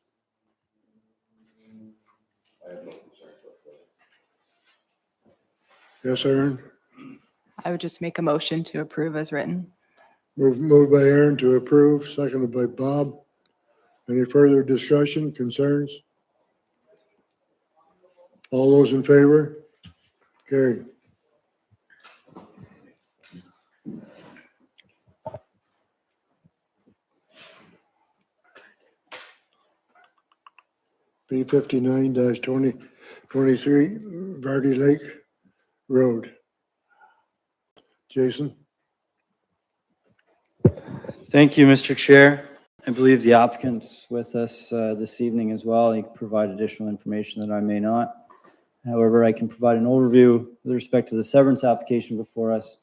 Yes, Aaron? I would just make a motion to approve as written. Moved by Aaron to approve, seconded by Bob. Any further discussion, concerns? All those in favor? Carried. B 59-2023 Verde Lake Road. Jason? Thank you, Mr. Chair. I believe the applicant's with us this evening as well. He can provide additional information that I may not. However, I can provide an overview with respect to the severance application before us,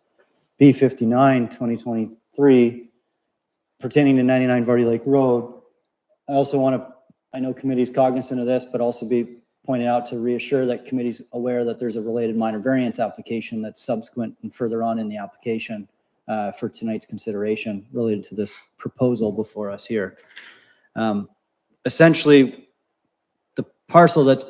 B 59-2023, pertaining to 99 Verde Lake Road. I also want to, I know committee's cognizant of this, but also be pointed out to reassure that committee's aware that there's a related minor variance application that's subsequent and further on in the application for tonight's consideration related to this proposal before us here. Essentially, the parcel that's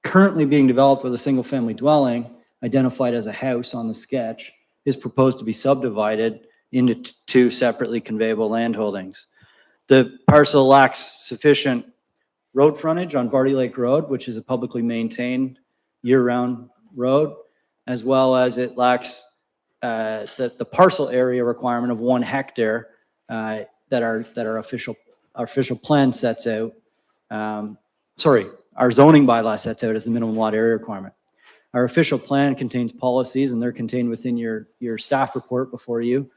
currently being developed with a single family dwelling identified as a house on the sketch is proposed to be subdivided into two separately conveyable land holdings. The parcel lacks sufficient road frontage on Verde Lake Road, which is a publicly maintained year-round road, as well as it lacks the parcel area requirement of 1 hectare that our official plan sets out. Our zoning bylaw sets out as the minimum lot area requirement. Our official plan contains policies, and they're contained within your staff report before you,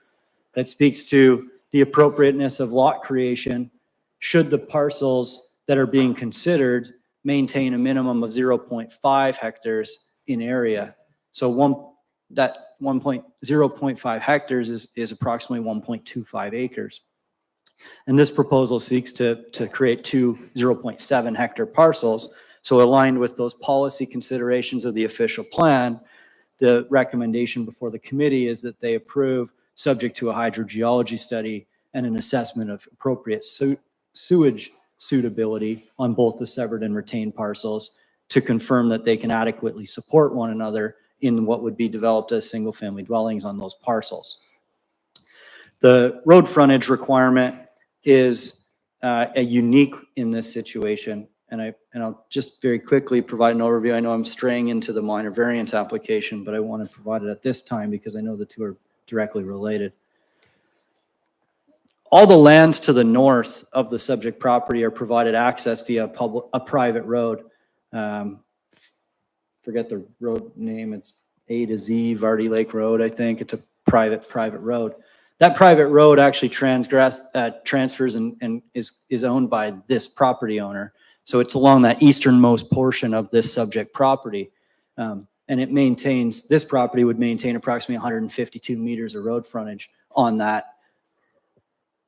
that speaks to the appropriateness of lot creation should the parcels that are being considered maintain a minimum of 0.5 hectares in area. So 0.5 hectares is approximately 1.25 acres. And this proposal seeks to create two 0.7 hectare parcels. So aligned with those policy considerations of the official plan, the recommendation before the committee is that they approve, subject to a hydrogeology study and an assessment of appropriate sewage suitability on both the severed and retained parcels to confirm that they can adequately support one another in what would be developed as single family dwellings on those parcels. The road frontage requirement is a unique in this situation. And I'll just very quickly provide an overview. I know I'm straying into the minor variance application, but I want to provide it at this time because I know the two are directly related. All the lands to the north of the subject property are provided access via a private road. Forget the road name. It's A to Z Verde Lake Road, I think. It's a private road. That private road actually transfers and is owned by this property owner. So it's along that easternmost portion of this subject property. And it maintains, this property would maintain approximately 152 meters of road frontage on that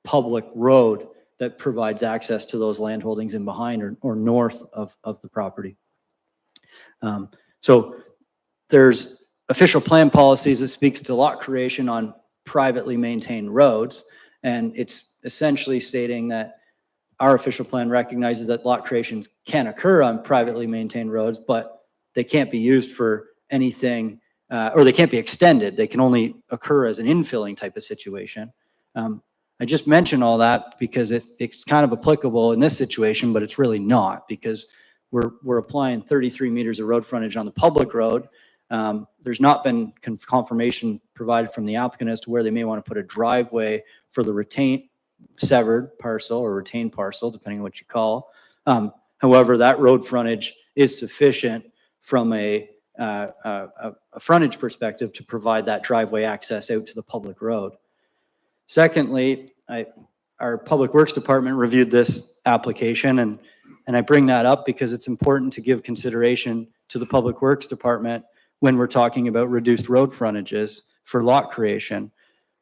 public road that provides access to those land holdings in behind or north of the property. So there's official plan policies that speaks to lot creation on privately maintained roads. And it's essentially stating that our official plan recognizes that lot creations can occur on privately maintained roads, but they can't be used for anything, or they can't be extended. They can only occur as an infilling type of situation. I just mention all that because it's kind of applicable in this situation, but it's really not, because we're applying 33 meters of road frontage on the public road. There's not been confirmation provided from the applicant as to where they may want to put a driveway for the retained severed parcel or retained parcel, depending on what you call. However, that road frontage is sufficient from a frontage perspective to provide that driveway access out to the public road. Secondly, our Public Works Department reviewed this application, and And I bring that up because it's important to give consideration to the Public Works Department when we're talking about reduced road frontages for lot creation.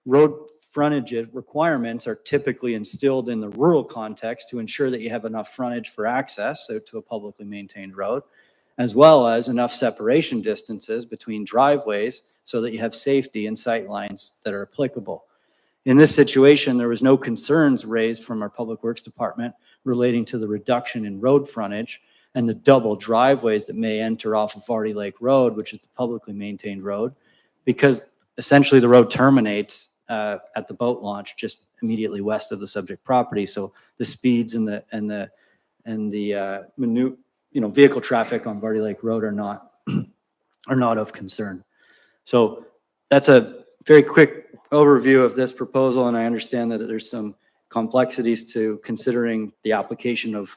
Road frontage requirements are typically instilled in the rural context to ensure that you have enough frontage for access out to a publicly maintained road, as well as enough separation distances between driveways so that you have safety and sight lines that are applicable. In this situation, there was no concerns raised from our Public Works Department relating to the reduction in road frontage and the double driveways that may enter off of Vardy Lake Road, which is the publicly maintained road, because essentially the road terminates at the boat launch just immediately west of the subject property. So the speeds and the vehicle traffic on Vardy Lake Road are not of concern. So that's a very quick overview of this proposal, and I understand that there's some complexities to considering the application of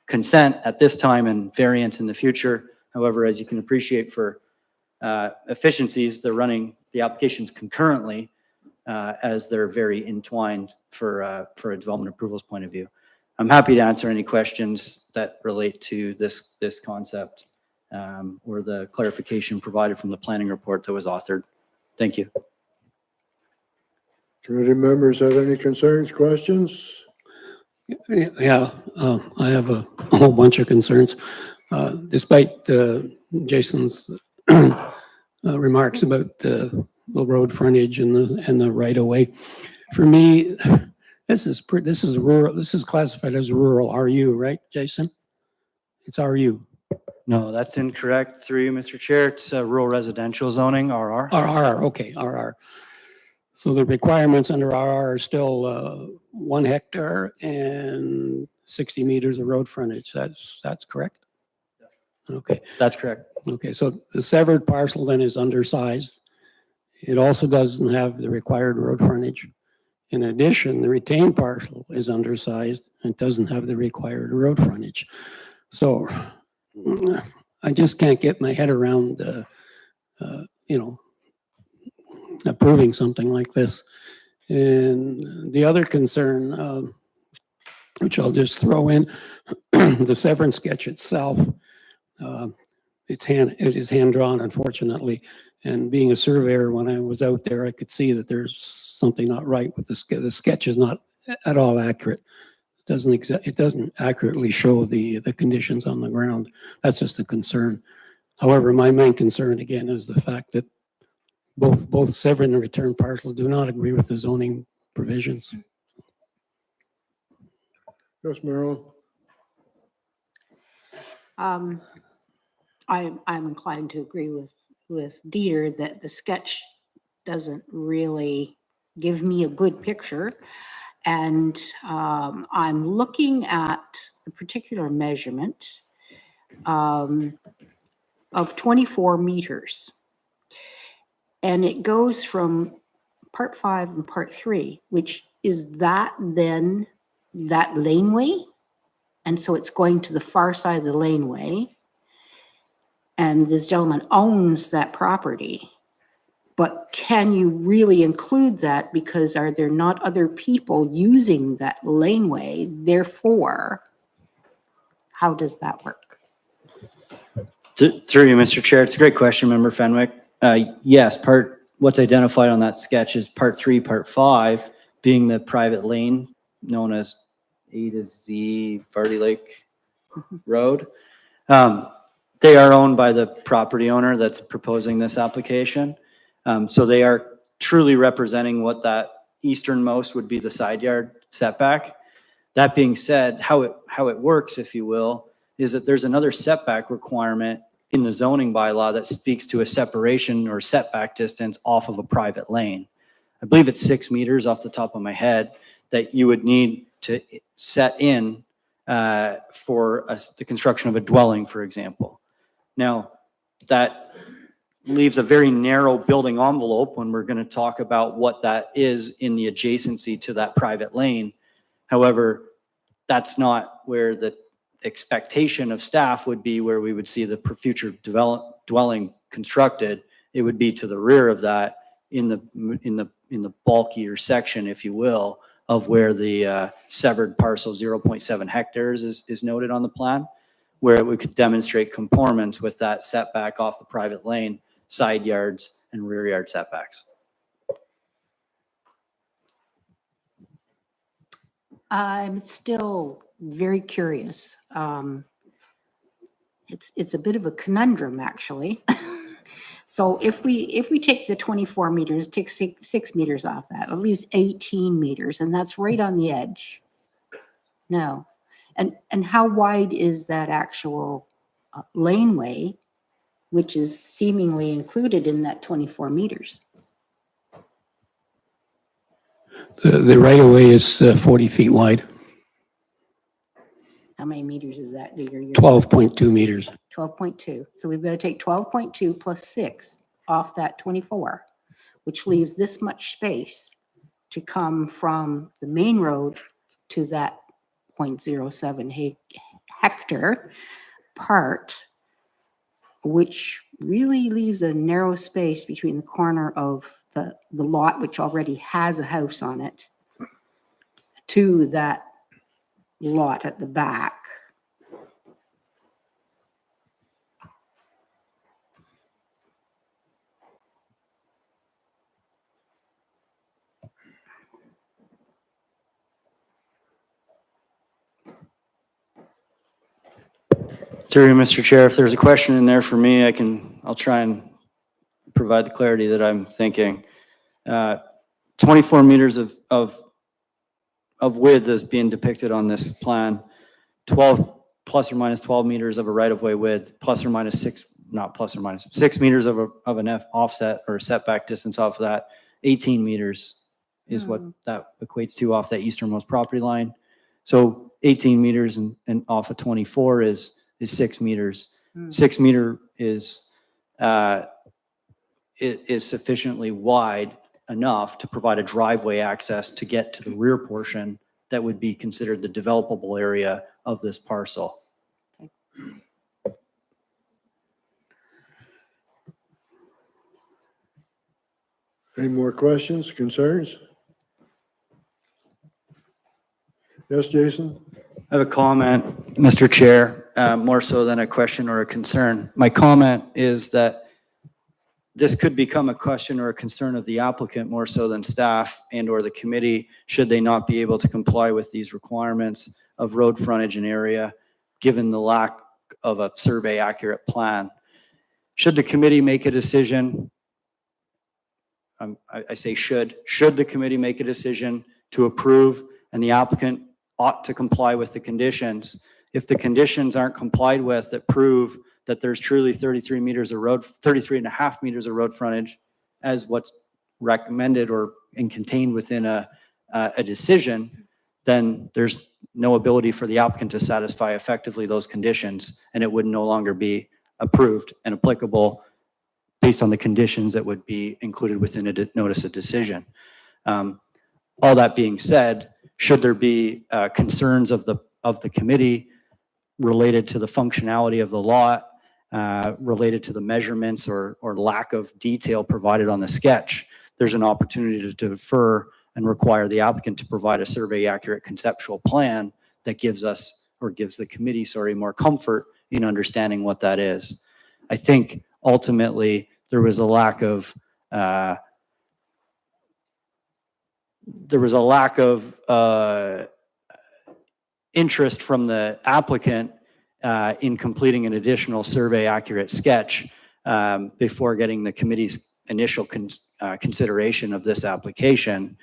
consent at this time and variance in the future. However, as you can appreciate, for efficiencies, they're running the applications concurrently as they're very entwined for a development approvals point of view. I'm happy to answer any questions that relate to this concept or the clarification provided from the planning report that was authored. Thank you. Committee members have any concerns, questions? Yeah, I have a whole bunch of concerns. Despite Jason's remarks about the road frontage and the right of way, for me, this is rural. This is classified as rural RU, right, Jason? It's RU. No, that's incorrect. Through you, Mr. Chair, it's rural residential zoning, RR. RR, okay, RR. So the requirements under RR are still 1 hectare and 60 meters of road frontage. That's correct? Okay. That's correct. Okay, so the severed parcel then is undersized. It also doesn't have the required road frontage. In addition, the retained parcel is undersized and doesn't have the required road frontage. So I just can't get my head around, approving something like this. And the other concern, which I'll just throw in, the severance sketch itself, it is hand-drawn, unfortunately. And being a surveyor, when I was out there, I could see that there's something not right with the sketch is not at all accurate. It doesn't accurately show the conditions on the ground. That's just a concern. However, my main concern again is the fact that both severed and returned parcels do not agree with the zoning provisions. Yes, Marilyn. I'm inclined to agree with Dieter that the sketch doesn't really give me a good picture. And I'm looking at the particular measurement of 24 meters. And it goes from part 5 and part 3, which is that then that laneway. And so it's going to the far side of the laneway. And this gentleman owns that property. But can you really include that? Because are there not other people using that laneway? Therefore, how does that work? Through you, Mr. Chair, it's a great question, Member Fenwick. Yes, what's identified on that sketch is part 3, part 5, being the private lane known as A to Z Vardy Lake Road. They are owned by the property owner that's proposing this application. So they are truly representing what that easternmost would be the side yard setback. That being said, how it works, if you will, is that there's another setback requirement in the zoning bylaw that speaks to a separation or setback distance off of a private lane. I believe it's 6 meters off the top of my head that you would need to set in for the construction of a dwelling, for example. Now, that leaves a very narrow building envelope when we're going to talk about what that is in the adjacency to that private lane. However, that's not where the expectation of staff would be, where we would see the future dwelling constructed. It would be to the rear of that in the bulkier section, if you will, of where the severed parcel 0.7 hectares is noted on the plan, where we could demonstrate conformance with that setback off the private lane, side yards, and rear yard setbacks. I'm still very curious. It's a bit of a conundrum, actually. So if we take the 24 meters, take 6 meters off that, it leaves 18 meters, and that's right on the edge. No. And how wide is that actual laneway, which is seemingly included in that 24 meters? The right-of-way is 40 feet wide, How many meters is that? 12.2 meters. 12.2. So we've got to take 12.2 plus 6 off that 24, which leaves this much space to come from the main road to that 0.07 hectare part, which really leaves a narrow space between the corner of the lot, which already has a house on it, to that lot at the back. Through you, Mr. Chair, if there's a question in there for me, I'll try and provide the clarity that I'm thinking. 24 meters of width is being depicted on this plan. 12 plus or minus 12 meters of a right-of-way width, plus or minus 6, not plus or minus 6 meters of an offset or setback distance off of that. 18 meters is what that equates to off that easternmost property line. So 18 meters and off of 24 is 6 meters. 6 meter is sufficiently wide enough to provide a driveway access to get to the rear portion that would be considered the developable area of this parcel. Any more questions, concerns? Yes, Jason? I have a comment, Mr. Chair, more so than a question or a concern. My comment is that this could become a question or a concern of the applicant more so than staff and or the committee, should they not be able to comply with these requirements of road frontage and area, given the lack of a survey accurate plan. Should the committee make a decision, I say should the committee make a decision to approve and the applicant ought to comply with the conditions, if the conditions aren't complied with that prove that there's truly 33 meters of road, 33 and a half meters of road frontage as what's recommended or contained within a decision, then there's no ability for the applicant to satisfy effectively those conditions, and it would no longer be approved and applicable based on the conditions that would be included within a notice of decision. All that being said, should there be concerns of the committee related to the functionality of the lot, related to the measurements or lack of detail provided on the sketch, there's an opportunity to defer and require the applicant to provide a survey accurate conceptual plan that gives us, or gives the committee, sorry, more comfort in understanding what that is. I think ultimately there was a lack of interest from the applicant in completing an additional survey accurate sketch before getting the committee's initial consideration of this application,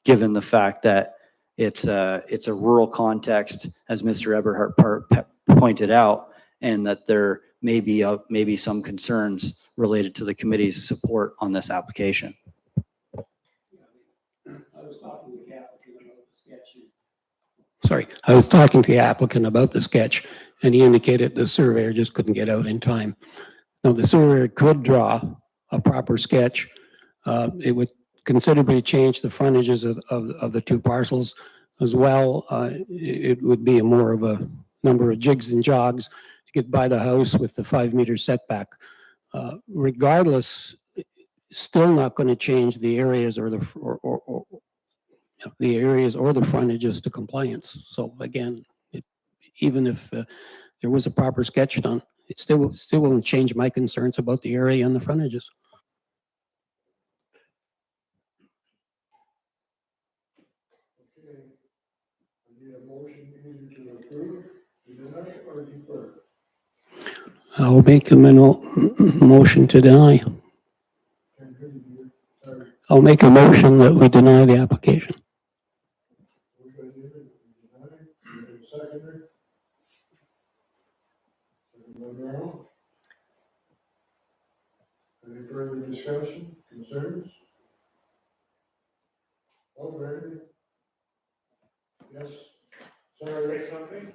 given the fact that it's a rural context, as Mr. Eberhardt pointed out, and that there may be some concerns related to the committee's support on this application. Sorry, I was talking to the applicant about the sketch, and he indicated the surveyor just couldn't get out in time. Now, the surveyor could draw a proper sketch. It would considerably change the frontages of the two parcels as well. It would be more of a number of jigs and jogs to get by the house with the 5 meter setback. Regardless, still not going to change the areas or the areas or the frontages to compliance. So again, even if there was a proper sketch done, it still won't change my concerns about the area and the frontages. Okay. I need a motion either to approve, to deny, or defer. I'll make a motion to deny. I'll make a motion that we deny the application. Seconder? Monroe? Any further discussion, concerns? Oh, Brandon? Yes? Sorry, say something?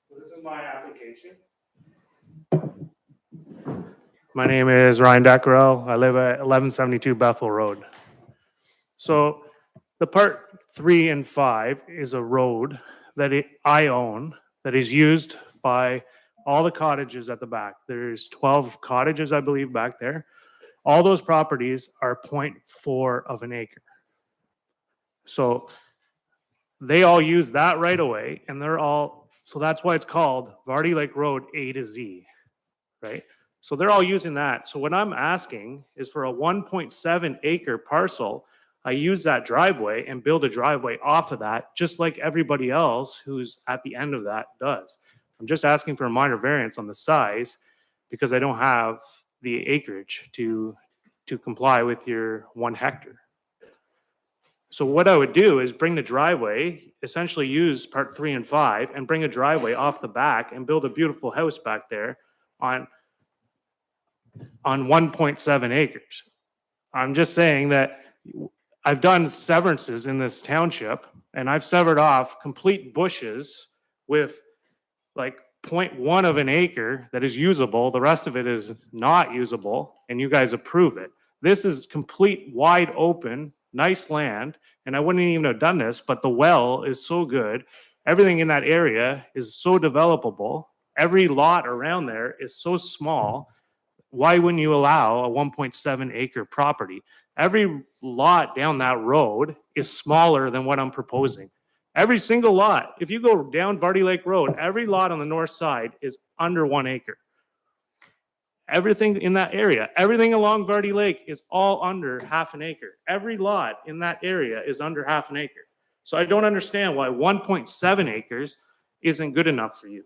So this is my application. My name is Ryan Decaro. I live at 1172 Bethel Road. So the part 3 and 5 is a road that I own that is used by all the cottages at the back. There's 12 cottages, I believe, back there. All those properties are 0.4 of an acre. So they all use that right away, and they're all, so that's why it's called Vardy Lake Road A to Z, right? So they're all using that. So what I'm asking is for a 1.7 acre parcel, I use that driveway and build a driveway off of that, just like everybody else who's at the end of that does. I'm just asking for a minor variance on the size because I don't have the acreage to comply with your 1 hectare. So what I would do is bring the driveway, essentially use part 3 and 5, and bring a driveway off the back and build a beautiful house back there on 1.7 acres. I'm just saying that I've done severances in this township, and I've severed off complete bushes with like 0.1 of an acre that is usable. The rest of it is not usable, and you guys approve it. This is complete wide open, nice land, and I wouldn't even have done this, but the well is so good. Everything in that area is so developable. Every lot around there is so small. Why wouldn't you allow a 1.7 acre property? Every lot down that road is smaller than what I'm proposing. Every single lot, if you go down Vardy Lake Road, every lot on the north side is under 1 acre. Everything in that area, everything along Vardy Lake is all under half an acre. Every lot in that area is under half an acre. So I don't understand why 1.7 acres isn't good enough for you.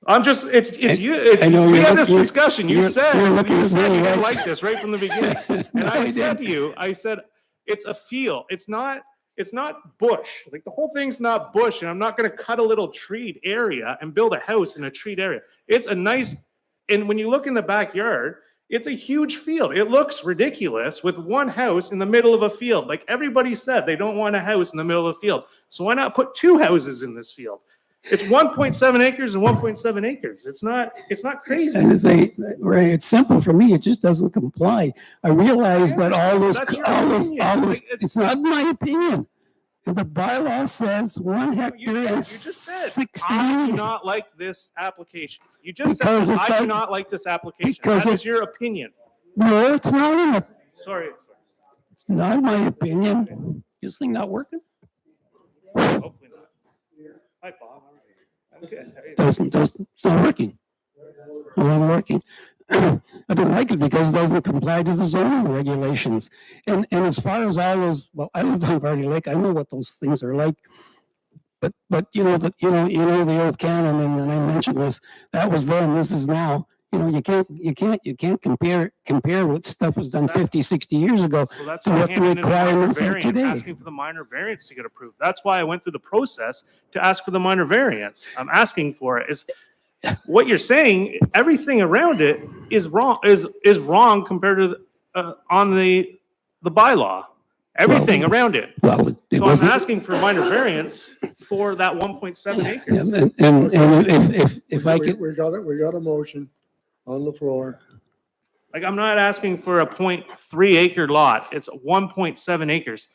I'm just, it's you, we had this discussion. You said you didn't like this right from the beginning. And I said to you, I said, it's a field. It's not bush. Like the whole thing's not bush, and I'm not going to cut a little treed area and build a house in a treed area. It's a nice, and when you look in the backyard, it's a huge field. It looks ridiculous with 1 house in the middle of a field. Like everybody said, they don't want a house in the middle of the field. So why not put 2 houses in this field? It's 1.7 acres and 1.7 acres. It's not crazy. And right, it's simple for me. It just doesn't comply. I realize that all this, it's not my opinion. And the bylaw says 1 hectare and 60. I do not like this application. You just said I do not like this application. That is your opinion. No, it's not. Sorry. It's not my opinion. This thing not working? Hopefully not. Hi, Bob. I'm good. It's not working. It's not working. I don't like it because it doesn't comply to the zoning regulations. And as far as all those, well, I live on Vardy Lake. I know what those things are like. But you know the old canon, and I mentioned this. That was then. This is now. You know, you can't compare what stuff was done 50, 60 years ago to what the requirements are today. Asking for the minor variance to get approved. That's why I went through the process to ask for the minor variance. I'm asking for it. Is what you're saying? Everything around it is wrong. Is wrong compared to on the bylaw. Everything around it. Well, so I'm asking for a minor variance for that 1.7 acres. And if I could, we got a motion on the floor. Like I'm not asking for a 0.3 acre lot. It's 1.7 acres.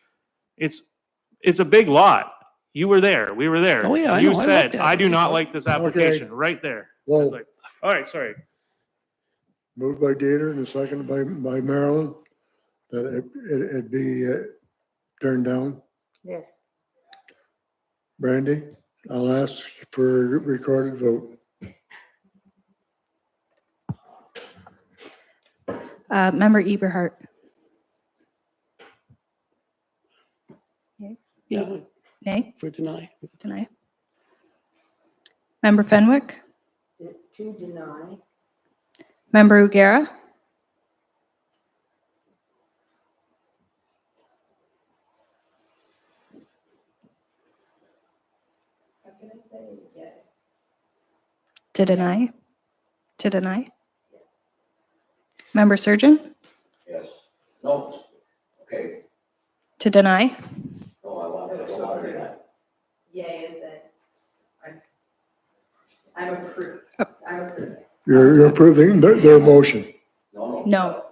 It's a big lot. You were there. We were there. Oh yeah, you said I do not like this application right there. Whoa. Like, all right, sorry. Moved by Dieter and seconded by Marilyn, that it'd be turned down. Yes. Brandy, I'll ask for a recorded vote. Member Eberhart. Yeah, Nay? for deny. Deny. Member Fenwick? To deny. Member Ugera? I'm gonna say yeah. To deny? To deny? Member Surgeon? Yes. No. Okay. To deny? No, I want to deny. Yay is it? I'm approved. I'm approving. You're approving their motion. No. No.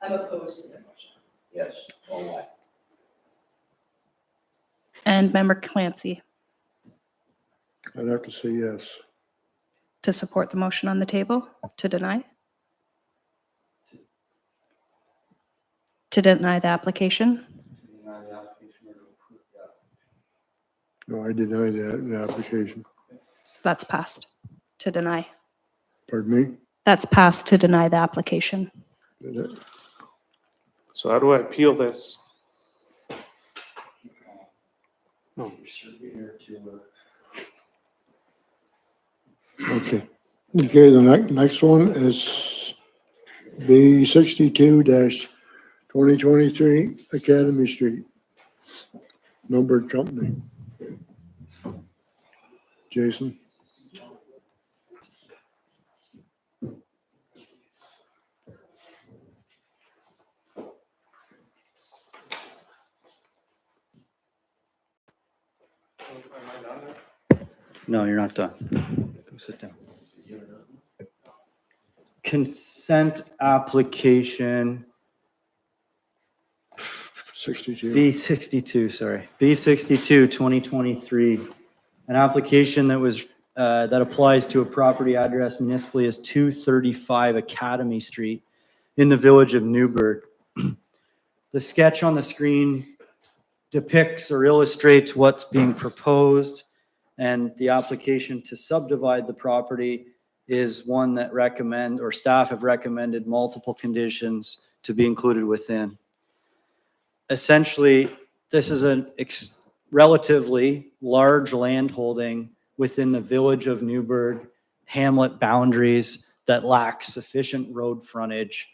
I'm opposed to this motion. Yes. Oh my. And Member Clancy I'd have to say yes. to support the motion on the table? To deny? To deny the application? No, I deny that in the application. So that's passed. To deny. Pardon me? That's passed to deny the application. So how do I appeal this? No. Okay. Okay, the next one is B 62-2023 Academy Street. Numbered company. Jason? No, you're not done. Go sit down. Consent application 62. B62, sorry. B62, 2023. An application that was, that applies to a property address municipally as 235 Academy Street in the village of Newburgh. The sketch on the screen depicts or illustrates what's being proposed, and the application to subdivide the property is one that staff have recommended multiple conditions to be included within. Essentially, this is a relatively large landholding within the village of Newburgh hamlet boundaries that lacks sufficient road frontage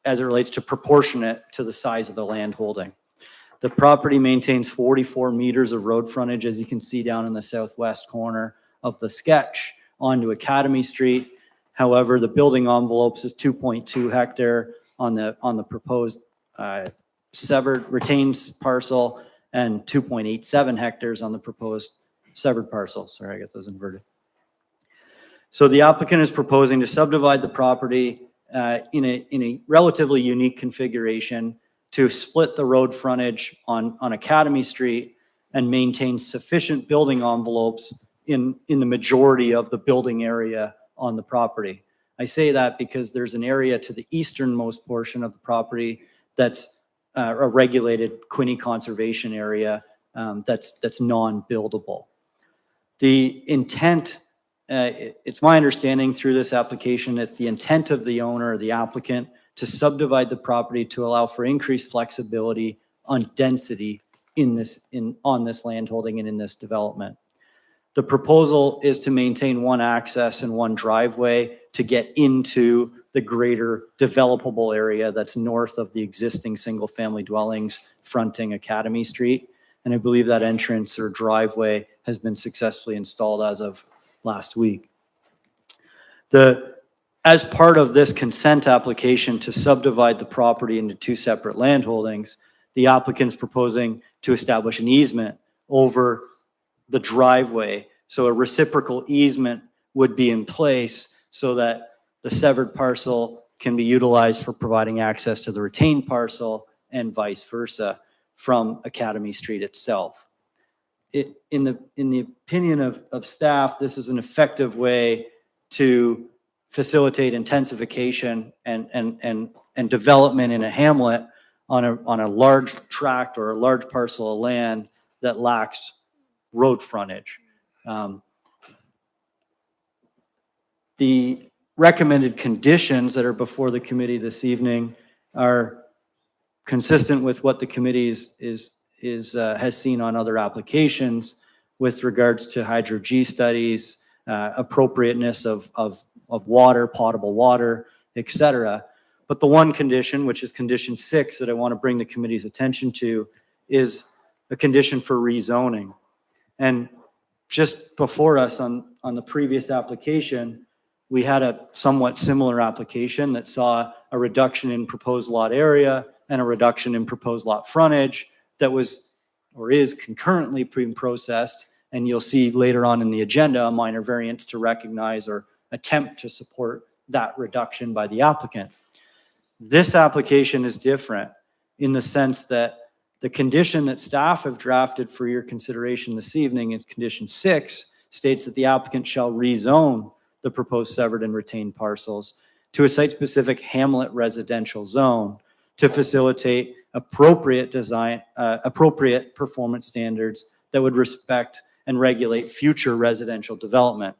as it relates to proportionate to the size of the landholding. The property maintains 44 meters of road frontage, as you can see down in the southwest corner of the sketch, onto Academy Street. However, the building envelopes is 2.2 hectare on the proposed severed retained parcel and 2.87 hectares on the proposed severed parcel. Sorry, I got those inverted. So the applicant is proposing to subdivide the property in a relatively unique configuration to split the road frontage on Academy Street and maintain sufficient building envelopes in the majority of the building area on the property. I say that because there's an area to the easternmost portion of the property that's a regulated Quinney conservation area that's non-buildable. The intent, it's my understanding through this application, it's the intent of the owner or the applicant to subdivide the property to allow for increased flexibility on density on this landholding and in this development. The proposal is to maintain one access and one driveway to get into the greater developable area that's north of the existing single-family dwellings fronting Academy Street. And I believe that entrance or driveway has been successfully installed as of last week. As part of this consent application to subdivide the property into two separate landholdings, the applicant is proposing to establish an easement over the driveway. So a reciprocal easement would be in place so that the severed parcel can be utilized for providing access to the retained parcel and vice versa from Academy Street itself. In the opinion of staff, this is an effective way to facilitate intensification and development in a hamlet on a large tract or a large parcel of land that lacks road frontage. The recommended conditions that are before the committee this evening are consistent with what the committee has seen on other applications with regards to hydro-G studies, appropriateness of water, potable water, et cetera. But the one condition, which is condition 6, that I want to bring the committee's attention to, is a condition for rezoning. And just before us on the previous application, we had a somewhat similar application that saw a reduction in proposed lot area and a reduction in proposed lot frontage that was or is concurrently being processed. And you'll see later on in the agenda a minor variance to recognize or attempt to support that reduction by the applicant. This application is different in the sense that the condition that staff have drafted for your consideration this evening in condition 6 states that the applicant shall rezone the proposed severed and retained parcels to a site-specific hamlet residential zone to facilitate appropriate design, appropriate performance standards that would respect and regulate future residential development.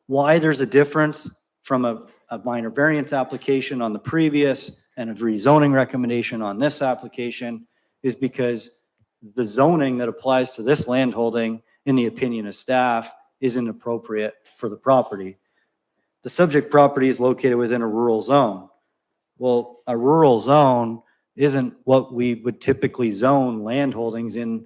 Why there's a difference from a minor variance application on the previous and a rezoning recommendation on this application is because the zoning that applies to this landholding, in the opinion of staff, isn't appropriate for the property. The subject property is located within a rural zone. Well, a rural zone isn't what we would typically zone landholdings in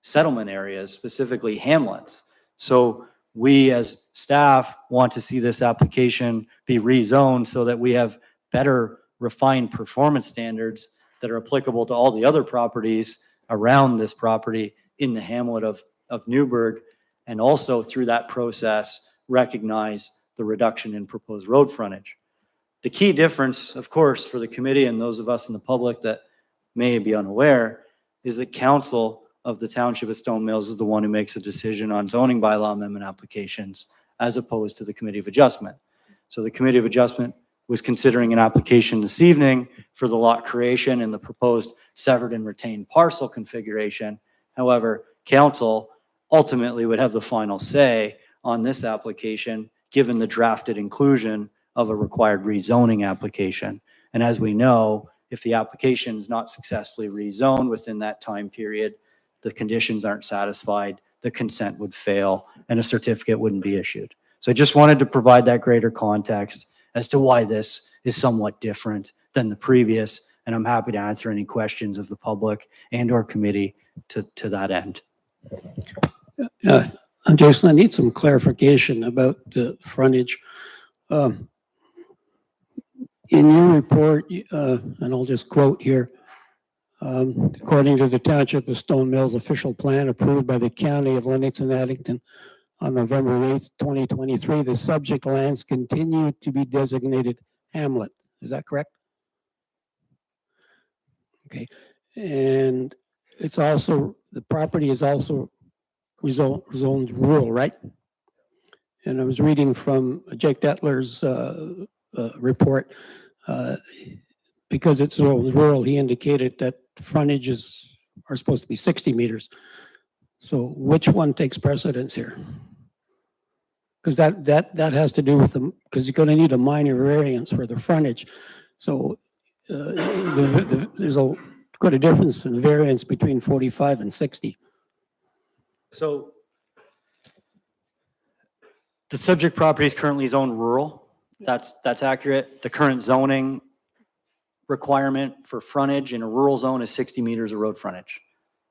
settlement areas, specifically hamlets. So we as staff want to see this application be rezoned so that we have better refined performance standards that are applicable to all the other properties around this property in the hamlet of Newburgh, and also through that process recognize the reduction in proposed road frontage. The key difference, of course, for the committee and those of us in the public that may be unaware, is that council of the Township of Stone Mills is the one who makes a decision on zoning bylaw amendment applications as opposed to the Committee of Adjustment. So the Committee of Adjustment was considering an application this evening for the lot creation and the proposed severed and retained parcel configuration. However, council ultimately would have the final say on this application given the drafted inclusion of a required rezoning application. And as we know, if the application is not successfully rezoned within that time period, the conditions aren't satisfied, the consent would fail, and a certificate wouldn't be issued. So I just wanted to provide that greater context as to why this is somewhat different than the previous, and I'm happy to answer any questions of the public and or committee to that end. Jason, I need some clarification about the frontage. In your report, and I'll just quote here, according to the Township of Stone Mills official plan approved by the County of Lennox and Addington on November 8th, 2023, the subject lands continue to be designated hamlet. Is that correct? Okay. And it's also, the property is also zoned rural, right? And I was reading from Jake Detler's report, because it's zoned rural, he indicated that the frontages are supposed to be 60 meters. So which one takes precedence here? Because that has to do with them, because you're going to need a minor variance for the frontage. So there's quite a difference in variance between 45 and 60. So the subject property is currently zoned rural. That's accurate. The current zoning requirement for frontage in a rural zone is 60 meters of road frontage.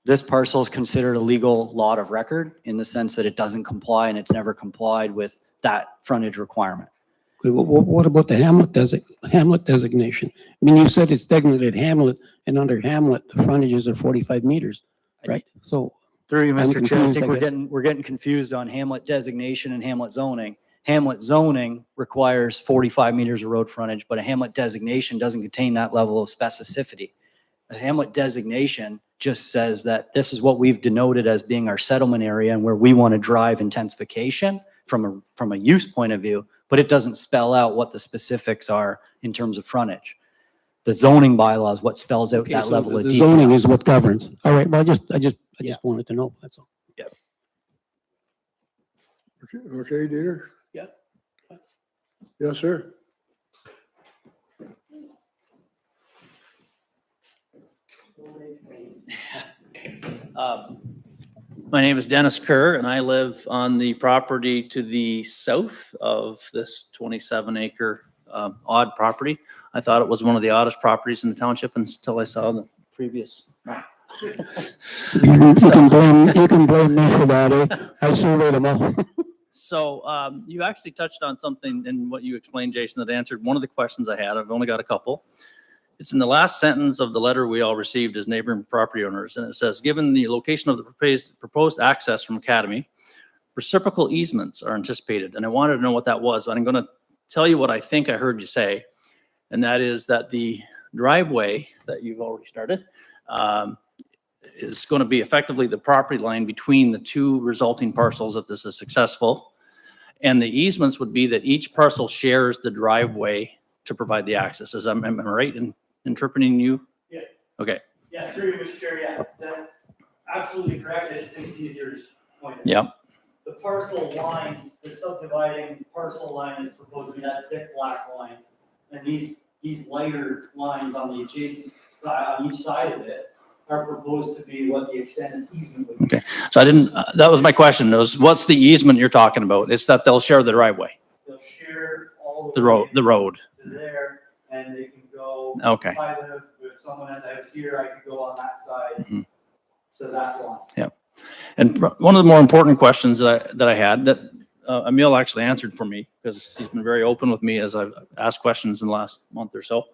This parcel is considered a legal lot of record in the sense that it doesn't comply and it's never complied with that frontage requirement. Okay, what about the hamlet designation? I mean, you said it's designated hamlet, and under hamlet, the frontages are 45 meters, right? So through you, Mr. Chair, I confused, think we're getting confused on hamlet designation and hamlet zoning. Hamlet zoning requires 45 meters of road frontage, but a hamlet designation doesn't contain that level of specificity. A hamlet designation just says that this is what we've denoted as being our settlement area and where we want to drive intensification. from a use point of view, but it doesn't spell out what the specifics are in terms of frontage. The zoning bylaw is what spells out Okay, that so level of the detail. zoning is what governs. All right, well, I just wanted to know, that's all. Okay, Dieter? Yeah. Yes, sir. My name is Dennis Kerr, and I live on the property to the south of this 27-acre odd property. I thought it was one of the oddest properties in the township until I saw the previous map. You can blame me for that, eh? I surveyed them all. So you actually touched on something in what you explained, Jason, that answered one of the questions I had. I've only got a couple. It's in the last sentence of the letter we all received as neighboring property owners, and it says, given the location of the proposed access from Academy, reciprocal easements are anticipated. And I wanted to know what that was. I'm going to tell you what I think I heard you say, and that is that the driveway that you've already started is going to be effectively the property line between the two resulting parcels if this is successful. And the easements would be that each parcel shares the driveway to provide the access. Am I right in interpreting you? Yeah. Okay. Yeah, through you, Mr. Chair, yeah, that's absolutely correct. I just think it's easier to point it. Yeah. The parcel line, the subdividing parcel line is supposed to be that thick black line. And these lighter lines on the adjacent side, on each side of it, are proposed to be what the extended easement would be. Okay. So I didn't, that was my question. What's the easement you're talking about? It's that they'll share the driveway. They'll share all The road, the road. to there, and they can go. Okay. If I live, if someone has a house here, I could go on that side to that line. Yeah. And one of the more important questions that I had that Emil actually answered for me, because he's been very open with me as I've asked questions in the last month or so,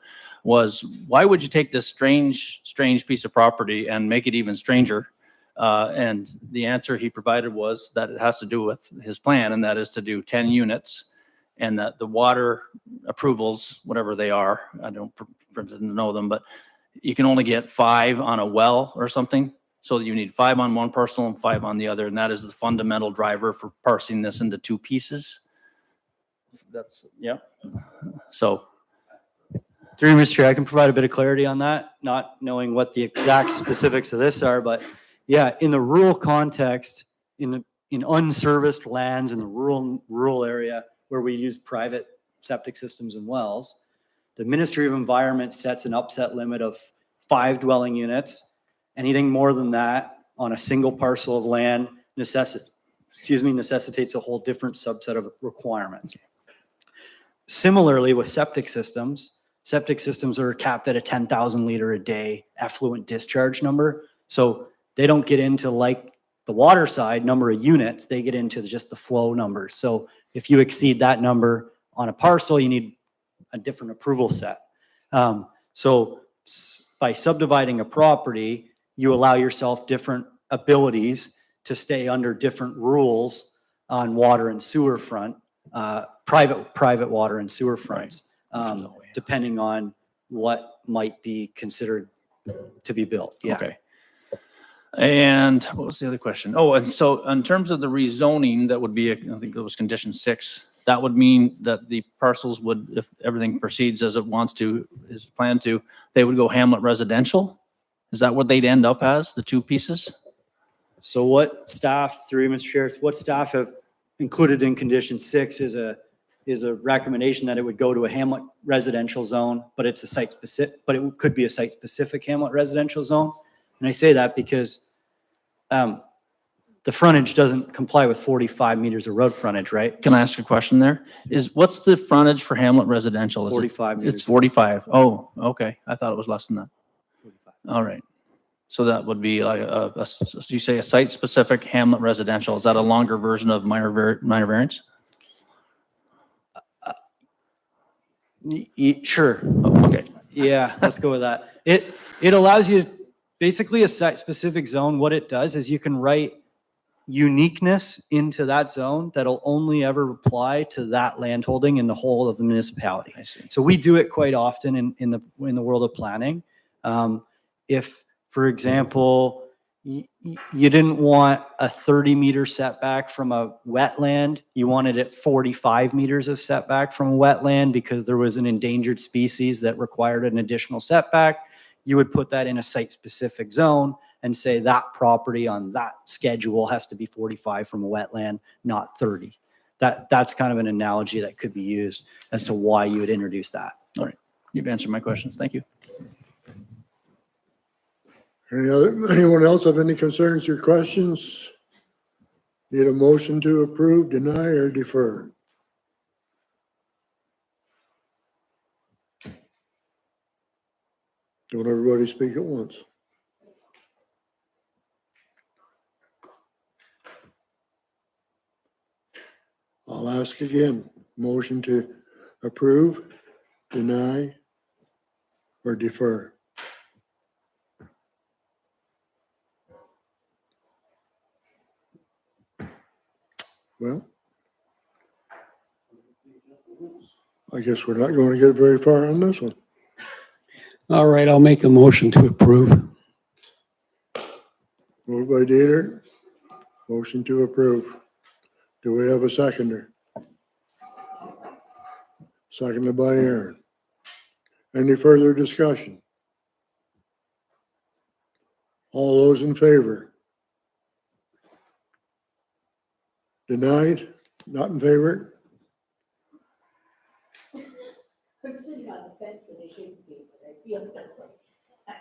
was why would you take this strange piece of property and make it even stranger? And the answer he provided was that it has to do with his plan, and that is to do 10 units, and that the water approvals, whatever they are, I don't know them, but you can only get 5 on a well or something. So you need 5 on one parcel and 5 on the other. And that is the fundamental driver for parsing this into 2 pieces. That's, yeah. So. Through you, Mr. Chair, I can provide a bit of clarity on that, not knowing what the exact specifics of this are, but yeah, in the rural context, in unserviced lands in the rural area where we use private septic systems and wells, the Ministry of Environment sets an upset limit of 5 dwelling units. Anything more than that on a single parcel of land necessitates a whole different subset of requirements. Similarly, with septic systems are capped at a 10,000 liter a day effluent discharge number. So they don't get into like the water side number of units, they get into just the flow numbers. So if you exceed that number on a parcel, you need a different approval set. So by subdividing a property, you allow yourself different abilities to stay under different rules on water and sewer front, private water and sewer fronts, depending on what might be considered to be built. Yeah. Okay. And what was the other question? Oh, and so in terms of the rezoning, that would be, I think it was condition 6. That would mean that the parcels would, if everything proceeds as it wants to, is planned to, they would go hamlet residential. Is that what they'd end up as, the 2 pieces? So what staff, through Mr. Chair, what staff have included in condition 6 is a recommendation that it would go to a hamlet residential zone, but it's a site specific, but it could be a site specific hamlet residential zone. And I say that because the frontage doesn't comply with 45 meters of road frontage, right? Can I ask a question there? What's the frontage for hamlet residential? 45 meters. It's 45. Oh, okay. I thought it was less than that. 45. All right. So that would be like you say a site specific hamlet residential. Is that a longer version of minor variance? Sure. Oh, okay. Yeah, let's go with that. It allows you basically a site specific zone. What it does is you can write uniqueness into that zone that'll only ever apply to that landholding in the whole of the municipality. I see. So we do it quite often in the world of planning. If, for example, you didn't want a 30-meter setback from a wetland. You wanted it 45 meters of setback from a wetland because there was an endangered species that required an additional setback. You would put that in a site-specific zone and say that property on that schedule has to be 45 from a wetland, not 30. That's kind of an analogy that could be used as to why you would introduce that. All right. You've answered my questions. Thank you. Anyone else have any concerns or questions? Need a motion to approve, deny, or defer? Don't everybody speak at once. I'll ask again, motion to approve, deny, or defer? Well, I guess we're not going to get very far on this one. All right, I'll make a motion to approve. Moved by Dieter, motion to approve. Do we have a seconder? Seconded by Aaron. Any further discussion? All those in favor? Denied? Not in favor? I'm sitting on the fence and I shouldn't be, but I feel that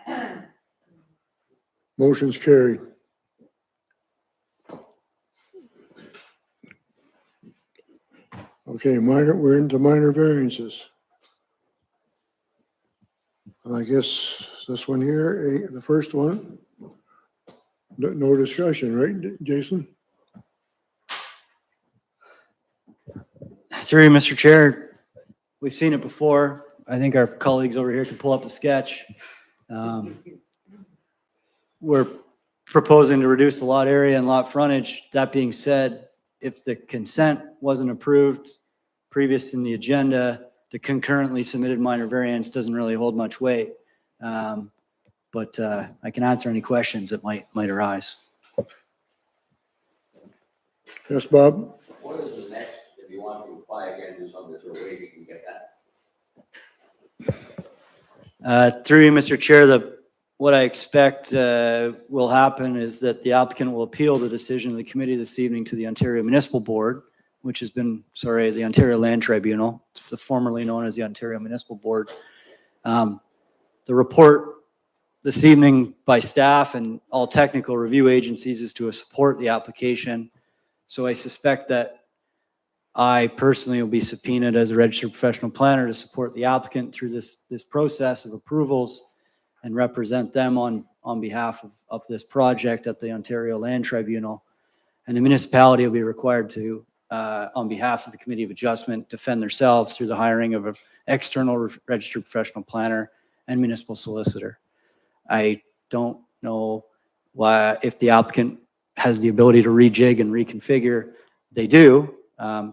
way. Motion's carried. Okay, we're into minor variances. And I guess this one here, the first one, no discussion, right, Jason? Through you, Mr. Chair, we've seen it before. I think our colleagues over here can pull up a sketch. We're proposing to reduce the lot area and lot frontage. That being said, if the consent wasn't approved previous in the agenda, the concurrently submitted minor variance doesn't really hold much weight. But I can answer any questions that might arise. Yes, Bob? What is the next, if you want to apply again, do something, is there a way you can get that? Through you, Mr. Chair, what I expect will happen is that the applicant will appeal the decision of the committee this evening to the Ontario Municipal Board, which has been, the Ontario Land Tribunal, it's formerly known as the Ontario Municipal Board. The report this evening by staff and all technical review agencies is to support the application. So I suspect that I personally will be subpoenaed as a registered professional planner to support the applicant through this process of approvals and represent them on behalf of this project at the Ontario Land Tribunal. And the municipality will be required to, on behalf of the Committee of Adjustment, defend themselves through the hiring of an external registered professional planner and municipal solicitor. I don't know if the applicant has the ability to rejig and reconfigure. They do.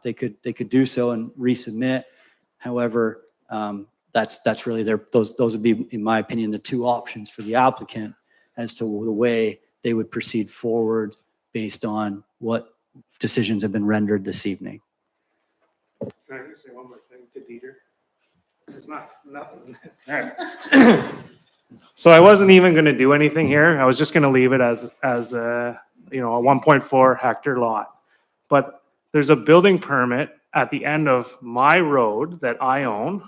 They could do so and resubmit. However, that's really those would be, in my opinion, the two options for the applicant as to the way they would proceed forward based on what decisions have been rendered this evening. Can I just say one more thing to Dieter? It's nothing. All right. So I wasn't even going to do anything here. I was just going to leave it as a 1.4 hectare lot. But there's a building permit at the end of my road that I own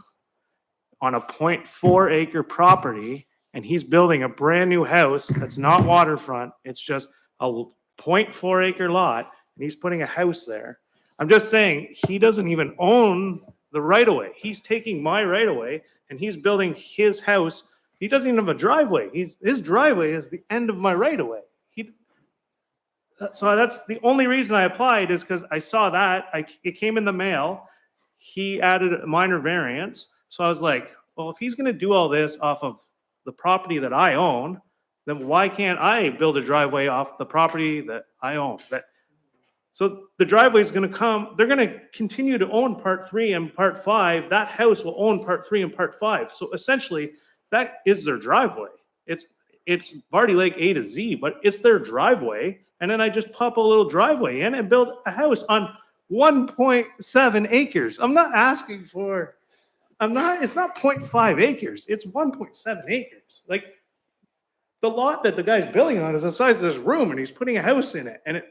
on a 0.4 acre property, and he's building a brand new house that's not waterfront. It's just a 0.4 acre lot, and he's putting a house there. I'm just saying, he doesn't even own the right of way. He's taking my right of way and he's building his house. He doesn't even have a driveway. His driveway is the end of my right of way. So that's the only reason I applied, is because I saw that it came in the mail. He added a minor variance. So I was like, well, if he's going to do all this off of the property that I own, then why can't I build a driveway off the property that I own? So the driveway is going to come, they're going to continue to own part 3 and part 5. That house will own part 3 and part 5. So essentially, that is their driveway. it's Vardy Lake A to Z, but it's their driveway. And then I just pop a little driveway in and build a house on 1.7 acres. I'm not asking for, it's not 0.5 acres. It's 1.7 acres. Like, the lot that the guy's building on is the size of this room, and he's putting a house in it, and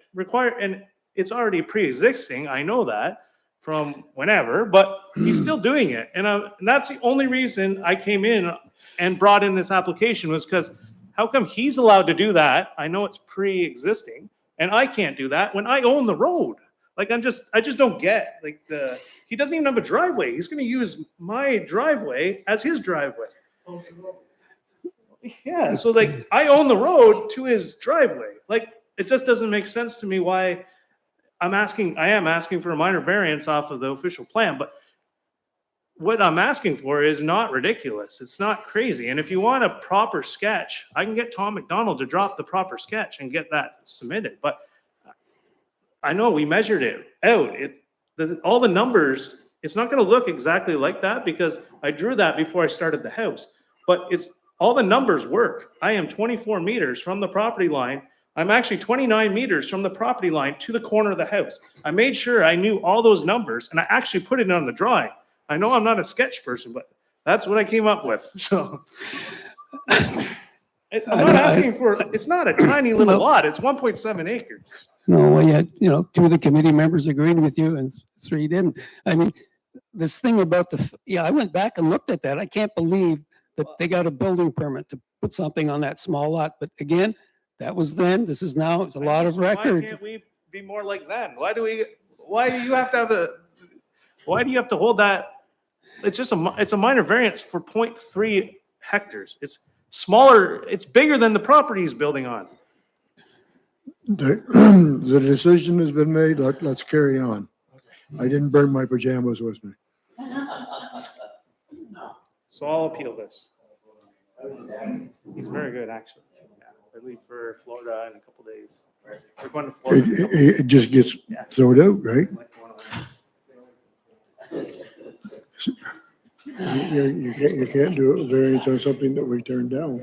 it's already pre-existing. I know that from whenever, but he's still doing it. And that's the only reason I came in and brought in this application, was because how come he's allowed to do that? I know it's pre-existing, and I can't do that when I own the road. Like, I just don't get, like, he doesn't even have a driveway. He's going to use my driveway as his driveway. Yeah, so like, I own the road to his driveway. Like, it just doesn't make sense to me why I am asking for a minor variance off of the official plan, but what I'm asking for is not ridiculous. It's not crazy. And if you want a proper sketch, I can get Tom McDonald to drop the proper sketch and get that submitted. But I know we measured it out. All the numbers, it's not going to look exactly like that because I drew that before I started the house, but all the numbers work. I am 24 meters from the property line. I'm actually 29 meters from the property line to the corner of the house. I made sure I knew all those numbers, and I actually put it on the drawing. I know I'm not a sketch person, but that's what I came up with. So I'm not asking for, it's not a tiny little lot. It's 1.7 acres. No, well, two of the committee members agreed with you and 3 didn't. I mean, this thing about I went back and looked at that. I can't believe that they got a building permit to put something on that small lot. But again, that was then, this is now, it's a lot of record. Why can't we be more like then? Why do you have to hold that? It's a minor variance for 0.3 hectares. It's smaller, it's bigger than the property he's building on. The decision has been made. Let's carry on. I didn't bring my pajamas with me. So I'll appeal this. He's very good, actually. Yeah, I leave for Florida in a couple days. We're going to Florida. It just gets thrown out, right? You can't do a variance on something that we turned down.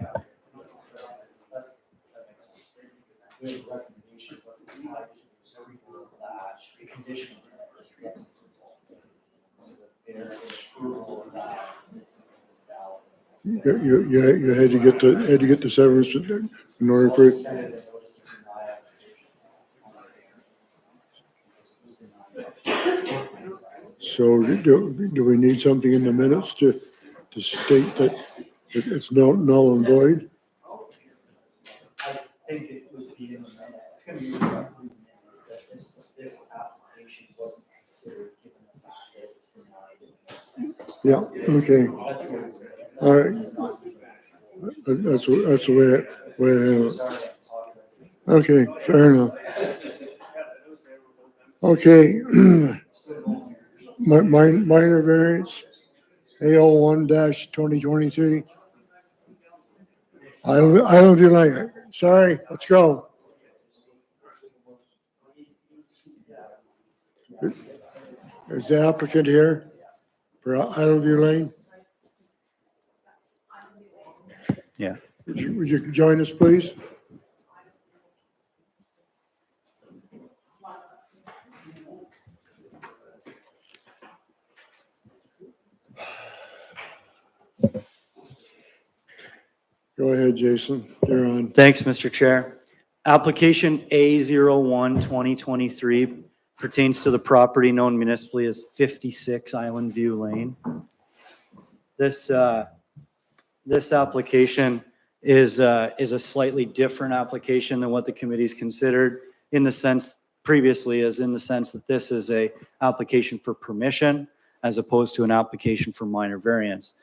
You had to get the severance in order for it. So do we need something in the minutes to state that it's null and void? I think it would be in the minute. It's going to be reflected in the minutes that this application wasn't considered given the fact that it was denied. Yeah, okay. All right. That's the way I handle it. Okay, fair enough. Okay. Minor variance, AL1-2023. I don't do like it. Sorry, let's go. Is the applicant here for Island View Lane? Yeah. Would you join us, please? Go ahead, Jason. You're on. Thanks, Mr. Chair. Application A01-2023 pertains to the property known municipally as 56 Island View Lane. This application is a slightly different application than what the committee's considered in the sense previously, as in the sense that this is a application for permission as opposed to an application for minor variance.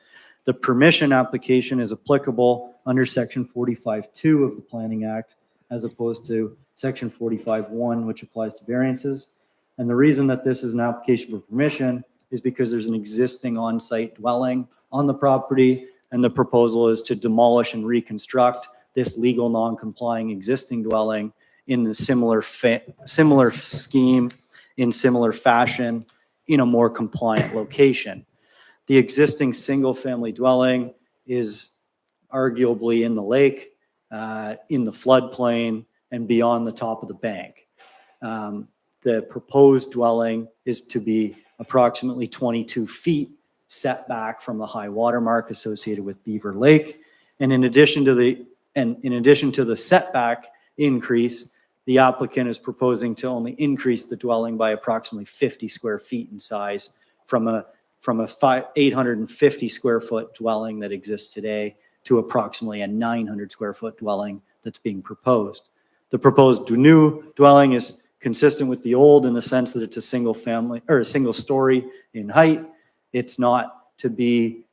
The permission application is applicable under section 45(2) of the Planning Act, as opposed to section 45(1), which applies to variances. And the reason that this is an application for permission is because there's an existing on-site dwelling on the property, and the proposal is to demolish and reconstruct this legal non-complying existing dwelling in the similar scheme, in similar fashion, in a more compliant location. The existing single-family dwelling is arguably in the lake. in the floodplain and beyond the top of the bank. The proposed dwelling is to be approximately 22 feet set back from the high water mark associated with Beaver Lake. And in addition to the setback increase, the applicant is proposing to only increase the dwelling by approximately 50 square feet in size from a 850 square foot dwelling that exists today to approximately a 900 square foot dwelling that's being proposed. The proposed new dwelling is consistent with the old in the sense that it's a single family or a single story in height. It's not to be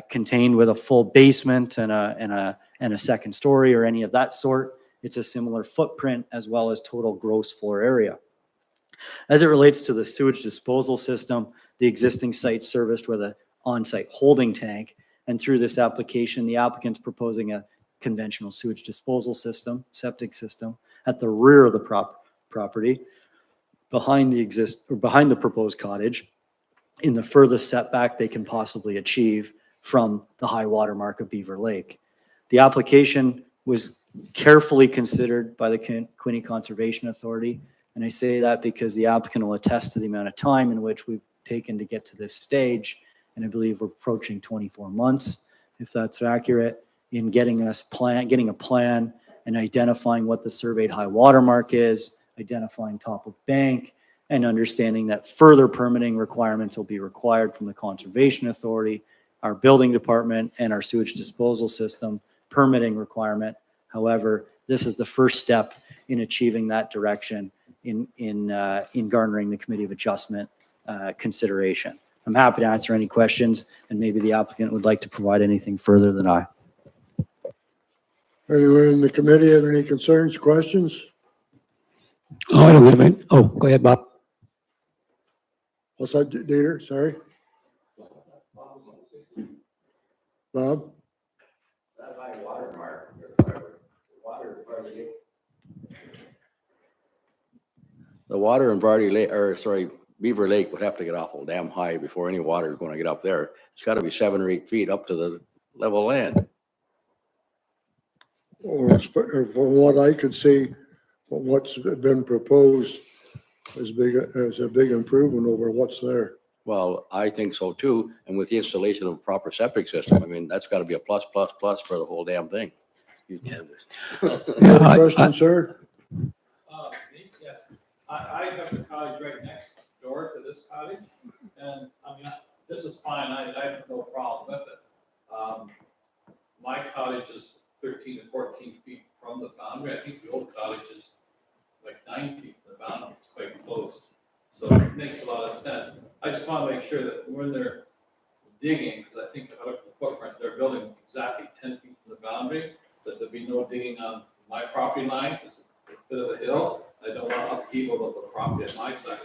contained with a full basement and a second story or any of that sort. It's a similar footprint as well as total gross floor area. As it relates to the sewage disposal system, the existing site serviced with an on-site holding tank, and through this application, the applicant's proposing a conventional sewage disposal system, septic system, at the rear of the property, behind the proposed cottage, in the furthest setback they can possibly achieve from the high water mark of Beaver Lake. The application was carefully considered by the Quinte Conservation Authority, and I say that because the applicant will attest to the amount of time in which we've taken to get to this stage, and I believe we're approaching 24 months, if that's accurate, in getting a plan and identifying what the surveyed high water mark is, identifying top of bank, and understanding that further permitting requirements will be required from the Conservation Authority, our building department, and our sewage disposal system permitting requirement. However, this is the first step in achieving that direction in garnering the Committee of Adjustment consideration. I'm happy to answer any questions, and maybe the applicant would like to provide anything further than I. Anyone in the committee have any concerns, questions? Oh, I don't have any. Oh, go ahead, Bob. What's that, Dieter? Sorry. Bob? That high water mark, the water in Vardy Lake, or sorry, Beaver Lake would have to get awful damn high before any water is going to get up there. It's got to be 7 or 8 feet up to the level of land. Or from what I could see, what's been proposed is a big improvement over what's there. Well, I think so too. And with the installation of a proper septic system, I mean, that's got to be a plus, plus, plus for the whole damn thing. Yeah. Any question, sir? Yes, I have a cottage right next door to this cottage, and I mean, this is fine, I have no problem with it. My cottage is 13 to 14 feet from the boundary. I think the old cottage is like 9 feet from the boundary. It's quite close, so it makes a lot of sense. I just want to make sure that when they're digging, because I think if I look at the footprint, they're building exactly 10 feet from the boundary, that there'd be no digging on my property line, because it's a bit of a hill. I don't want upheaval of the property on my side.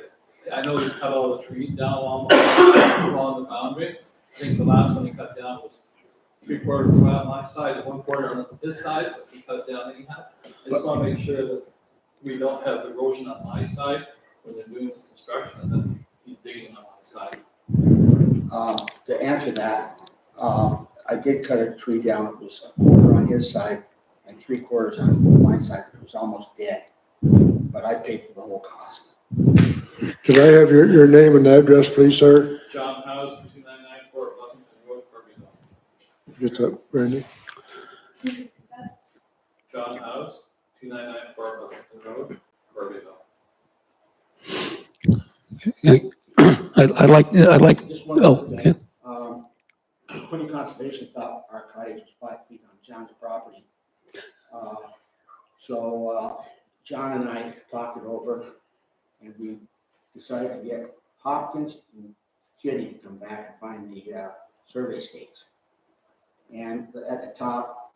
I know he's cut all the trees down along the boundary. I think the last one he cut down was 3/4 of the way on my side and 1/4 on his side, but he cut down anyhow. I just want to make sure that we don't have erosion on my side when they're doing this construction, and then he's digging on my side. To answer that, I did cut a tree down. It was 1/4 on his side and 3/4 on my side. It was almost dead, but I paid for the whole cost. Can I have your name and address, please, sir? John House, 299 Fort Pleasanton Road, Kirbyville. Get that, Randy. John House, 299 Fort Pleasanton Road, Kirbyville. I'd like, Just one oh, other okay. thing. Quinte Conservation thought our cottage was 5 feet on John's property. So John and I talked it over, and we decided to get Hopkins and Kitty to come back and find the survey stakes. And at the top,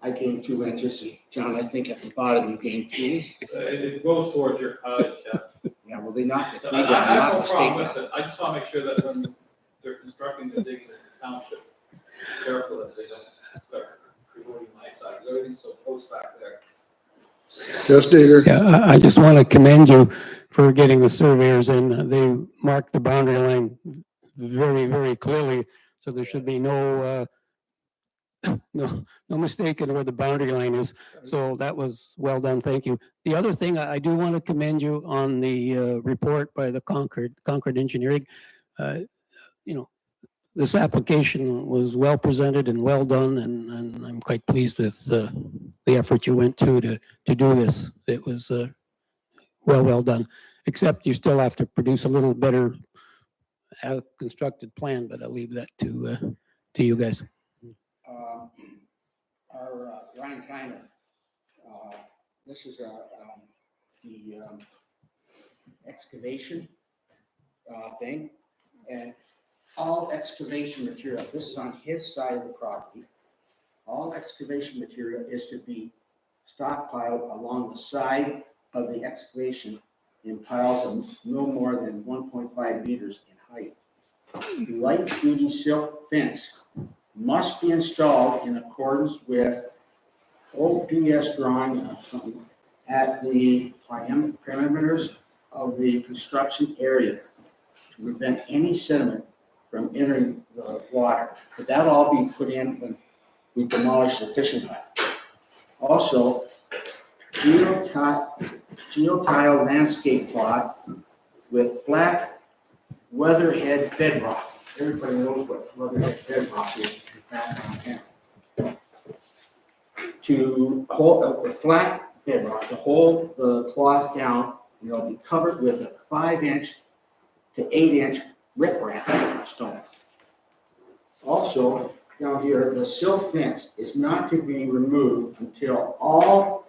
I gained 2 inches. John, I think at the bottom you gained 3. It goes towards your cottage, yeah. Yeah, well, they knocked the I tree down, have knocked no the stake problem down. with it. I just want to make sure that when they're constructing the digging in the township, be careful that they don't start eroding my side. Everything's so close back there. Yes, Dieter. Yeah, I just want to commend you for getting the surveyors in. They marked the boundary line very, very clearly, so there should be no no mistaking where the boundary line is. So that was well done. Thank you. The other thing, I do want to commend you on the report by the Concord Engineering. You know, this application was well presented and well done, and I'm quite pleased with the effort you went to do this. It was well done, except you still have to produce a little better constructed plan, but I'll leave that to you guys. Our Ryan Tyner, this is the excavation thing, and all excavation material, this is on his side of the property, all excavation material is to be stockpiled along the side of the excavation in piles of no more than 1.5 meters in height. Light duty silk fence must be installed in accordance with OPS drawing at the perimeters of the construction area to prevent any sediment from entering the water. But that'll all be put in when we demolish the fishing hut. Also, geotile landscape cloth with flat weatherhead bedrock. Everybody knows what weatherhead bedrock is back on town. To hold a flat bedrock, to hold the cloth down, and it'll be covered with a 5-inch to 8-inch riprap stone. Also, down here, the silt fence is not to be removed until all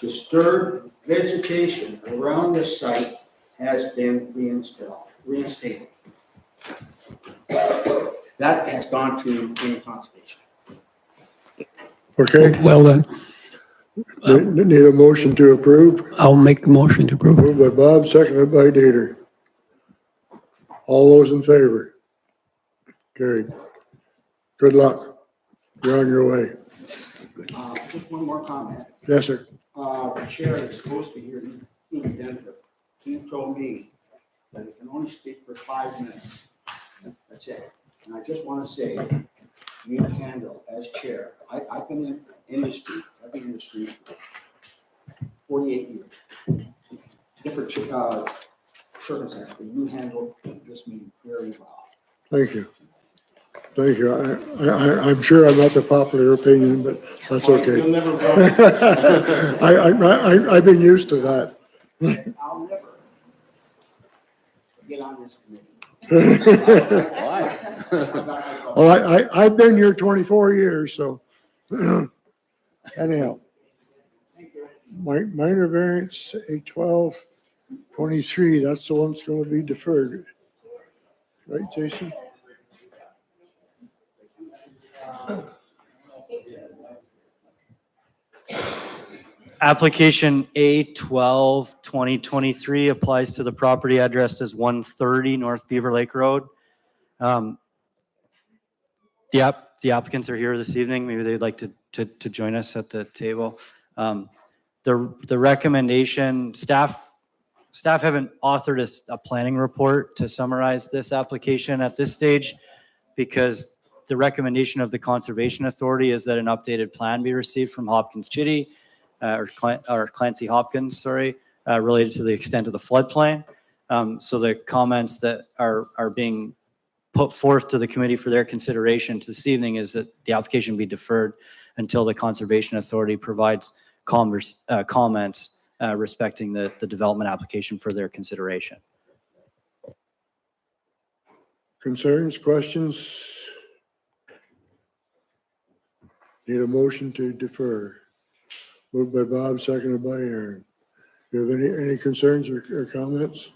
disturbed vegetation around the site has been reinstated. That has gone to green conservation. Okay. Well done. Need a motion to approve? I'll make the motion to approve. Moved by Bob, seconded by Dieter. All those in favor? Carried. Good luck. You're on your way. Just one more comment. Yes, sir. The chair is supposed to hear in Denver. He told me that he can only speak for 5 minutes. That's it. And I just want to say, you handle as chair. I've been in industry, heavy industry, for 48 years. Different circumstances, but you handle this meeting very well. Thank you. Thank you. I'm sure I'm not the popular opinion, but that's okay. You'll never I've been used to that. I'll never get on this committee. Well, I've been here 24 years, so anyhow. Minor variance 812-23, that's the one that's going to be deferred. Right, Jason? Application A12-2023 applies to the property addressed as 130 North Beaver Lake Road. The applicants are here this evening. Maybe they'd like to join us at the table. The recommendation, staff haven't authored a planning report to summarize this application at this stage because the recommendation of the Conservation Authority is that an updated plan be received from Hopkins Chitty, or Clancy Hopkins, sorry, related to the extent of the floodplain. So the comments that are being put forth to the committee for their consideration this evening is that the application be deferred until the Conservation Authority provides comments respecting the development application for their consideration. Concerns, questions? Need a motion to defer. Moved by Bob, seconded by Aaron. Do you have any concerns or comments?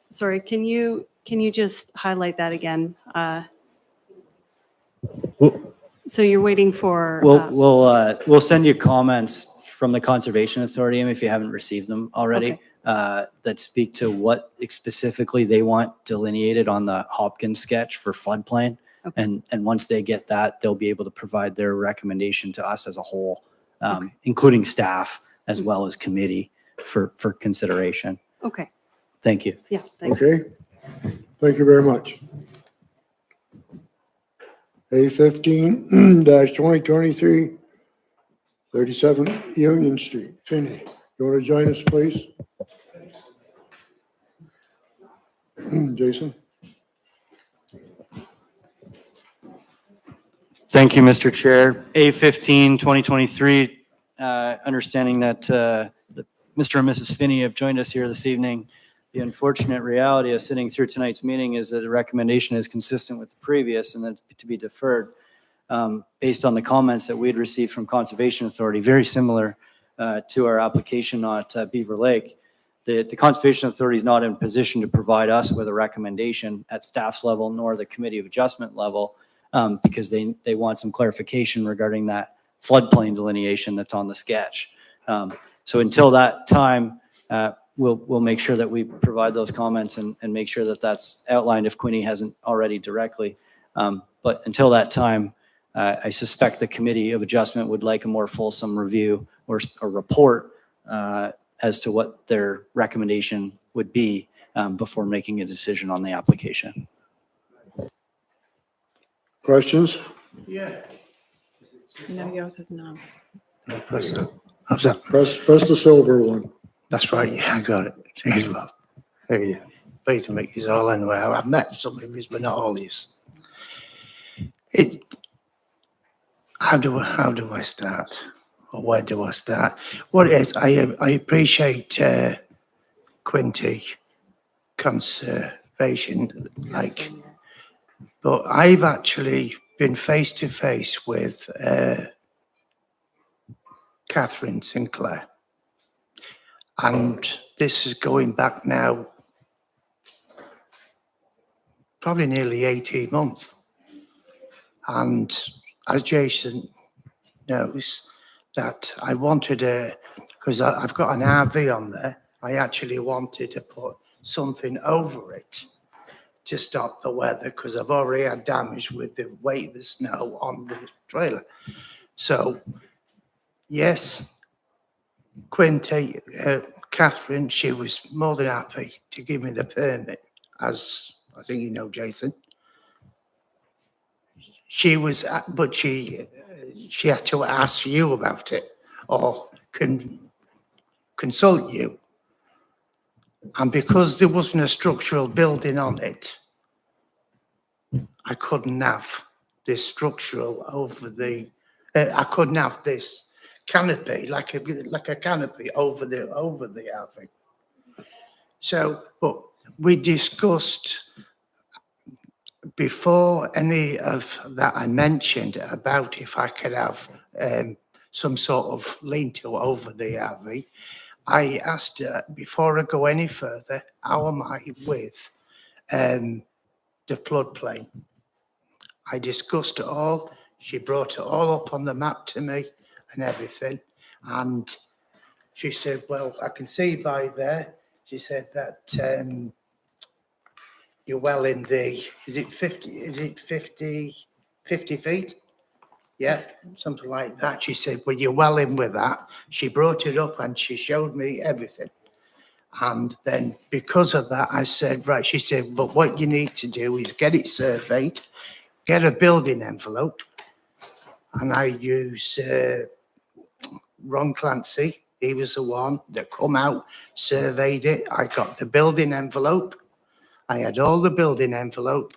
Sorry, can you just highlight that again? So you're waiting for. We'll send you comments from the Conservation Authority, if you haven't received them already, Okay. that speak to what specifically they want delineated on the Hopkins sketch for floodplain. Okay. And once they get that, they'll be able to provide their recommendation to us as a whole, including staff as well as committee for consideration. Okay. Thank you. Yeah, thanks. Okay. Thank you very much. A15 2023, 37 Union Street. Finney, you want to join us, please? Jason? Thank you, Mr. Chair. A15, 2023, understanding that Mr. and Mrs. Finney have joined us here this evening. The unfortunate reality of sitting through tonight's meeting is that the recommendation is consistent with the previous and that's to be deferred based on the comments that we had received from Conservation Authority, very similar to our application at Beaver Lake. The Conservation Authority is not in a position to provide us with a recommendation at staff's level nor the Committee of Adjustment level because they want some clarification regarding that floodplain delineation that's on the sketch. So until that time, we'll make sure that we provide those comments and make sure that that's outlined if Quinny hasn't already directly. But until that time, I suspect the Committee of Adjustment would like a more fulsome review or a report as to what their recommendation would be before making a decision on the application. Questions? Yeah. No, yours is no. Press that. How's that? Press the silver one. That's right, yeah, I got it. Cheers, Bob. How you doing? Pleased to meet you all anyway. I've met some of you, but not all of you. How do I start? Or where do I start? What it is, I appreciate Quinty conservation, but I've actually been face to face with Catherine Sinclair. And this is going back now probably nearly 18 months. And as Jason knows, that I wanted because I've got an RV on there, I actually wanted to put something over it to stop the weather because I've already had damage with the weight of the snow on the trailer. So, yes, Quinty, Catherine, she was more than happy to give me the permit, as I think you know, Jason. She was, but she had to ask you about it or consult you. And because there wasn't a structural building on it, I couldn't have this structural over the, I couldn't have this canopy, like a canopy over the RV. So, but we discussed before any of that I mentioned about if I could have some sort of lean-to over the RV. I asked her, before I go any further, how am I with the floodplain? I discussed it all. She brought it all up on the map to me and everything. And she said, well, I can see by there, she said that you're well in the, is it 50 feet? Yeah, something like that. She said, well, you're well in with that. She brought it up and she showed me everything. And then because of that, I said, right, she said, but what you need to do is get it surveyed, get a building envelope. And I use Ron Clancy. He was the one that come out, surveyed it. I got the building envelope. I had all the building envelope.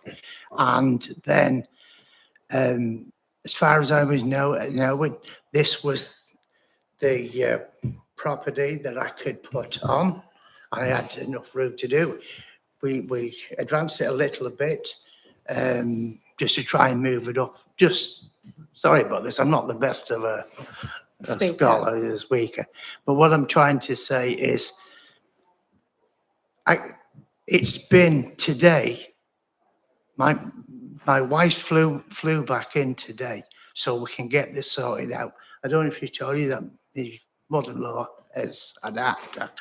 And then as far as I was knowing, this was the property that I could put on. I had enough room to do. We advanced it a little bit just to try and move it up. Just sorry about this. I'm not the best of a scholar, a speaker. But what I'm trying to say is, it's been today. My wife flew back in today so we can get this sorted out. I don't know if she told you that my mother-in-law has had a heart attack.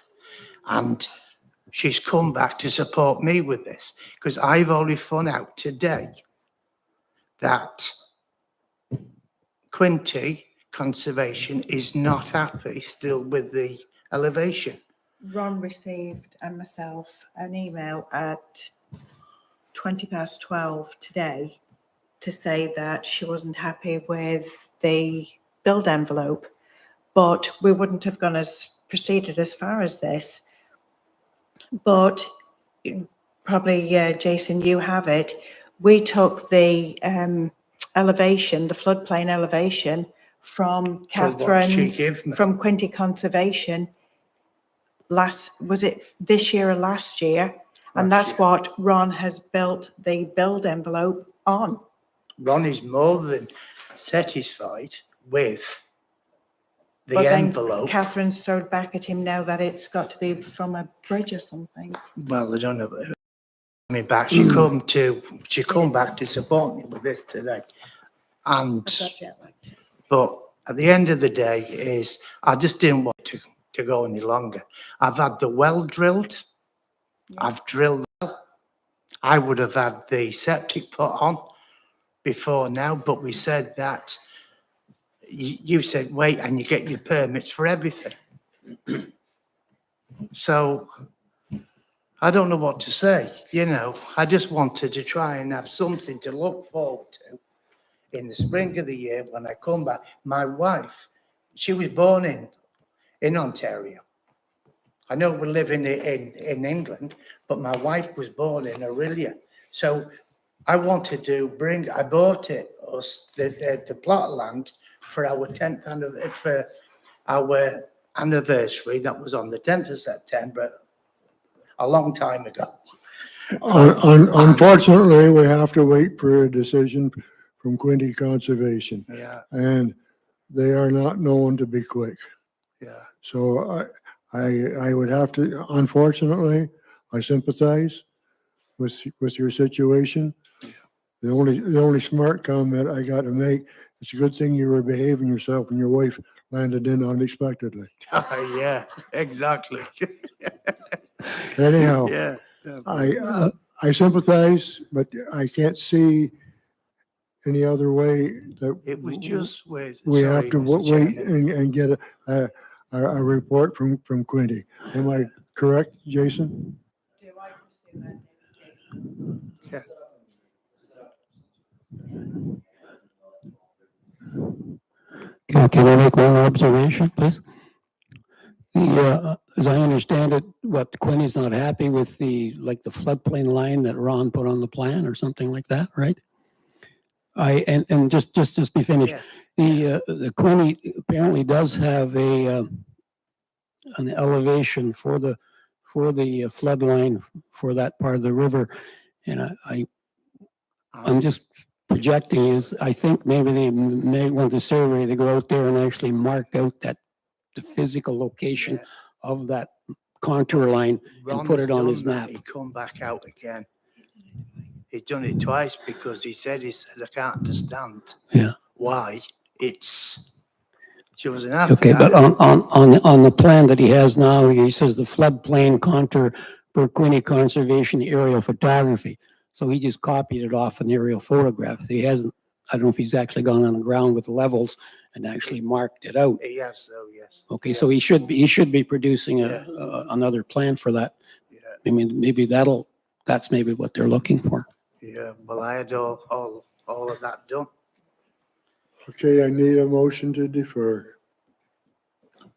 And she's come back to support me with this because I've only found out today that Quinty Conservation is not happy still with the elevation. Ron received and myself an email at 12:20 today to say that she wasn't happy with the build envelope, but we wouldn't have proceeded as far as this. But probably, Jason, you have it. We took the elevation, the floodplain elevation from For what she Catherine's, gave me. from Quinty Conservation was it this year or last year? And Last that's what Ron has built the build envelope on. Ron is more than satisfied with the But then envelope. Catherine's thrown back at him now that it's got to be from a bridge or something. Well, I don't know. I mean, back, she come back to support me with this today. And, but at the end of the day is, I just didn't want to go any longer. I've had the well drilled. I've drilled the well. I would have had the septic put on before now, but we said that you said wait and you get your permits for everything. So I don't know what to say. You know, I just wanted to try and have something to look forward to in the spring of the year when I come back. My wife, she was born in Ontario. I know we're living in England, but my wife was born in Aurelia. So I wanted to I bought the plot of land for our 10th anniversary, for our anniversary. That was on the 10th of September, a long time ago. Unfortunately, we have to wait for a decision from Quinty Conservation. Yeah. And they are not known to be quick. Yeah. So I would have to, unfortunately, I sympathize with your situation. Yeah. The only smart comment I got to make, it's a good thing you were behaving yourself and your wife landed in unexpectedly. Yeah, exactly. Anyhow, Yeah. I sympathize, but I can't see any other way that It was just with. we sorry, have to Mr. wait Chairman. and get a report from Quinty. Am I correct, Jason? Yeah. Can I make one observation, please? As I understand it, Quinty's not happy with the floodplain line that Ron put on the plan or something like that, right? And just be finished. Yeah. The Quinty apparently does have an elevation for the flood line for that part of the river. And I'm just projecting I think maybe they may want the survey to go out there and actually mark out the physical location of that contour line and put it on his map. He come back out again. He's done it twice because he said I can't understand why she wasn't happy. Okay, but on the plan that he has now, he says the floodplain contour per Quinty Conservation aerial photography. So he just copied it off an aerial photograph. He hasn't, I don't know if he's actually gone on the ground with the levels and actually marked it out. He has, though, yes. Okay, so he should be producing another plan for that. Yeah. I mean, maybe that's maybe what they're looking for. Yeah, well, I had all of that done. Okay, I need a motion to defer.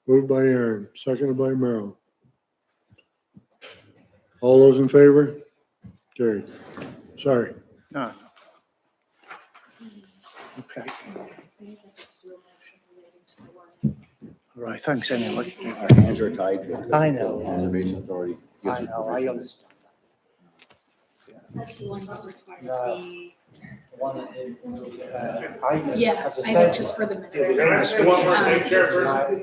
Moved by Aaron, seconded by Merrill. All those in favor? Carried. Sorry. No. Okay. All right, thanks anyway. Our hands are tied. I know. Conservation Authority. gives I you know, I permission. understand. That's the one that requires No. Yeah, as I said, know, just for the minutes. the One more thing, Chairperson.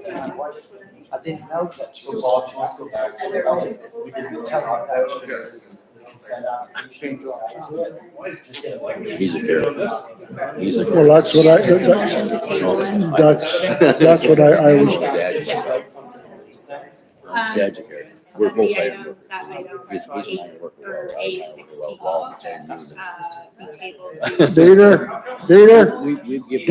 I didn't know that she was. We didn't tell her that she was. He's a character. He's a Well, that's what Just a motion to table it. that's what I was. Dad's a character. We're both The fighting. item, that item, He's mine to work with. or A16, we tabled. Dana, We've given.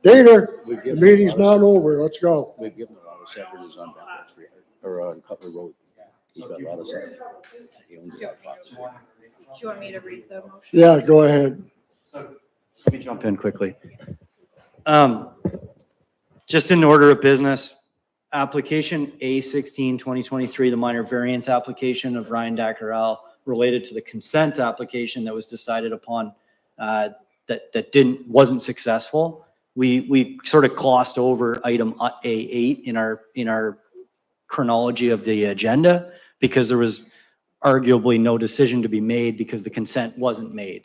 Dana, We've the given meeting's a lot not over. Let's go. We've given a lot of separates on Bethel Street, or on Cutler Road. He's got a lot of separates. He owns a lot of lots. Do you want me to read the motion? Yeah, go ahead. So Let me jump in quickly. Just in order of business, application A16 2023, the minor variance application of Ryan Dackerel related to the consent application that was decided upon that wasn't successful. We sort of glossed over item A8 in our chronology of the agenda because there was arguably no decision to be made because the consent wasn't made.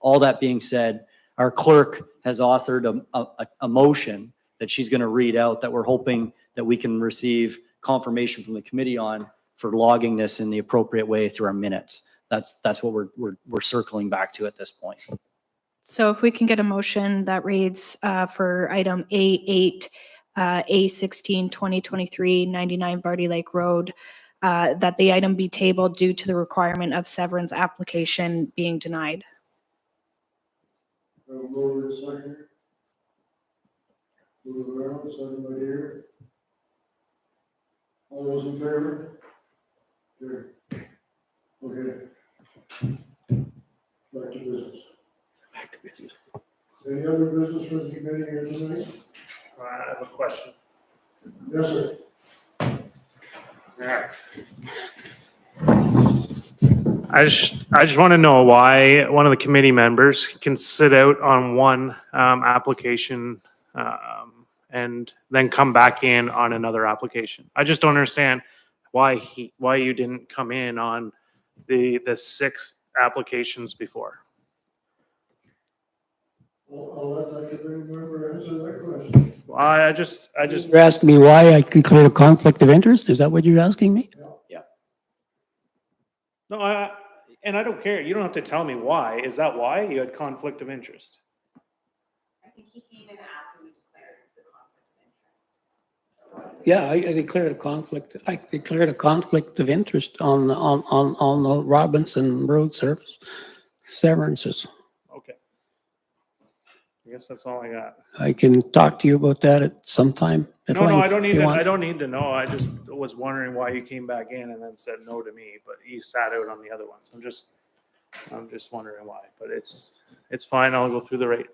All that being said, our clerk has authored a motion that she's going to read out that we're hoping that we can receive confirmation from the committee on for logging this in the appropriate way through our minutes. That's what we're circling back to at this point. So if we can get a motion that reads for item A8, A16, 2023, 99 Vardy Lake Road, that the item be tabled due to the requirement of severance application being denied. Move to second. Move around, second by here. All those in favor? There. Okay. Back to business. Any other business for the committee here tonight? I have a question. Yes, sir. Yeah. I just want to know why one of the committee members can sit out on one application and then come back in on another application. I just don't understand why you didn't come in on the 6 applications before. I'll let that committee member answer that question. Well, I just. You're asking me why I declared a conflict of interest? Is that what you're asking me? No, and I don't care. You don't have to tell me why. Is that why you had conflict of interest? I think he came in after we declared the conflict of interest. Yeah, I declared a conflict. I declared a conflict of interest on the Robinson Road service severances. Okay. I guess that's all I got. I can talk to you about that at some time. At No, length, I don't if need you to. want. I don't need to know. I just was wondering why you came back in and then said no to me, but you sat out on the other ones. I'm just wondering why. But it's fine. I'll go through the rate.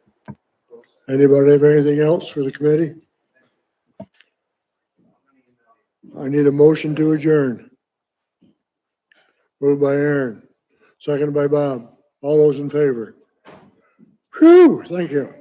Anybody have anything else for the committee? I need a motion to adjourn. Moved by Aaron, seconded by Bob. All those in favor? Whew, thank you.